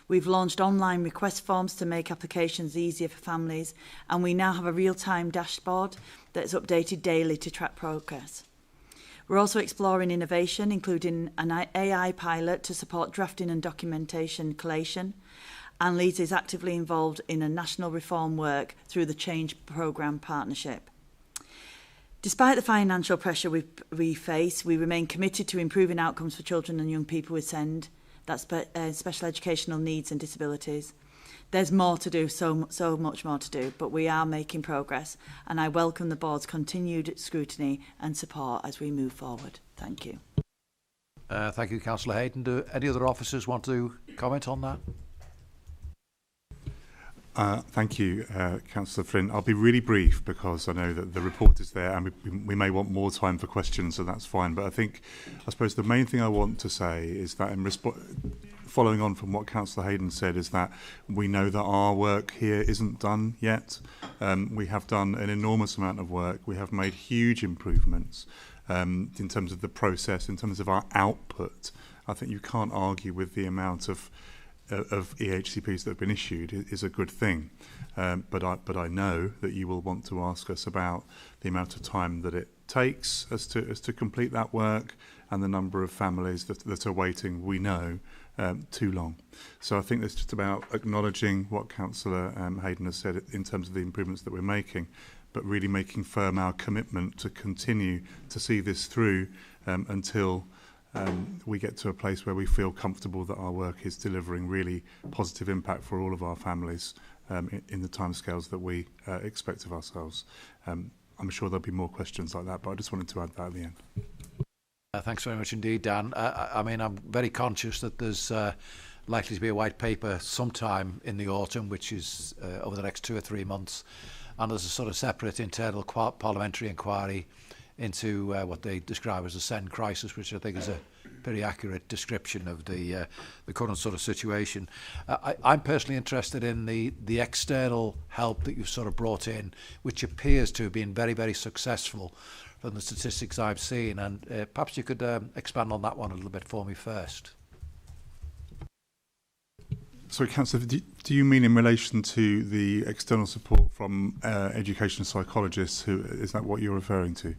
We've launched online request forms to make applications easier for families, and we now have a real-time dashboard that's updated daily to track progress. We're also exploring innovation, including an AI pilot to support drafting and documentation collation, and Leeds is actively involved in a national reform work through the Change Programme Partnership. Despite the financial pressure we face, we remain committed to improving outcomes for children and young people with SEND, that's special educational needs and disabilities. There's more to do, so much more to do, but we are making progress, and I welcome the board's continued scrutiny and support as we move forward. Thank you. Thank you, Councillor Hayden. Do any other officers want to comment on that? Thank you, Councillor Flynn. I'll be really brief because I know that the report is there and we may want more time for questions, so that's fine. But I suppose the main thing I want to say is that following on from what Councillor Hayden said, is that we know that our work here isn't done yet. We have done an enormous amount of work. We have made huge improvements in terms of the process, in terms of our output. I think you can't argue with the amount of EHCPs that have been issued is a good thing. But I know that you will want to ask us about the amount of time that it takes us to complete that work, and the number of families that are waiting, we know, too long. So I think it's just about acknowledging what Councillor Hayden has said in terms of the improvements that we're making, but really making firm our commitment to continue to see this through until we get to a place where we feel comfortable that our work is delivering really positive impact for all of our families in the timescales that we expect of ourselves. I'm sure there'll be more questions like that, but I just wanted to add that at the end. Thanks very much indeed, Dan. I mean, I'm very conscious that there's likely to be a white paper sometime in the autumn, which is over the next 2 or 3 months, and there's a sort of separate internal parliamentary inquiry into what they describe as a SEND crisis, which I think is a pretty accurate description of the current sort of situation. I'm personally interested in the external help that you've sort of brought in, which appears to have been very, very successful from the statistics I've seen, and perhaps you could expand on that one a little bit for me first. Sorry, Councillor, do you mean in relation to the external support from education psychologists? Is that what you're referring to?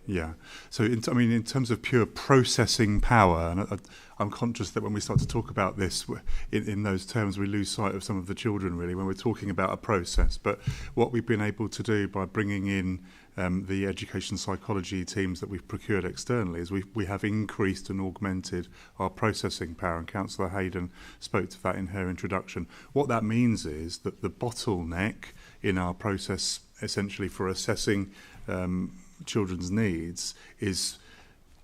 Yeah. So, in terms of pure processing power, and I'm conscious that when we start to talk about this in those terms, we lose sight of some of the children, really, when we're talking about a process. But what we've been able to do by bringing in the education psychology teams that we've procured externally is we have increased and augmented our processing power, and Councillor Hayden spoke to that in her introduction. What that means is that the bottleneck in our process, essentially for assessing children's needs, is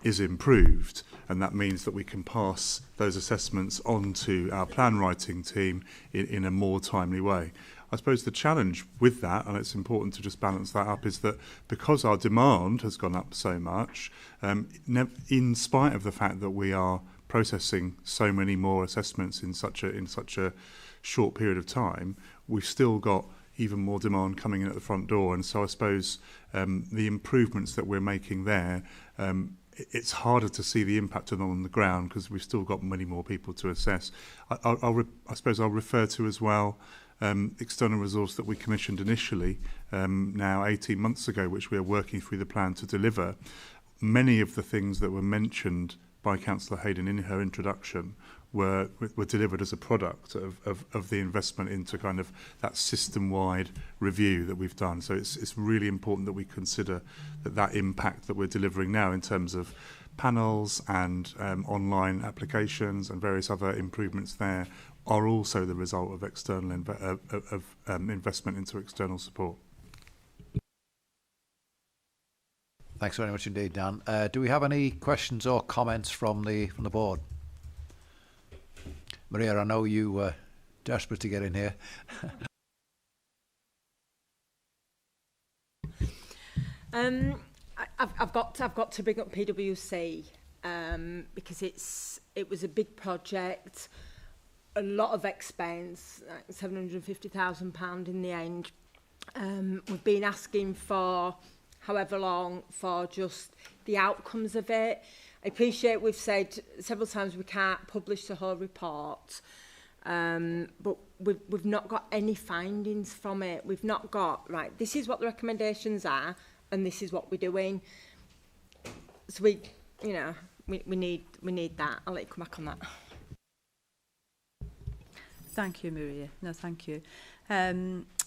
improved, and that means that we can pass those assessments on to our plan writing team in a more timely way. I suppose the challenge with that, and it's important to just balance that up, is that because our demand has gone up so much, in spite of the fact that we are processing so many more assessments in such a short period of time, we've still got even more demand coming in at the front door. And so I suppose the improvements that we're making there, it's harder to see the impact of them on the ground because we've still got many more people to assess. I suppose I'll refer to as well external resource that we commissioned initially now 18 months ago, which we are working through the plan to deliver. Many of the things that were mentioned by Councillor Hayden in her introduction were delivered as a product of the investment into kind of that system-wide review that we've done. So it's really important that we consider that impact that we're delivering now in terms of panels and online applications and various other improvements there are also the result of external investment into external support. Thanks very much indeed, Dan. Do we have any questions or comments from the board? Maria, I know you were desperate to get in here. I've got to bring up PwC because it was a big project, a lot of expense, like £750,000 in the end. We've been asking for however long for just the outcomes of it. I appreciate we've said several times we can't publish the whole report, but we've not got any findings from it. We've not got, right, this is what the recommendations are and this is what we're doing. So we need that. I'll let you come back on that. Thank you, Maria. No, thank you.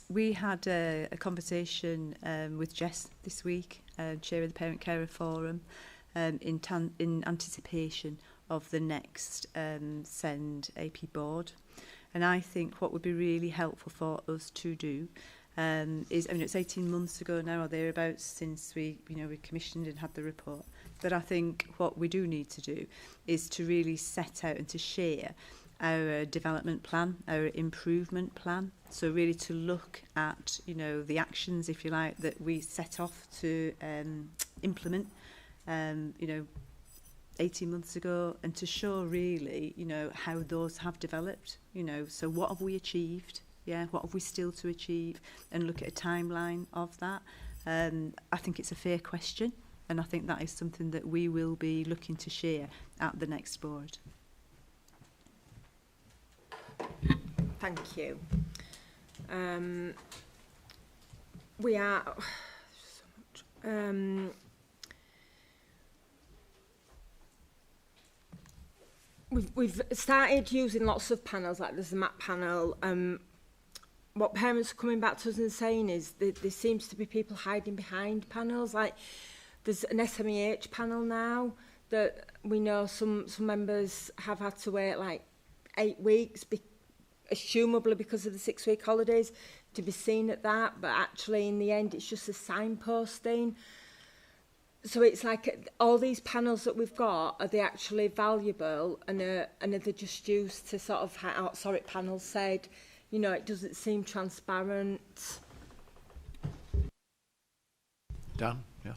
we had a conversation with Jess this week, chair of the Parent Carer Forum, in anticipation of the next SEND AP board. And I think what would be really helpful for us to do is, I mean, it's 18 months ago now or thereabouts since we commissioned and had the report. But I think what we do need to do is to really set out and to share our development plan, our improvement plan. So really to look at, the actions, if you like, that we set off to implement, 18 months ago, and to show really, how those have developed, so what have we achieved? Yeah, what have we still to achieve? And look at a timeline of that. I think it's a fair question, and I think that is something that we will be looking to share at the next board. Thank you. We are so much. We've started using lots of panels, like there's the map panel. What parents are coming back to us and saying is that there seems to be people hiding behind panels. Like there's an SMEH panel now that we know some members have had to wait like 8 weeks, assumably because of the 6-week holidays, to be seen at that. But actually, in the end, it's just a signposting. So it's like all these panels that we've got, are they actually valuable, and are they just used to sort of, how Oversight panel said, it doesn't seem transparent. Dan, yeah.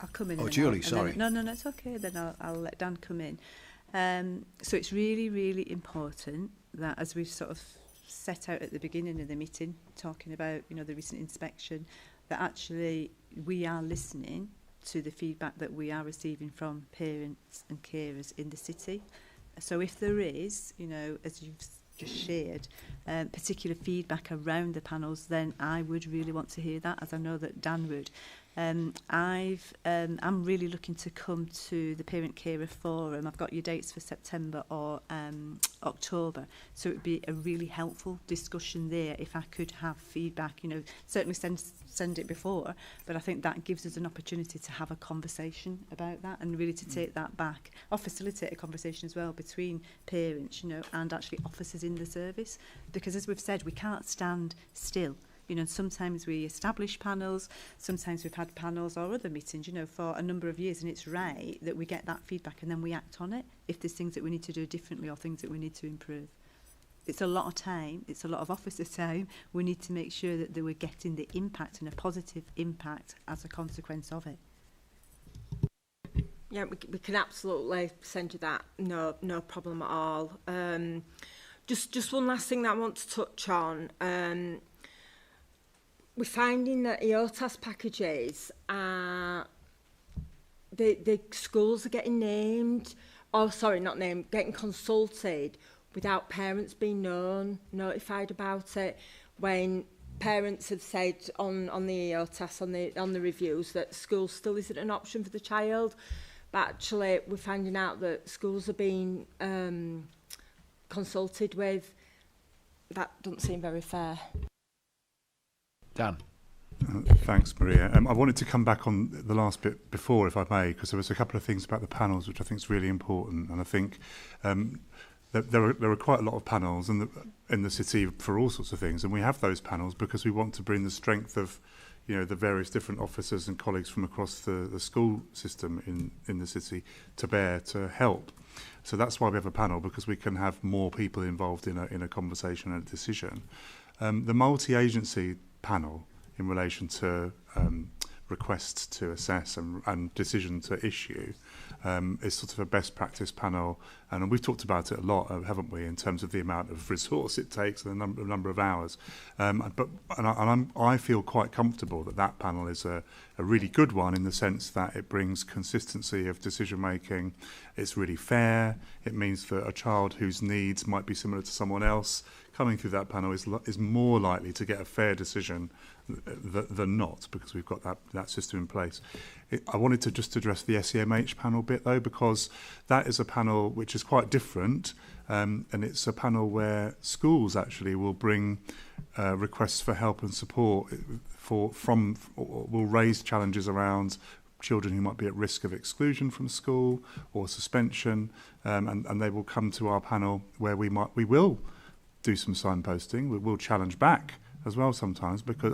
I'll come in. Oh, Julie, sorry. No, it's okay. Then I'll let Dan come in. So it's really, really important that, as we've sort of set out at the beginning of the meeting, talking about, the recent inspection, that actually we are listening to the feedback that we are receiving from parents and carers in the city. So if there is, as you've just shared, particular feedback around the panels, then I would really want to hear that, as I know that Dan would. I'm really looking to come to the Parent Carer Forum. I've got your dates for September or October, so it would be a really helpful discussion there if I could have feedback. Certainly send it before, but I think that gives us an opportunity to have a conversation about that and really to take that back, or facilitate a conversation as well between parents, and actually officers in the service, because as we've said, we can't stand still. Sometimes we establish panels, sometimes we've had panels or other meetings, for a number of years, and it's right that we get that feedback and then we act on it if there's things that we need to do differently or things that we need to improve. It's a lot of time, it's a lot of officer time. We need to make sure that we're getting the impact and a positive impact as a consequence of it. Yeah, we can absolutely send you that, no problem at all. Just one last thing that I want to touch on. We're finding that EOTAS packages are, the schools are getting named, getting consulted without parents being notified about it, when parents have said on the EOTAS, on the reviews, that school still isn't an option for the child. But actually, we're finding out that schools are being consulted with. That doesn't seem very fair. Dan. Thanks, Maria. I wanted to come back on the last bit before, if I may, because there was a couple of things about the panels which I think is really important, and I think there are quite a lot of panels in the city for all sorts of things, and we have those panels because we want to bring the strength of the various different officers and colleagues from across the school system in the city to bear to help. So that's why we have a panel, because we can have more people involved in a conversation and a decision. The multi-agency panel in relation to requests to assess and decision to issue is sort of a best practice panel, and we've talked about it a lot, haven't we, in terms of the amount of resource it takes and the number of hours. I feel quite comfortable that panel is a really good one, in the sense that it brings consistency of decision making. It's really fair. It means that a child whose needs might be similar to someone else coming through that panel is more likely to get a fair decision than not, because we've got that system in place. I wanted to just address the SEMH panel bit, though, because that is a panel which is quite different. and it's a panel where schools actually will bring requests for help and support will raise challenges around children who might be at risk of exclusion from school or suspension, and they will come to our panel where we will do some signposting. We will challenge back as well sometimes, because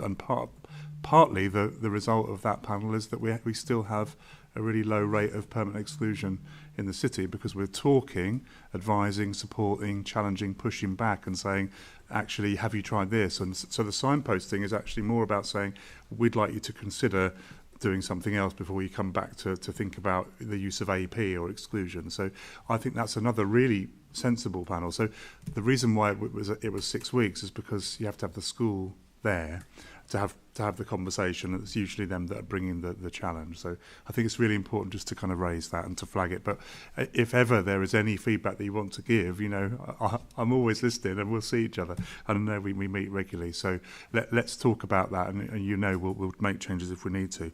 partly the result of that panel is that we still have a really low rate of permanent exclusion in the city, because we're talking, advising, supporting, challenging, pushing back and saying, actually, have you tried this? And so the signposting is actually more about saying, we'd like you to consider doing something else before you come back to think about the use of AP or exclusion. So I think that's another really sensible panel. So the reason why it was 6 weeks is because you have to have the school there to have the conversation. It's usually them that are bringing the challenge. So I think it's really important just to kind of raise that and to flag it. But if ever there is any feedback that you want to give, you know, I'm always listening, and we'll see each other. And I know we meet regularly. So let's talk about that, and you know we'll make changes if we need to.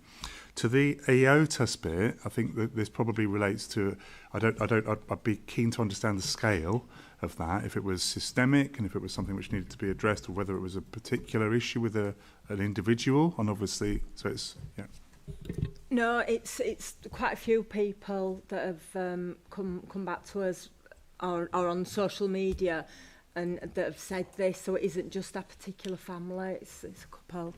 To the EOTAS bit, I think that this probably relates to, I'd be keen to understand the scale of that, if it was systemic and if it was something which needed to be addressed, or whether it was a particular issue with an individual. And obviously, so it's, yeah. No, it's quite a few people that have come back to us or on social media and that have said this, so it isn't just that particular family, it's a couple.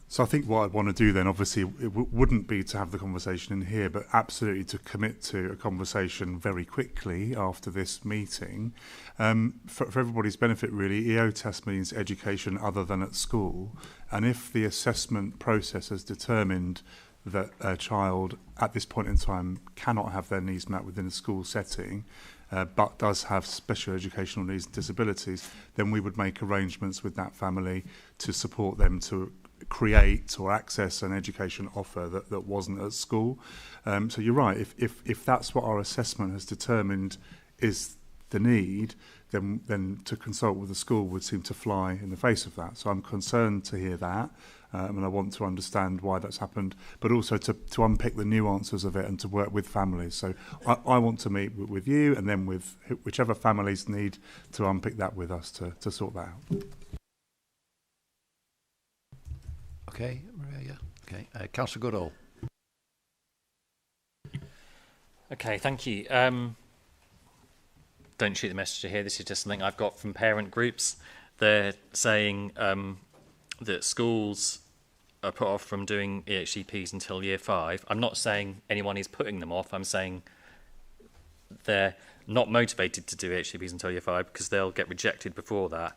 So I think what I'd want to do then, obviously, it wouldn't be to have the conversation in here, but absolutely to commit to a conversation very quickly after this meeting. For everybody's benefit, really, EOTAS means education other than at school. And if the assessment process has determined that a child at this point in time cannot have their needs met within a school setting, but does have special educational needs and disabilities, then we would make arrangements with that family to support them to create or access an education offer that wasn't at school. So you're right, if that's what our assessment has determined is the need, then to consult with the school would seem to fly in the face of that. So I'm concerned to hear that, and I want to understand why that's happened, but also to unpick the nuances of it and to work with families. So I want to meet with you, and then with whichever families need to unpick that with us to sort that out. Okay, Maria, yeah. Okay, Councillor Goodall. Okay, thank you. Don't shoot the messenger here. This is just something I've got from parent groups. They're saying that schools are put off from doing EHCPs until year 5. I'm not saying anyone is putting them off. I'm saying they're not motivated to do EHCPs until year 5 because they'll get rejected before that,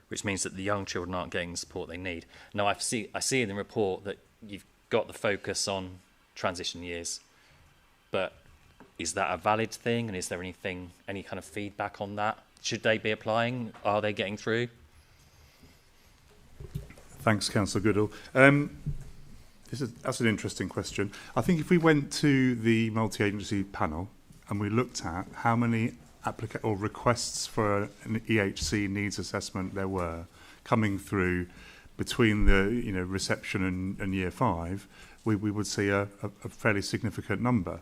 which means that the young children aren't getting the support they need. Now, I see in the report that you've got the focus on transition years, but is that a valid thing? And is there any kind of feedback on that? Should they be applying? Are they getting through? Thanks, Councillor Goodall. That's an interesting question. I think if we went to the multi-agency panel and we looked at how many requests for an EHC needs assessment there were coming through between the reception and year 5, we would see a fairly significant number.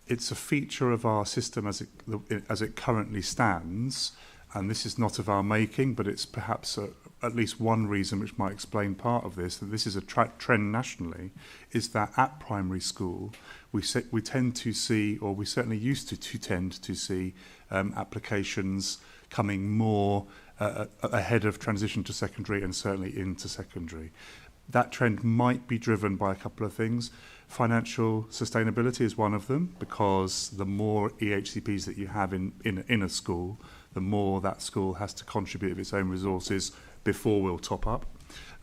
It's a feature of our system as it currently stands, and this is not of our making, but it's perhaps at least one reason which might explain part of this, that this is a trend nationally, is that at primary school we tend to see, or we certainly used to tend to see, applications coming more ahead of transition to secondary and certainly into secondary. That trend might be driven by a couple of things. Financial sustainability is one of them, because the more EHCPs that you have in a school, the more that school has to contribute of its own resources before we'll top up.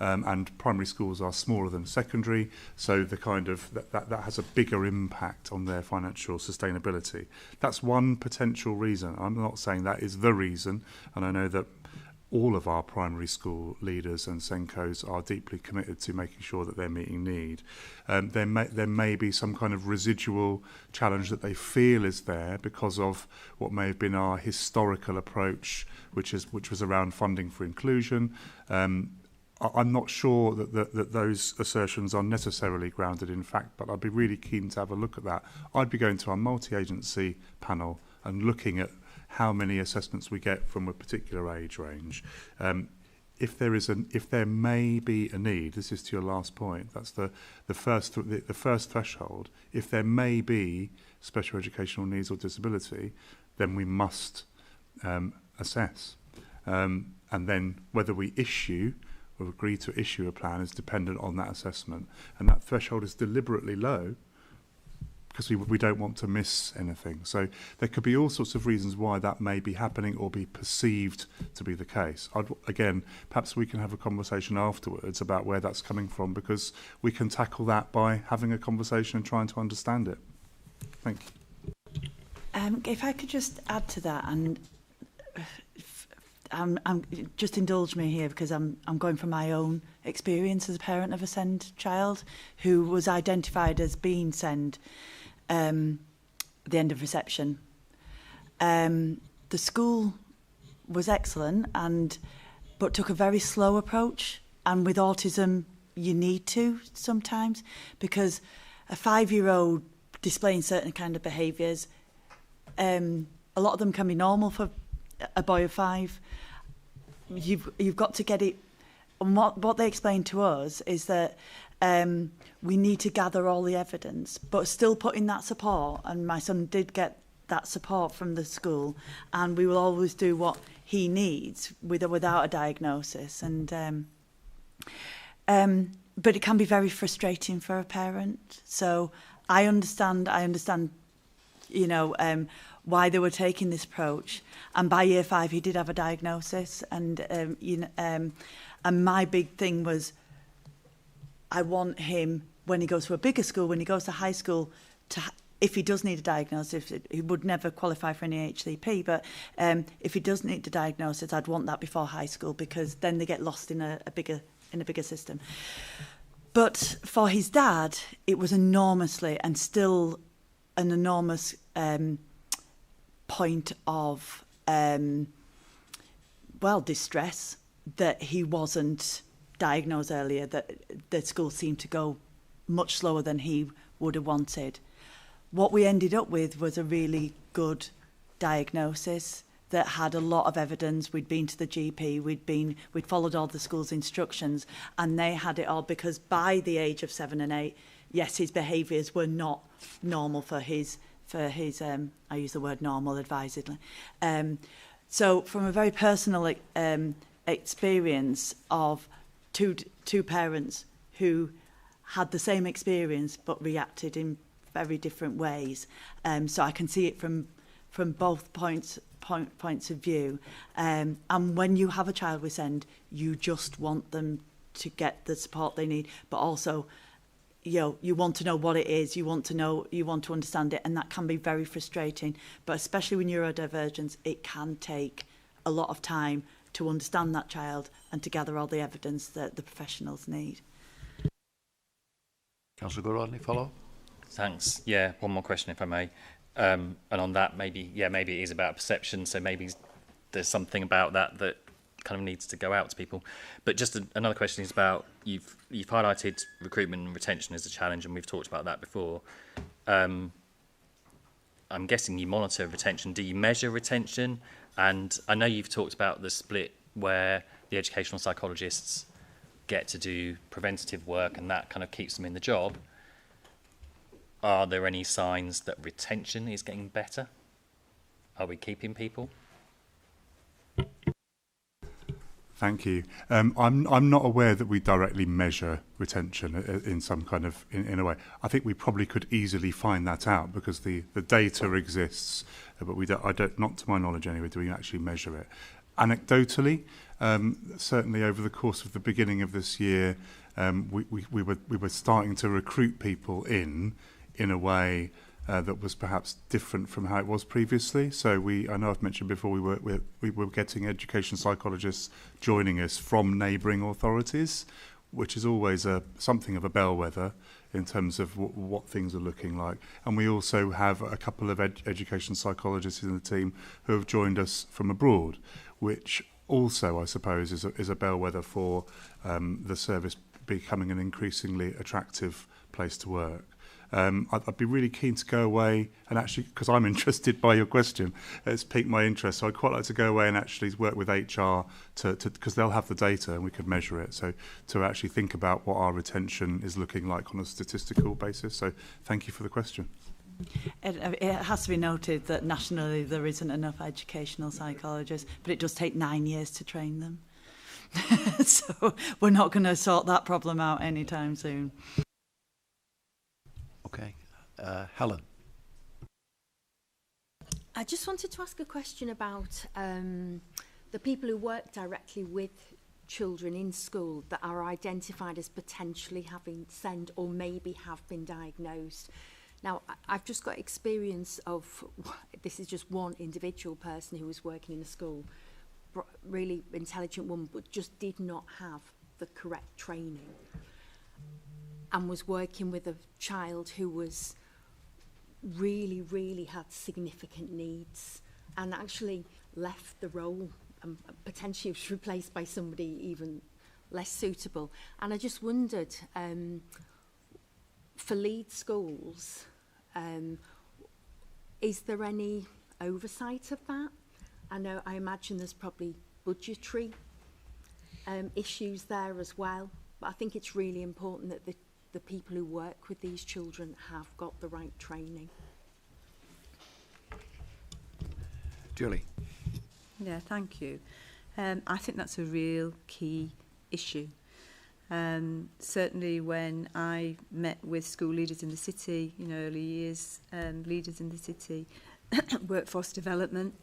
And primary schools are smaller than secondary, so the kind of that has a bigger impact on their financial sustainability. That's one potential reason. I'm not saying that is the reason, and I know that all of our primary school leaders and SENCOs are deeply committed to making sure that they're meeting need. There may be some kind of residual challenge that they feel is there because of what may have been our historical approach, which was around funding for inclusion. I'm not sure that those assertions are necessarily grounded in fact, but I'd be really keen to have a look at that. I'd be going to our multi-agency panel and looking at how many assessments we get from a particular age range. If there may be a need, this is to your last point, that's the first threshold. If there may be special educational needs or disability, then we must assess. And then whether we issue or agree to issue a plan is dependent on that assessment. And that threshold is deliberately low because we don't want to miss anything. So there could be all sorts of reasons why that may be happening or be perceived to be the case. Again, perhaps we can have a conversation afterwards about where that's coming from, because we can tackle that by having a conversation and trying to understand it. Thank you. If I could just add to that, and just indulge me here, because I'm going from my own experience as a parent of a SEND child who was identified as being SEND the end of reception. The school was excellent, but took a very slow approach, and with autism you need to sometimes, because a 5-year-old displaying certain kind of behaviours, a lot of them can be normal for a boy of 5. You've got to get it. And what they explained to us is that we need to gather all the evidence, but still put in that support. And my son did get that support from the school, and we will always do what he needs with or without a diagnosis. And but it can be very frustrating for a parent. So I understand. You know, why they were taking this approach. And by year 5, he did have a diagnosis. And and my big thing was, I want him, when he goes to a bigger school, when he goes to high school, if he does need a diagnosis, he would never qualify for an EHCP, but if he does need a diagnosis, I'd want that before high school, because then they get lost in a bigger system. But for his dad, it was enormously, and still an enormous point of distress that he wasn't diagnosed earlier, that the school seemed to go much slower than he would have wanted. What we ended up with was a really good diagnosis that had a lot of evidence. We'd been to the GP, we'd followed all the school's instructions, and they had it all, because by the age of 7 and 8, yes, his behaviours were not normal for his I use the word normal advisedly. So from a very personal experience of two parents who had the same experience but reacted in very different ways, so I can see it from both points of view. And when you have a child with SEND, you just want them to get the support they need, but also, you know, you want to know what it is, you want to understand it, and that can be very frustrating. But especially with neurodivergence, it can take a lot of time to understand that child and to gather all the evidence that the professionals need. Councillor Gurrod, any follow-up? Thanks. Yeah, one more question, if I may. And on that, maybe it is about perception, so maybe there's something about that kind of needs to go out to people. But just another question is about, you've highlighted recruitment and retention as a challenge, and we've talked about that before. I'm guessing you monitor retention. Do you measure retention? And I know you've talked about the split where the educational psychologists get to do preventative work and that kind of keeps them in the job. Are there any signs that retention is getting better? Are we keeping people? Thank you. I'm not aware that we directly measure retention in some kind of in a way. I think we probably could easily find that out because the data exists, but not to my knowledge anyway, do we actually measure it. Anecdotally, certainly over the course of the beginning of this year, we were starting to recruit people in a way that was perhaps different from how it was previously. So I know I've mentioned before, we were getting education psychologists joining us from neighbouring authorities, which is always something of a bellwether in terms of what things are looking like. And we also have a couple of education psychologists in the team who have joined us from abroad, which also, I suppose, is a bellwether for the service becoming an increasingly attractive place to work. I'd be really keen to go away and actually, because I'm interested by your question, it's piqued my interest. So I'd quite like to go away and actually work with HR because they'll have the data and we could measure it. So to actually think about what our retention is looking like on a statistical basis. So thank you for the question. It has to be noted that nationally there isn't enough educational psychologists, but it does take 9 years to train them. So we're not going to sort that problem out anytime soon. Okay. Helen. I just wanted to ask a question about the people who work directly with children in school that are identified as potentially having SEND or maybe have been diagnosed. Now, I've just got experience of, this is just one individual person who was working in a school, really intelligent woman, but just did not have the correct training and was working with a child who was really had significant needs and actually left the role and potentially was replaced by somebody even less suitable. And I just wondered, for Leeds schools, is there any oversight of that? I imagine there's probably budgetary issues there as well, but I think it's really important that the people who work with these children have got the right training. Julie. Yeah, thank you. I think that's a real key issue. Certainly when I met with school leaders in the city, early years leaders in the city, workforce development,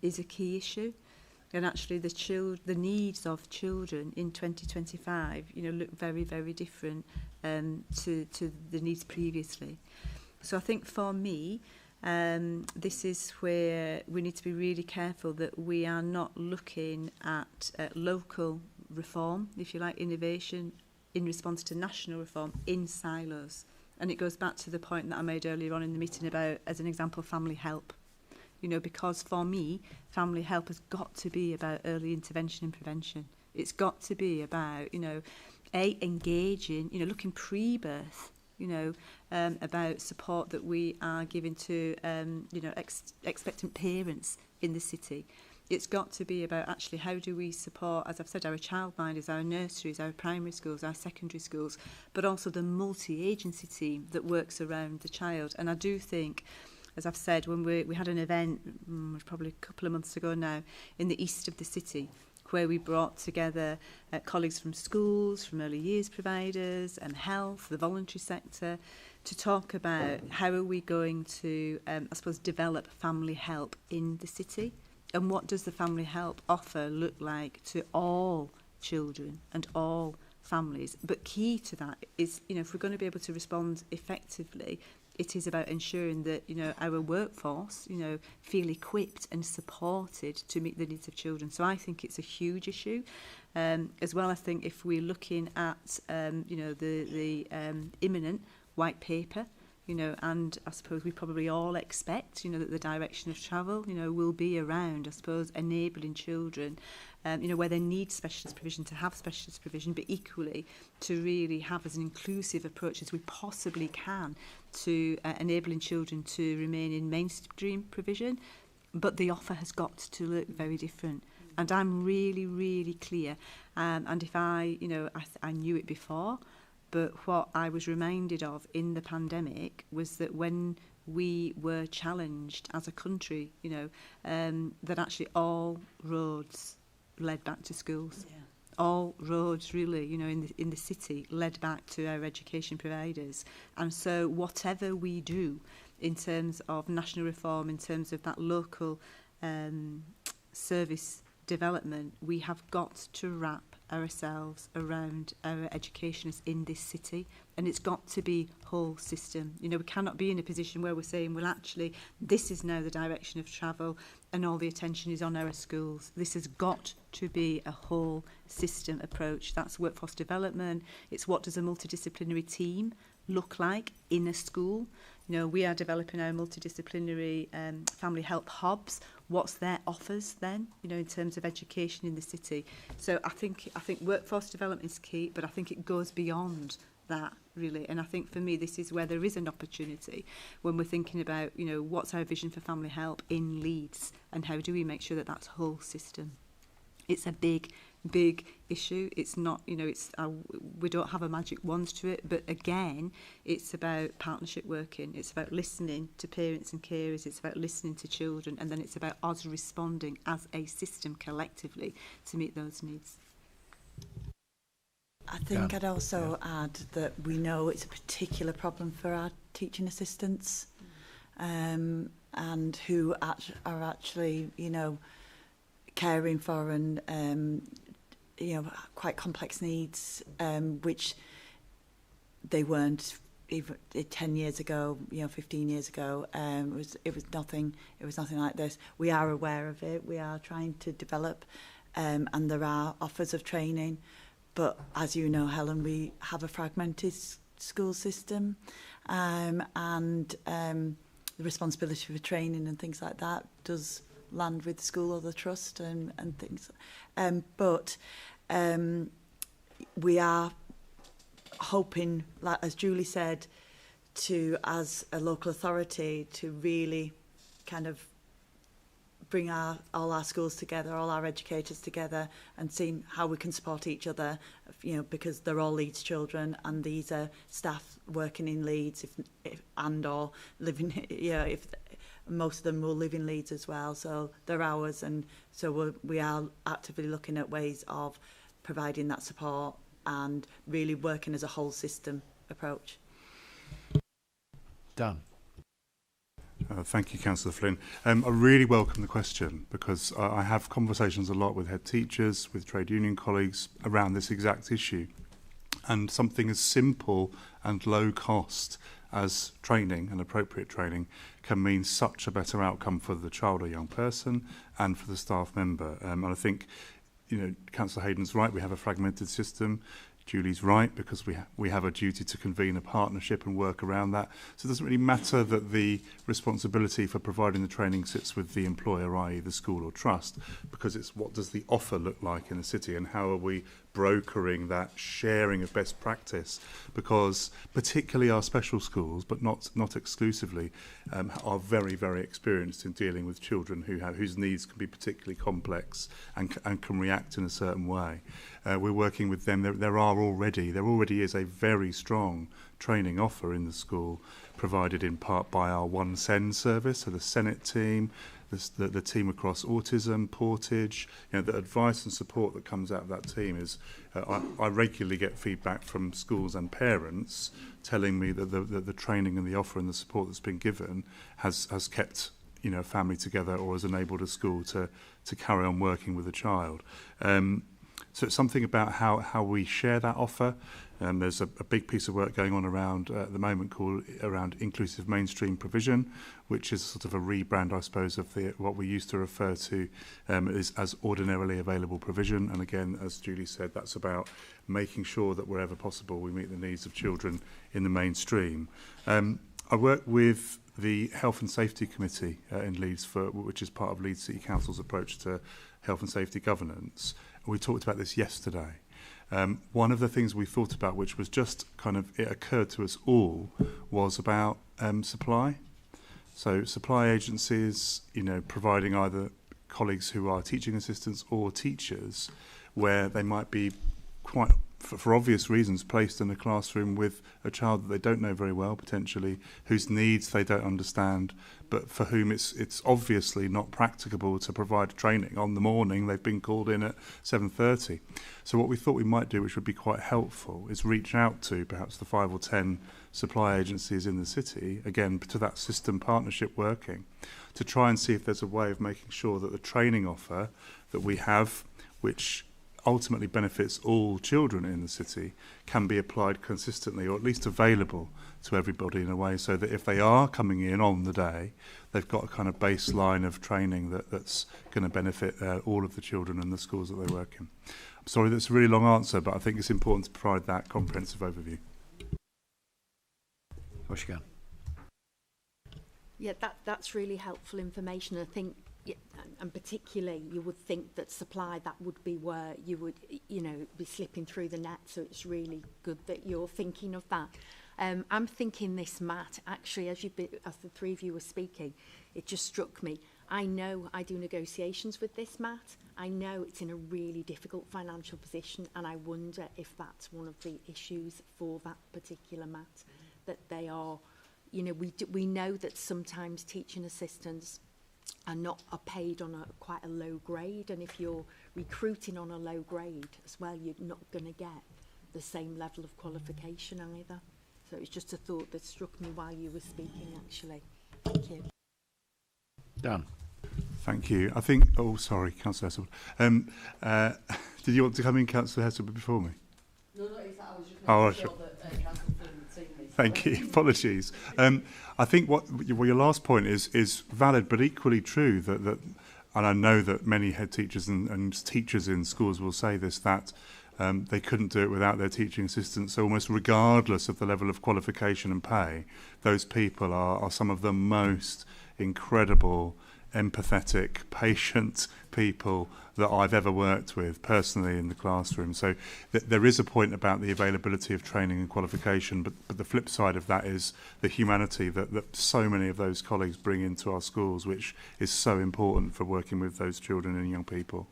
is a key issue. And actually the needs of children in 2025, look very, very different to the needs previously. So I think for me, this is where we need to be really careful that we are not looking at local reform, if you like, innovation in response to national reform in silos. And it goes back to the point that I made earlier on in the meeting about, as an example, family help. Because for me, family help has got to be about early intervention and prevention. It's got to be about, engaging, looking pre-birth, about support that we are giving to, expectant parents in the city. It's got to be about actually how do we support, as I've said, our childminders, our nurseries, our primary schools, our secondary schools, but also the multi-agency team that works around the child. And I do think, as I've said, when we had an event probably a couple of months ago now in the east of the city, where we brought together colleagues from schools, from early years providers and health, the voluntary sector, to talk about how are we going to, develop family help in the city. And what does the family help offer look like to all children and all families? But key to that is, if we're going to be able to respond effectively, it is about ensuring that, our workforce, feel equipped and supported to meet the needs of children. So I think it's a huge issue. As well, I think if we're looking at, the imminent white paper, and I suppose we probably all expect, that the direction of travel, will be around, enabling children, where they need specialist provision to have specialist provision, but equally to really have as an inclusive approach as we possibly can to enabling children to remain in mainstream provision. But the offer has got to look very different. And I'm really, really clear. And if I knew it before, but what I was reminded of in the pandemic was that when we were challenged as a country, that actually all roads led back to schools. Yeah. All roads really, in the city led back to our education providers. And so whatever we do in terms of national reform, in terms of that local service development, we have got to wrap ourselves around our educationists in this city, and it's got to be whole system. We cannot be in a position where we're saying, well, actually, this is now the direction of travel and all the attention is on our schools. This has got to be a whole system approach. That's workforce development. It's what does a multidisciplinary team look like in a school. We are developing our multidisciplinary family help hubs. What's their offers then, in terms of education in the city? So I think workforce development is key, but I think it goes beyond that, really. And I think for me, this is where there is an opportunity when we're thinking about, you know, what's our vision for family help in Leeds and how do we make sure that that's a whole system. It's a big issue. It's not, you know, we don't have a magic wand to it, but again, it's about partnership working. It's about listening to parents and carers. It's about listening to children, and then it's about us responding as a system collectively to meet those needs. I think I'd also add that we know it's a particular problem for our teaching assistants, and who are actually, you know, caring for and you know, quite complex needs, which they weren't even 10 years ago, you know, 15 years ago. It was nothing like this. We are aware of it. We are trying to develop, and there are offers of training. But as you know, Helen, we have a fragmented school system, and the responsibility for training and things like that does land with the school or the trust and things. But we are hoping, like as Julie said, to, as a local authority, to really kind of bring all our schools together, all our educators together, and seeing how we can support each other, you know, because they're all Leeds children, and these are staff working in Leeds, if or living, you know, if most of them will live in Leeds as well, so they're ours, and so we are actively looking at ways of providing that support and really working as a whole system approach. Dan. Thank you, Councillor Flynn. I really welcome the question because I have conversations a lot with head teachers, with trade union colleagues around this exact issue. And something as simple and low cost as training and appropriate training can mean such a better outcome for the child or young person and for the staff member. And I think, you know, Councillor Hayden's right, we have a fragmented system. Julie's right, because we have a duty to convene a partnership and work around that. So it doesn't really matter that the responsibility for providing the training sits with the employer, i.e. the school or trust, because it's what does the offer look like in the city and how are we brokering that sharing of best practice, because particularly our special schools, but not exclusively, are very, very experienced in dealing with children whose needs can be particularly complex and can react in a certain way. We're working with them. There already is a very strong training offer in the school, provided in part by our One Sen service, so the Senate team, the team across autism, Portage. You know, the advice and support that comes out of that team is, I regularly get feedback from schools and parents telling me that the training and the offer and the support that's been given has kept, you know, a family together or has enabled a school to carry on working with a child. So it's something about how we share that offer. There's a big piece of work going on around at the moment called around inclusive mainstream provision, which is sort of a rebrand, I suppose, of what we used to refer to as ordinarily available provision. And again, as Julie said, that's about making sure that wherever possible we meet the needs of children in the mainstream. I work with the Health and Safety Committee in Leeds, which is part of Leeds City Council's approach to health and safety governance. We talked about this yesterday. One of the things we thought about, which was just kind of, it occurred to us all, was about supply. So supply agencies, you know, providing either colleagues who are teaching assistants or teachers, where they might be quite, for obvious reasons, placed in a classroom with a child that they don't know very well, potentially, whose needs they don't understand, but for whom it's obviously not practicable to provide training on the morning they've been called in at 7:30. So what we thought we might do, which would be quite helpful, is reach out to perhaps the 5 or 10 supply agencies in the city, again, to that system partnership working, to try and see if there's a way of making sure that the training offer that we have, which ultimately benefits all children in the city, can be applied consistently, or at least available to everybody in a way so that if they are coming in on the day, they've got a kind of baseline of training that's going to benefit all of the children in the schools that they work in. I'm sorry that's a really long answer, but I think it's important to provide that comprehensive overview. What's your Yeah, that's really helpful information. I think and particularly you would think that supply, that would be where you would, be slipping through the net. So it's really good that you're thinking of that. I'm thinking this, Matt, actually, as the three of you were speaking, it just struck me. I know I do negotiations with this, Matt. I know it's in a really difficult financial position, and I wonder if that's one of the issues for that particular Matt, that they are, we know that sometimes teaching assistants are paid on quite a low grade, and if you're recruiting on a low grade as well, you're not going to get the same level of qualification either. So it's just a thought that struck me while you were speaking, actually. Thank you. Dan. Thank you. I think, sorry, Councillor Hesselwood. Did you want to come in, Councillor Hesselwood, before me? No, it's that I was just making sure that Councillor Flynn had seen me. Thank you. Apologies. I think what your last point is valid, but equally true that and I know that many head teachers and teachers in schools will say this, that they couldn't do it without their teaching assistants. So almost regardless of the level of qualification and pay, those people are some of the most incredible, empathetic, patient people that I've ever worked with personally in the classroom. So there is a point about the availability of training and qualification, but the flip side of that is the humanity that so many of those colleagues bring into our schools, which is so important for working with those children and young people.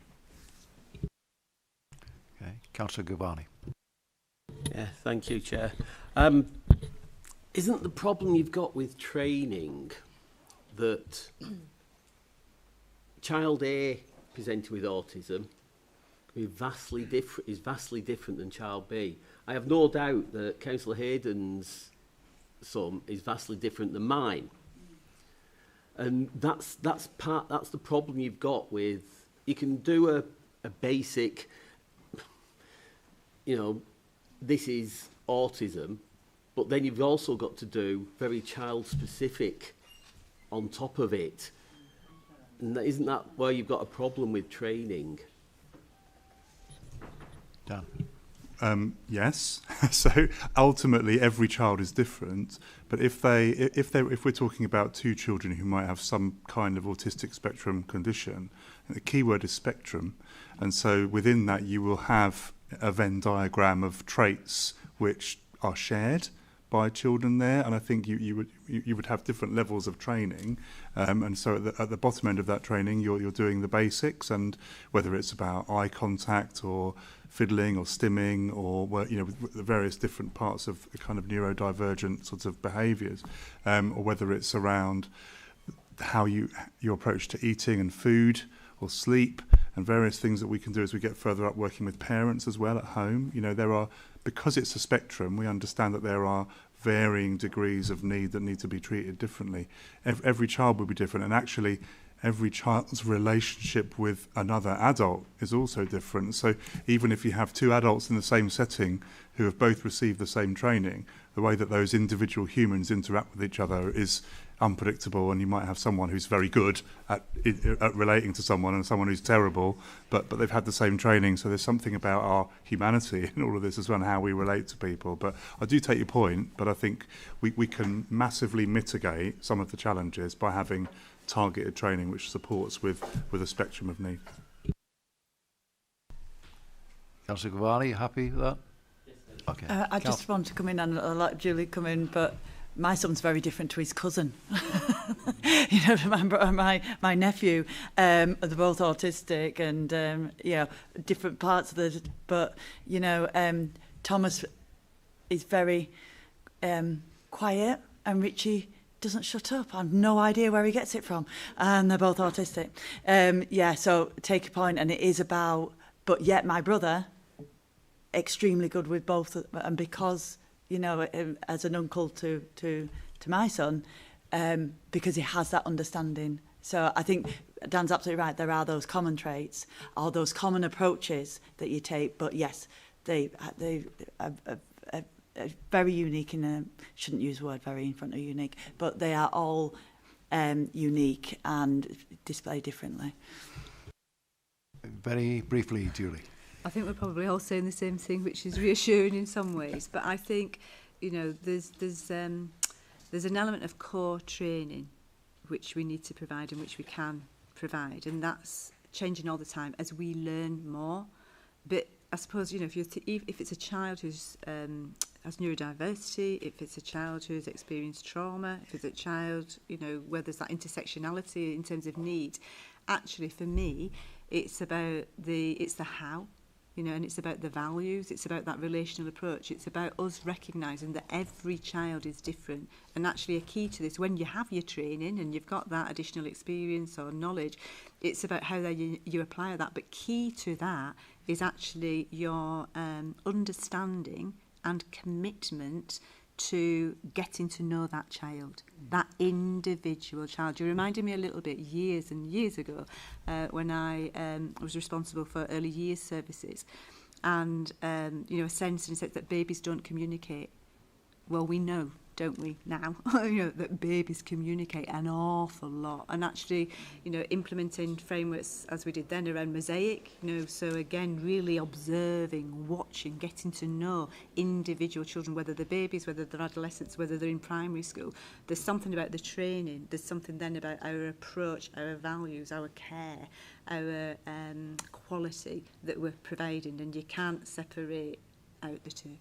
Okay, Councillor Gavani. Yeah, thank you, Chair. Isn't the problem you've got with training that child A presented with autism is vastly different than child B? I have no doubt that Councillor Hayden's son is vastly different than mine, and that's the problem you've got with. You can do a basic, this is autism, but then you've also got to do very child specific on top of it. And isn't that where you've got a problem with training? Dan. Yes. So ultimately, every child is different. But if we're talking about two children who might have some kind of autistic spectrum condition, the key word is spectrum, and so within that you will have a Venn diagram of traits which are shared by children there, and I think you would have different levels of training, and so at the bottom end of that training you're doing the basics, and whether it's about eye contact or fiddling or stimming or the various different parts of the kind of neurodivergent sorts of behaviours, or whether it's around how your approach to eating and food or sleep and various things that we can do as we get further up, working with parents as well at home. There are, because it's a spectrum, we understand that there are varying degrees of need that need to be treated differently. Every child will be different, and actually every child's relationship with another adult is also different. So even if you have two adults in the same setting who have both received the same training, the way that those individual humans interact with each other is unpredictable, and you might have someone who's very good at relating to someone and someone who's terrible, but they've had the same training. So there's something about our humanity in all of this as well, and how we relate to people. But I do take your point, but I think we can massively mitigate some of the challenges by having targeted training which supports with a spectrum of need. Councillor Gavani, you happy with that? Yes, okay. I just want to come in, and I'll let Julie come in, but my son's very different to his cousin. My nephew, they're both autistic, and different parts of the. But Thomas is very quiet, and Richie doesn't shut up. I have no idea where he gets it from, and they're both autistic. So take a point, and it is about. But yet, my brother, extremely good with both, and because. As an uncle to my son, because he has that understanding. So I think Dan's absolutely right. There are those common traits, or those common approaches that you take. But yes, they are very unique. Shouldn't use the word very in front of unique, but they are all unique and displayed differently. Very briefly, Julie. I think we're probably all saying the same thing, which is reassuring in some ways. But I think, there's an element of core training which we need to provide and which we can provide, and that's changing all the time as we learn more. But I suppose, you know, if it's a child who's has neurodiversity, if it's a child who's experienced trauma, if it's a child, you know, where there's that intersectionality in terms of need, actually for me, it's about the how, you know, and it's about the values, it's about that relational approach, it's about us recognising that every child is different. And actually a key to this, when you have your training and you've got that additional experience or knowledge, it's about how you apply that. But key to that is actually your understanding and commitment to getting to know that child, that individual child. You reminded me a little bit years and years ago when I was responsible for early years services, and you know, a sense and said that babies don't communicate. Well, we know, don't we, now, you know, that babies communicate an awful lot. And actually, you know, implementing frameworks as we did then around mosaic, you know, so again, really observing, watching, getting to know individual children, whether they're babies, whether they're adolescents, whether they're in primary school. There's something about the training, there's something then about our approach, our values, our care, our quality that we're providing, and you can't separate out the two.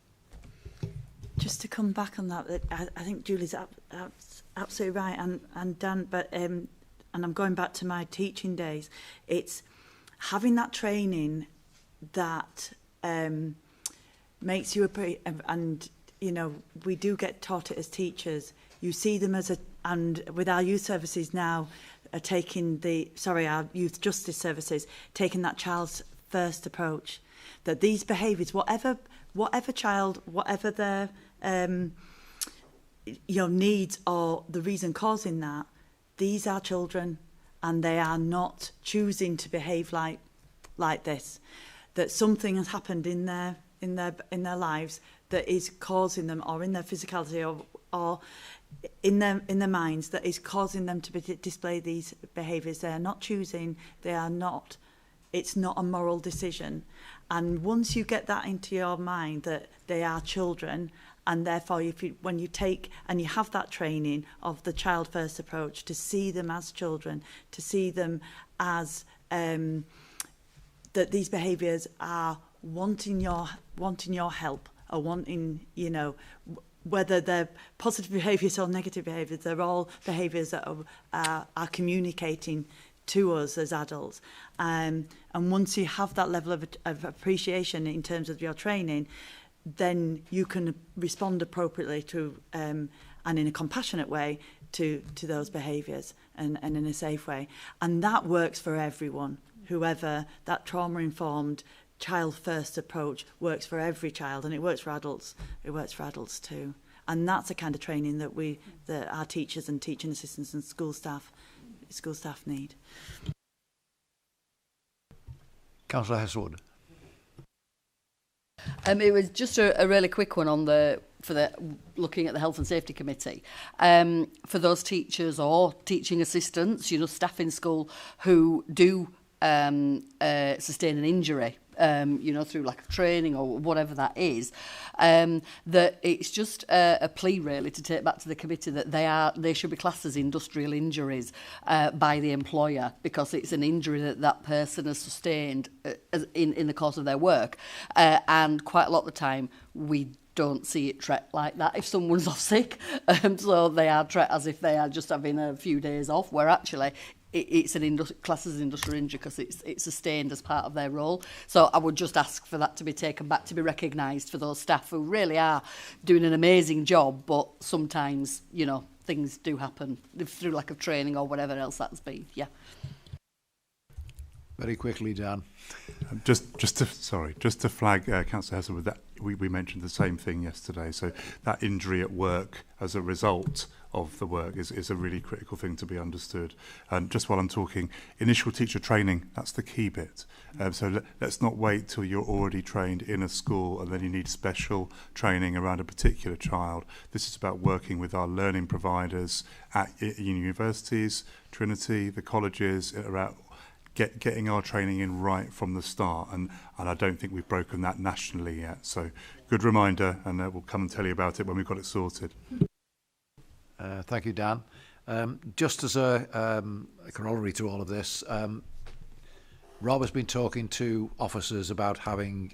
Just to come back on that, I think Julie's absolutely right, and Dan, but and I'm going back to my teaching days. It's having that training that makes you and you know, we do get taught it as teachers. You see them as and with our youth services now, our youth justice services taking that child's first approach, that these behaviours, whatever child, whatever their needs or the reason causing that, these are children, and they are not choosing to behave like this. That something has happened in their lives that is causing them, or in their physicality, or in their minds, that is causing them to display these behaviours. They are not choosing. They are not. It's not a moral decision. And once you get that into your mind that they are children, and therefore when you take and you have that training of the child first approach, to see them as children, to see them as that these behaviours are wanting your help, or wanting, you know, whether they're positive behaviours or negative behaviours, they're all behaviours that are communicating to us as adults. And once you have that level of appreciation in terms of your training, then you can respond appropriately to and in a compassionate way to those behaviours, and in a safe way. And that works for everyone. Whoever, that trauma-informed child first approach works for every child, and it works for adults. It works for adults too. And that's the kind of training that our teachers and teaching assistants and school staff need. Councillor Heswood. It was just a really quick one on looking at the Health and Safety Committee. For those teachers or teaching assistants, you know, staff in school who do sustain an injury, you know, through lack of training or whatever that is, that it's just a plea really to take back to the committee that they should be classed as industrial injuries by the employer, because it's an injury that person has sustained in the course of their work, and quite a lot of the time we don't see it treated like that if someone's off sick, so they are treated as if they are just having a few days off, where actually it's classed as an industrial injury because it's sustained as part of their role. So I would just ask for that to be taken back, to be recognised for those staff who really are doing an amazing job, but sometimes, you know, things do happen through lack of training or whatever else that's been. Yeah. Very quickly, Dan. Just to flag, Councillor Hesselwood, with that we mentioned the same thing yesterday. So that injury at work as a result of the work is a really critical thing to be understood. And just while I'm talking, initial teacher training, that's the key bit. So let's not wait till you're already trained in a school and then you need special training around a particular child. This is about working with our learning providers at universities, Trinity, the colleges, around getting our training in right from the start, and I don't think we've broken that nationally yet. So good reminder, and we'll come and tell you about it when we've got it sorted. Thank you, Dan. Just as a corollary to all of this, Rob has been talking to officers about having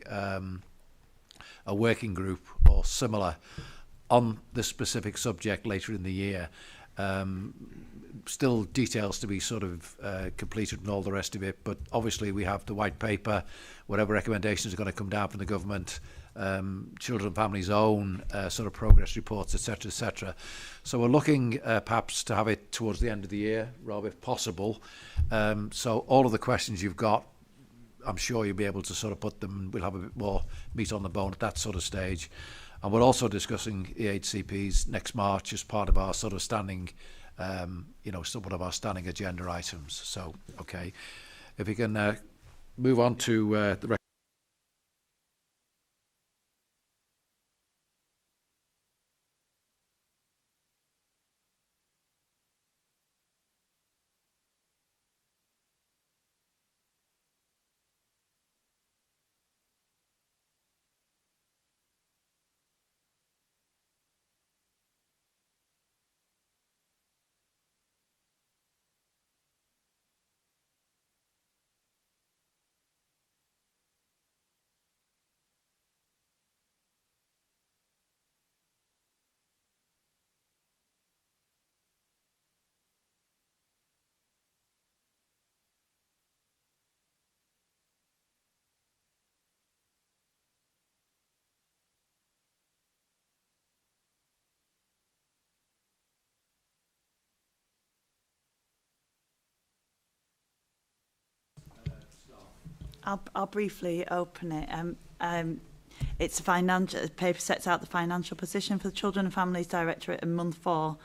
a working group or similar on this specific subject later in the year. Still details to be sort of completed and all the rest of it, but obviously we have the white paper, whatever recommendations are going to come down from the government, children and families' own sort of progress reports, etc., etc. So we're looking perhaps to have it towards the end of the year, Rob, if possible. So all of the questions you've got, I'm sure you'll be able to sort of put them. We'll have a bit more meat on the bone at that sort of stage. And we're also discussing EHCPs next March as part of our sort of standing, one of our standing agenda items. So, okay. If we can move on to the I'll briefly open it. It's a financial. The paper sets out the financial position for the Children and Families Directorate in month 4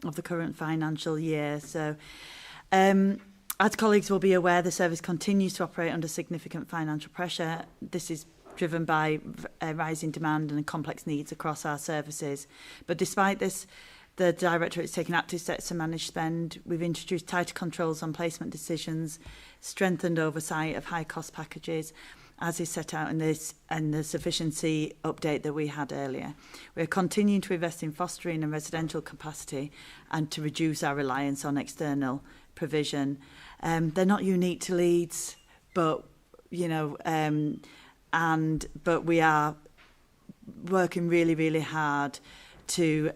of the current financial year. So, as colleagues will be aware, the service continues to operate under significant financial pressure. This is driven by rising demand and complex needs across our services. But despite this, the Directorate is taking active steps to manage spend. We've introduced tighter controls on placement decisions, strengthened oversight of high-cost packages, as is set out in the Sufficiency update that we had earlier. We're continuing to invest in fostering and residential capacity and to reduce our reliance on external provision. They're not unique to Leeds, but but we are working really, really hard to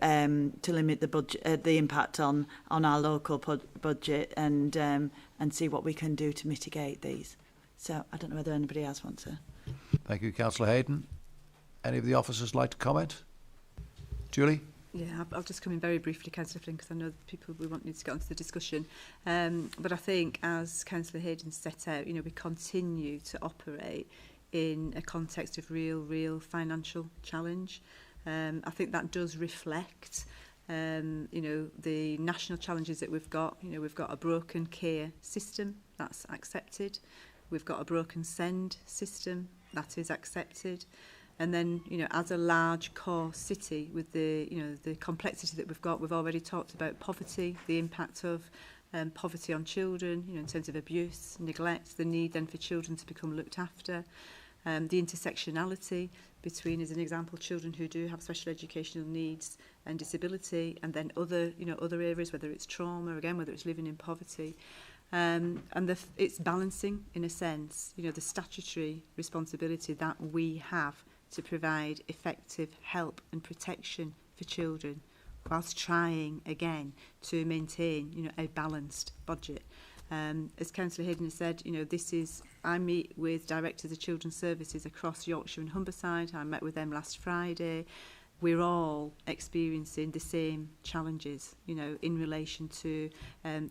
limit the budget, the impact on our local budget, and see what we can do to mitigate these. So I don't know whether anybody else wants to. Thank you, Councillor Hayden. Any of the officers like to comment? Julie? Yeah, I'll just come in very briefly, Councillor Flynn, because I know people we want to get onto the discussion. But I think, as Councillor Hayden set out, we continue to operate in a context of real financial challenge. I think that does reflect, the national challenges that we've got. We've got a broken care system, that's accepted. We've got a broken send system, that is accepted. And then, as a large core city with the complexity that we've got, we've already talked about poverty, the impact of poverty on children, in terms of abuse, neglect, the need then for children to become looked after. The intersectionality between, as an example, children who do have special educational needs and disability, and then other areas, whether it's trauma, again, whether it's living in poverty. And it's balancing, in a sense, the statutory responsibility that we have to provide effective help and protection for children, whilst trying, again, to maintain, a balanced budget. As Councillor Hayden has said, I meet with directors of children's services across Yorkshire and Humberside. I met with them last Friday. We're all experiencing the same challenges, in relation to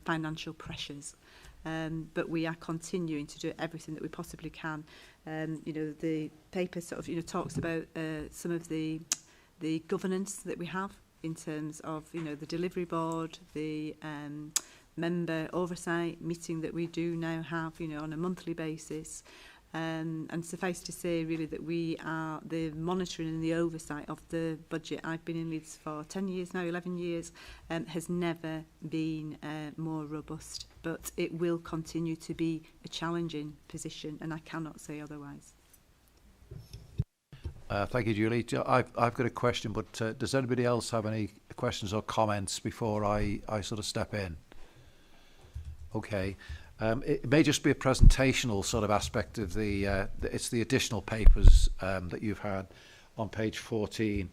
financial pressures. But we are continuing to do everything that we possibly can. The paper sort of, talks about some of the governance that we have in terms of, the delivery board, the member oversight meeting that we do now have, on a monthly basis. And suffice to say, really, that we are the monitoring and the oversight of the budget. I've been in Leeds for 10 years now, 11 years, has never been more robust. But it will continue to be a challenging position, and I cannot say otherwise. Thank you, Julie. I've got a question, but does anybody else have any questions or comments before I sort of step in? Okay. It may just be a presentational sort of aspect of it's the additional papers that you've had on page 14,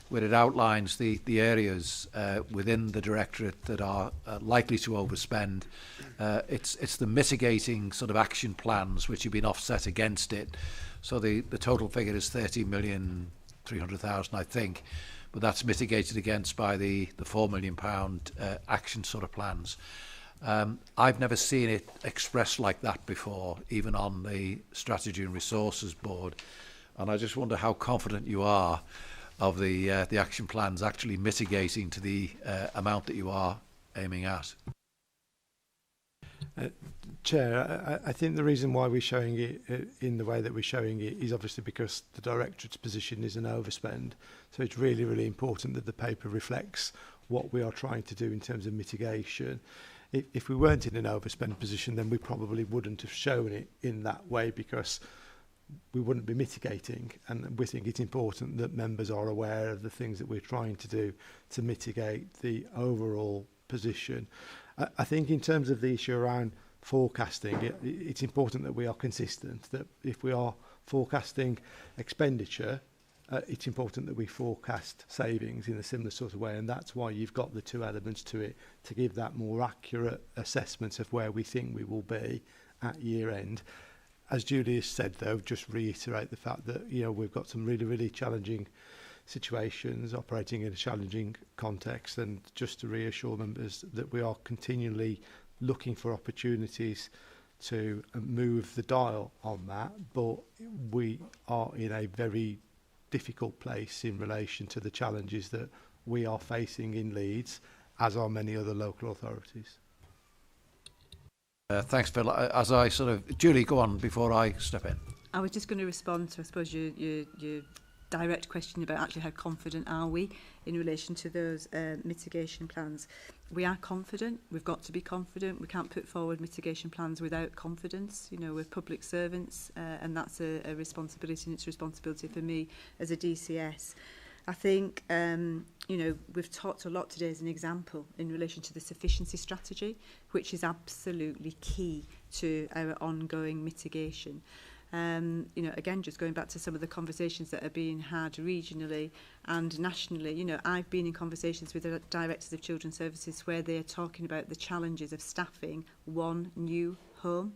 where it outlines the areas within the directorate that are likely to overspend. It's the mitigating sort of action plans which have been offset against it. So the total figure is 30,300,000, I think, but that's mitigated against by the £4 million action sort of plans. I've never seen it expressed like that before, even on the Strategy and Resources Board, and I just wonder how confident you are of the action plans actually mitigating to the amount that you are aiming at. Chair, I think the reason why we're showing it in the way that we're showing it is obviously because the Directorate's position is an overspend. So it's really, really important that the paper reflects what we are trying to do in terms of mitigation. If we weren't in an overspend position, then we probably wouldn't have shown it in that way, because we wouldn't be mitigating, and we think it's important that members are aware of the things that we're trying to do to mitigate the overall position. I think in terms of the issue around forecasting, it's important that we are consistent, that if we are forecasting expenditure, it's important that we forecast savings in a similar sort of way, and that's why you've got the two elements to it, to give that more accurate assessment of where we think we will be at year end. As Julie has said, though, just reiterate the fact that, you know, we've got some really, really challenging situations operating in a challenging context, and just to reassure members that we are continually looking for opportunities to move the dial on that, but we are in a very difficult place in relation to the challenges that we are facing in Leeds, as are many other local authorities. Thanks, Phil. As I sort of... Julie, go on before I step in. I was just going to respond to, I suppose, your direct question about actually how confident are we in relation to those mitigation plans. We are confident. We've got to be confident. We can't put forward mitigation plans without confidence. You know, we're public servants, and that's a responsibility, and it's a responsibility for me as a DCS. I think, you know, we've talked a lot today as an example in relation to the sufficiency strategy, which is absolutely key to our ongoing mitigation. You know, again, just going back to some of the conversations that are being had regionally and nationally, you know, I've been in conversations with the directors of children's services where they are talking about the challenges of staffing one new home,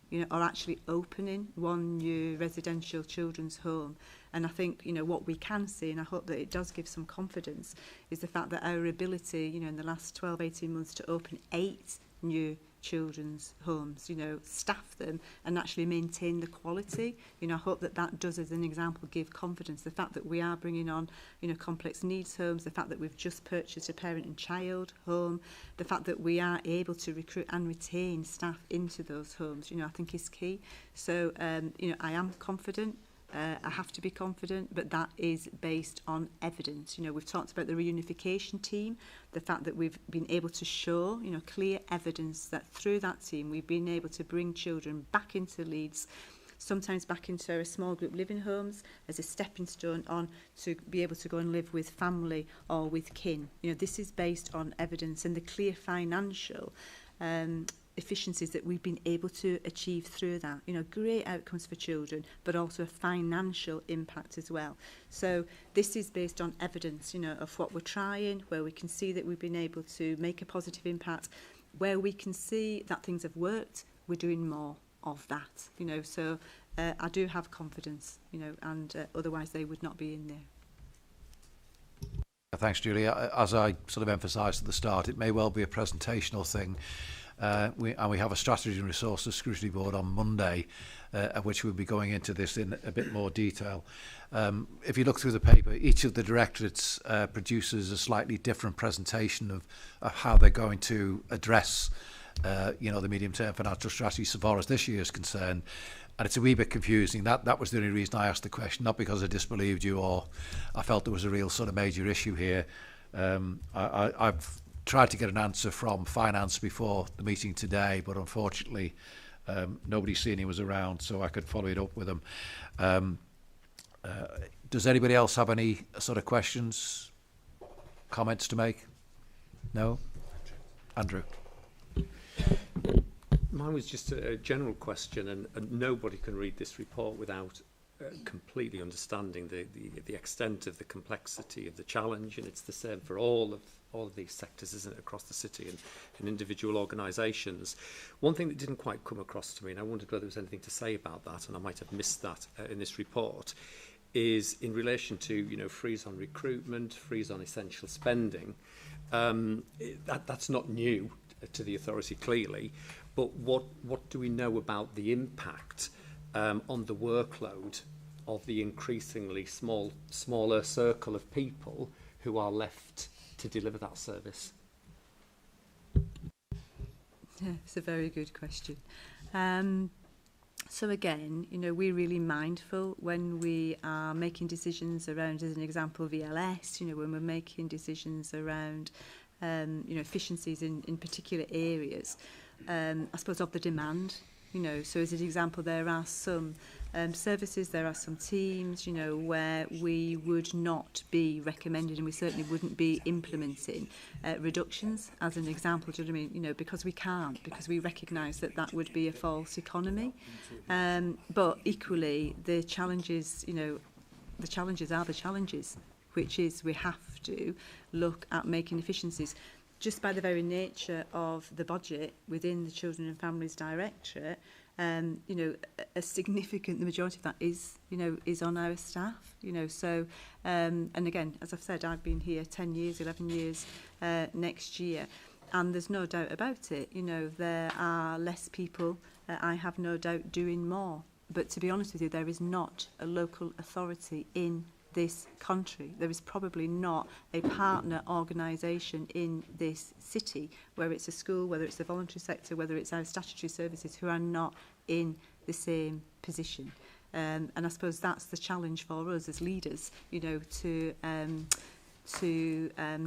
you know, or actually opening one new residential children's home. And I think, you know, what we can see, and I hope that it does give some confidence, is the fact that our ability, you know, in the last 12, 18 months to open 8 new children's homes, you know, staff them and actually maintain the quality. You know, I hope that that does, as an example, give confidence. The fact that we are bringing on, you know, complex needs homes, the fact that we've just purchased a parent and child home, the fact that we are able to recruit and retain staff into those homes, you know, I think is key. So, you know, I am confident. I have to be confident, but that is based on evidence. You know, we've talked about the reunification team, the fact that we've been able to show, you know, clear evidence that through that team we've been able to bring children back into Leeds, sometimes back into our small group living homes as a stepping stone on to be able to go and live with family or with kin. You know, this is based on evidence and the clear financial efficiencies that we've been able to achieve through that. You know, great outcomes for children, but also a financial impact as well. So this is based on evidence, you know, of what we're trying, where we can see that we've been able to make a positive impact, where we can see that things have worked, we're doing more of that, you know. So I do have confidence, you know, and otherwise they would not be in there. Thanks, Julie. As I sort of emphasised at the start, it may well be a presentational thing. We have a Strategy and Resources Scrutiny Board on Monday, at which we'll be going into this in a bit more detail. If you look through the paper, each of the directorates produces a slightly different presentation of how they're going to address you know, the medium-term financial strategy so far as this year is concerned. And it's a wee bit confusing. That was the only reason I asked the question, not because I disbelieved you or I felt there was a real sort of major issue here. I've tried to get an answer from finance before the meeting today, but unfortunately nobody seen he was around, so I could follow it up with him. Does anybody else have any sort of questions? comments to make? No? Andrew. Mine was just a general question, and nobody can read this report without completely understanding the extent of the complexity of the challenge, and it's the same for all of these sectors, isn't it, across the city and individual organisations. One thing that didn't quite come across to me, and I wondered whether there was anything to say about that, and I might have missed that in this report, is in relation to, you know, freeze on recruitment, freeze on essential spending. That's not new to the authority, clearly, but what do we know about the impact on the workload of the increasingly smaller circle of people who are left to deliver that service? Yeah, it's a very good question. So again, you know, we're really mindful when we are making decisions around, as an example, VLS, you know, when we're making decisions around, you know, efficiencies in particular areas, I suppose of the demand, you know. So as an example, there are some services, there are some teams, you know, where we would not be recommending, and we certainly wouldn't be implementing reductions, as an example. Do you know what I mean? You know, because we can't, because we recognise that that would be a false economy. But equally, the challenges, you know, the challenges are the challenges, which is we have to look at making efficiencies. Just by the very nature of the budget within the Children and Families Directorate, you know, a significant, the majority of that is, you know, is on our staff, you know. So, and again, as I've said, I've been here 10 years, 11 years next year, and there's no doubt about it. You know, there are less people, I have no doubt, doing more. But to be honest with you, there is not a local authority in this country. There is probably not a partner organisation in this city, where it's a school, whether it's the voluntary sector, whether it's our statutory services, who are not in the same position. And I suppose that's the challenge for us as leaders, you know, to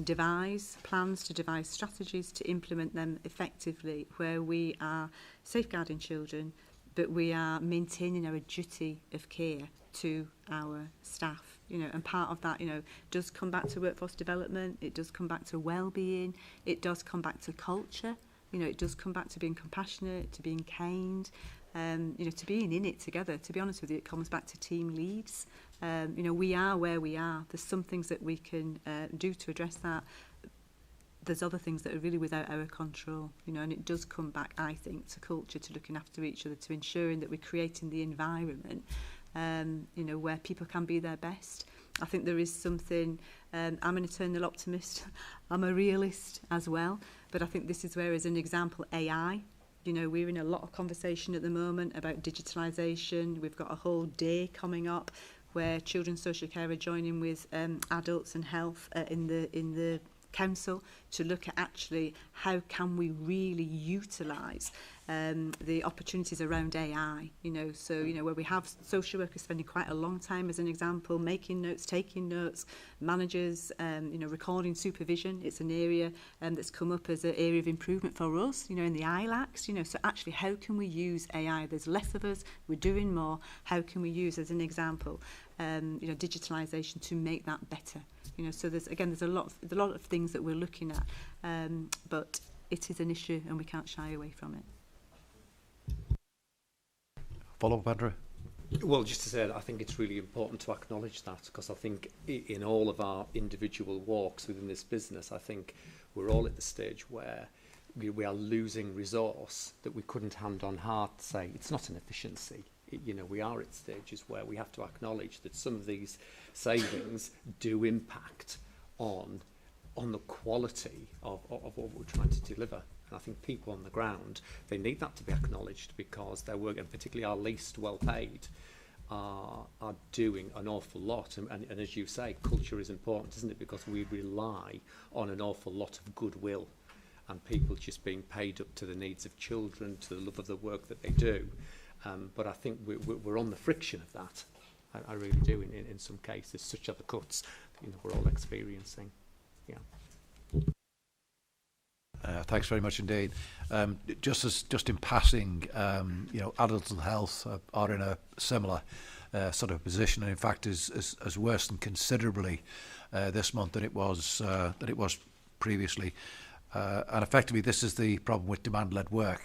devise plans, to devise strategies, to implement them effectively, where we are safeguarding children, but we are maintaining our duty of care to our staff. You know, and part of that, you know, does come back to workforce development, it does come back to well-being, it does come back to culture, you know, it does come back to being compassionate, to being kind, you know, to being in it together. To be honest with you, it comes back to team leads. You know, we are where we are. There's some things that we can do to address that. There's other things that are really without our control, you know, and it does come back, I think, to culture, to looking after each other, to ensuring that we're creating the environment you know, where people can be their best. I think there is something, I'm an eternal optimist, I'm a realist as well, but I think this is where, as an example, AI, you know, we're in a lot of conversation at the moment about digitalisation. We've got a whole day coming up where children's social care are joining with adults and health in the council to look at actually how can we really utilise the opportunities around AI, you know. So, you know, where we have social workers spending quite a long time, as an example, making notes, taking notes, managers, you know, recording supervision. It's an area that's come up as an area of improvement for us, you know, in the ILACs, you know. So actually, how can we use AI? There's less of us, we're doing more. How can we use, as an example, you know, digitalisation to make that better? You know, so there's a lot of things that we're looking at, but it is an issue and we can't shy away from it. Follow up, Andrew? Well, just to say that I think it's really important to acknowledge that, because I think in all of our individual walks within this business, I think we're all at the stage where we are losing resource that we couldn't hand on heart say it's not an efficiency. You know, we are at stages where we have to acknowledge that some of these savings do impact on the quality of what we're trying to deliver. And I think people on the ground, they need that to be acknowledged, because their work, and particularly our least well paid, are doing an awful lot. And as you say, culture is important, isn't it? Because we rely on an awful lot of goodwill and people just being paid up to the needs of children, to the love of the work that they do. But I think we're on the friction of that. I really do in some cases. Such are the cuts that, you know, we're all experiencing. Yeah. Thanks very much indeed. Just in passing, you know, adults and health are in a similar sort of position, and in fact is worsened considerably this month than it was previously. And effectively, this is the problem with demand-led work.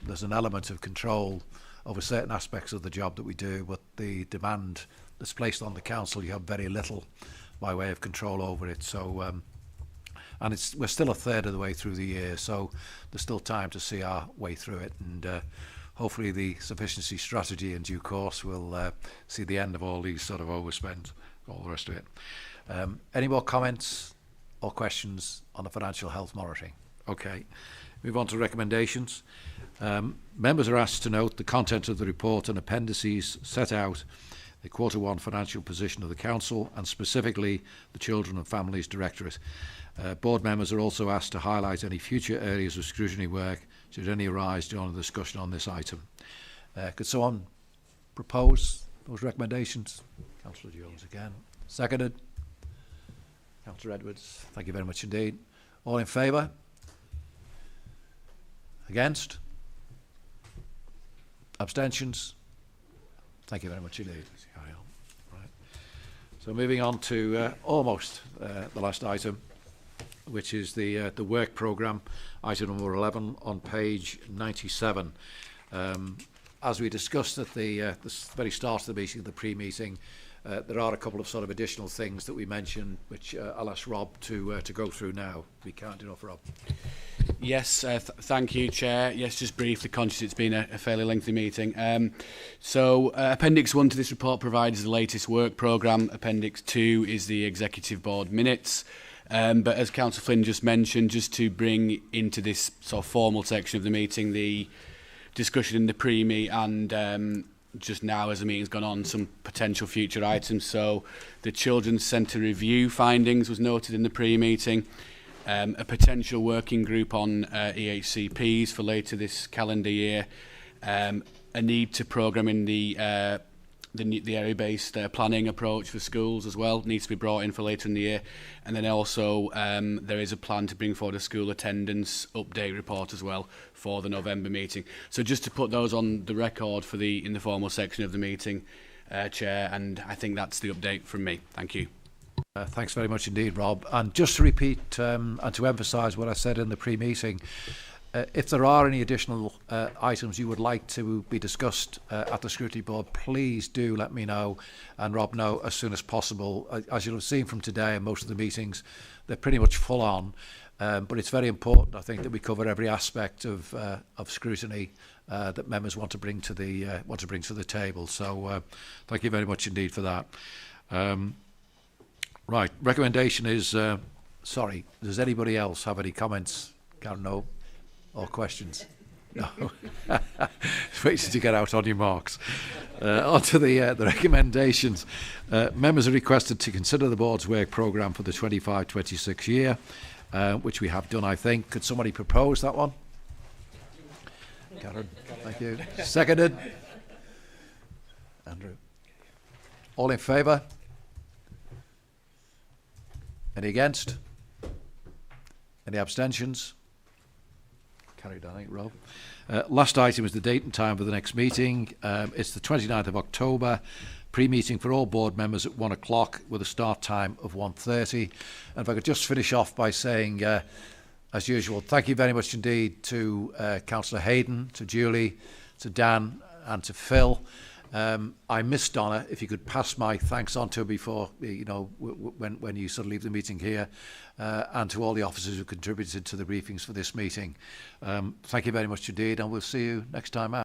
There's an element of control over certain aspects of the job that we do, but the demand that's placed on the council, you have very little by way of control over it. So, and we're still a third of the way through the year, so there's still time to see our way through it. And hopefully the sufficiency strategy in due course will see the end of all these sort of overspends, all the rest of it. Any more comments or questions on the financial health monitoring? Okay, move on to recommendations. Members are asked to note the content of the report and appendices set out the Q1 financial position of the Council and specifically the Children and Families Directorate. Board members are also asked to highlight any future areas of scrutiny work should any arise during the discussion on this item. Could someone propose those recommendations? Councillor Jones again. Seconded. Councillor Edwards. Thank you very much indeed. All in favour? Against? Abstentions? Thank you very much indeed. Right. So moving on to almost the last item, which is the work programme, item number 11 on page 97. As we discussed at the very start of the meeting, the pre-meeting, there are a couple of sort of additional things that we mentioned, which I'll ask Rob to go through now. We can't enough, Rob. Yes, thank you, Chair. Yes, just briefly, conscious it's been a fairly lengthy meeting. Appendix 1 to this report provides the latest work programme. Appendix 2 is the Executive Board minutes. But as Councillor Flynn just mentioned, just to bring into this sort of formal section of the meeting, the discussion in the pre-meet and just now as the meeting's gone on, some potential future items. So the Children's Centre review findings was noted in the pre-meeting. A potential working group on EHCPs for later this calendar year, a need to programme in the area-based planning approach for schools as well, needs to be brought in for later in the year, and then also there is a plan to bring forward a school attendance update report as well for the November meeting. So just to put those on the record for in the formal section of the meeting, Chair, and I think that's the update from me. Thank you. Thanks very much indeed, Rob. And just to repeat and to emphasise what I said in the pre-meeting, if there are any additional items you would like to be discussed at the Scrutiny Board, please do let me know and Rob know as soon as possible. As you'll have seen from today and most of the meetings, they're pretty much full on. But it's very important, I think, that we cover every aspect of scrutiny that members want to bring to the table. So thank you very much indeed for that. Right, recommendation is, sorry, does anybody else have any comments? Karen, no? Or questions? No. Wait till you get out on your marks. On to the recommendations. Members are requested to consider the board's work programme for the 25-26 year, which we have done, I think. Could somebody propose that one? Karen, thank you. Seconded? Andrew. All in favour? Any against? Any abstentions? Carried on, Rob. Last item is the date and time for the next meeting. It's the 29th of October. Pre-meeting for all board members at 1 o'clock with a start time of 1:30. And if I could just finish off by saying, as usual, thank you very much indeed to Councillor Hayden, to Julie, to Dan and to Phil. I miss Donna. If you could pass my thanks on to her before, when you sort of leave the meeting here, and to all the officers who contributed to the briefings for this meeting. Thank you very much indeed, and we'll see you next time out.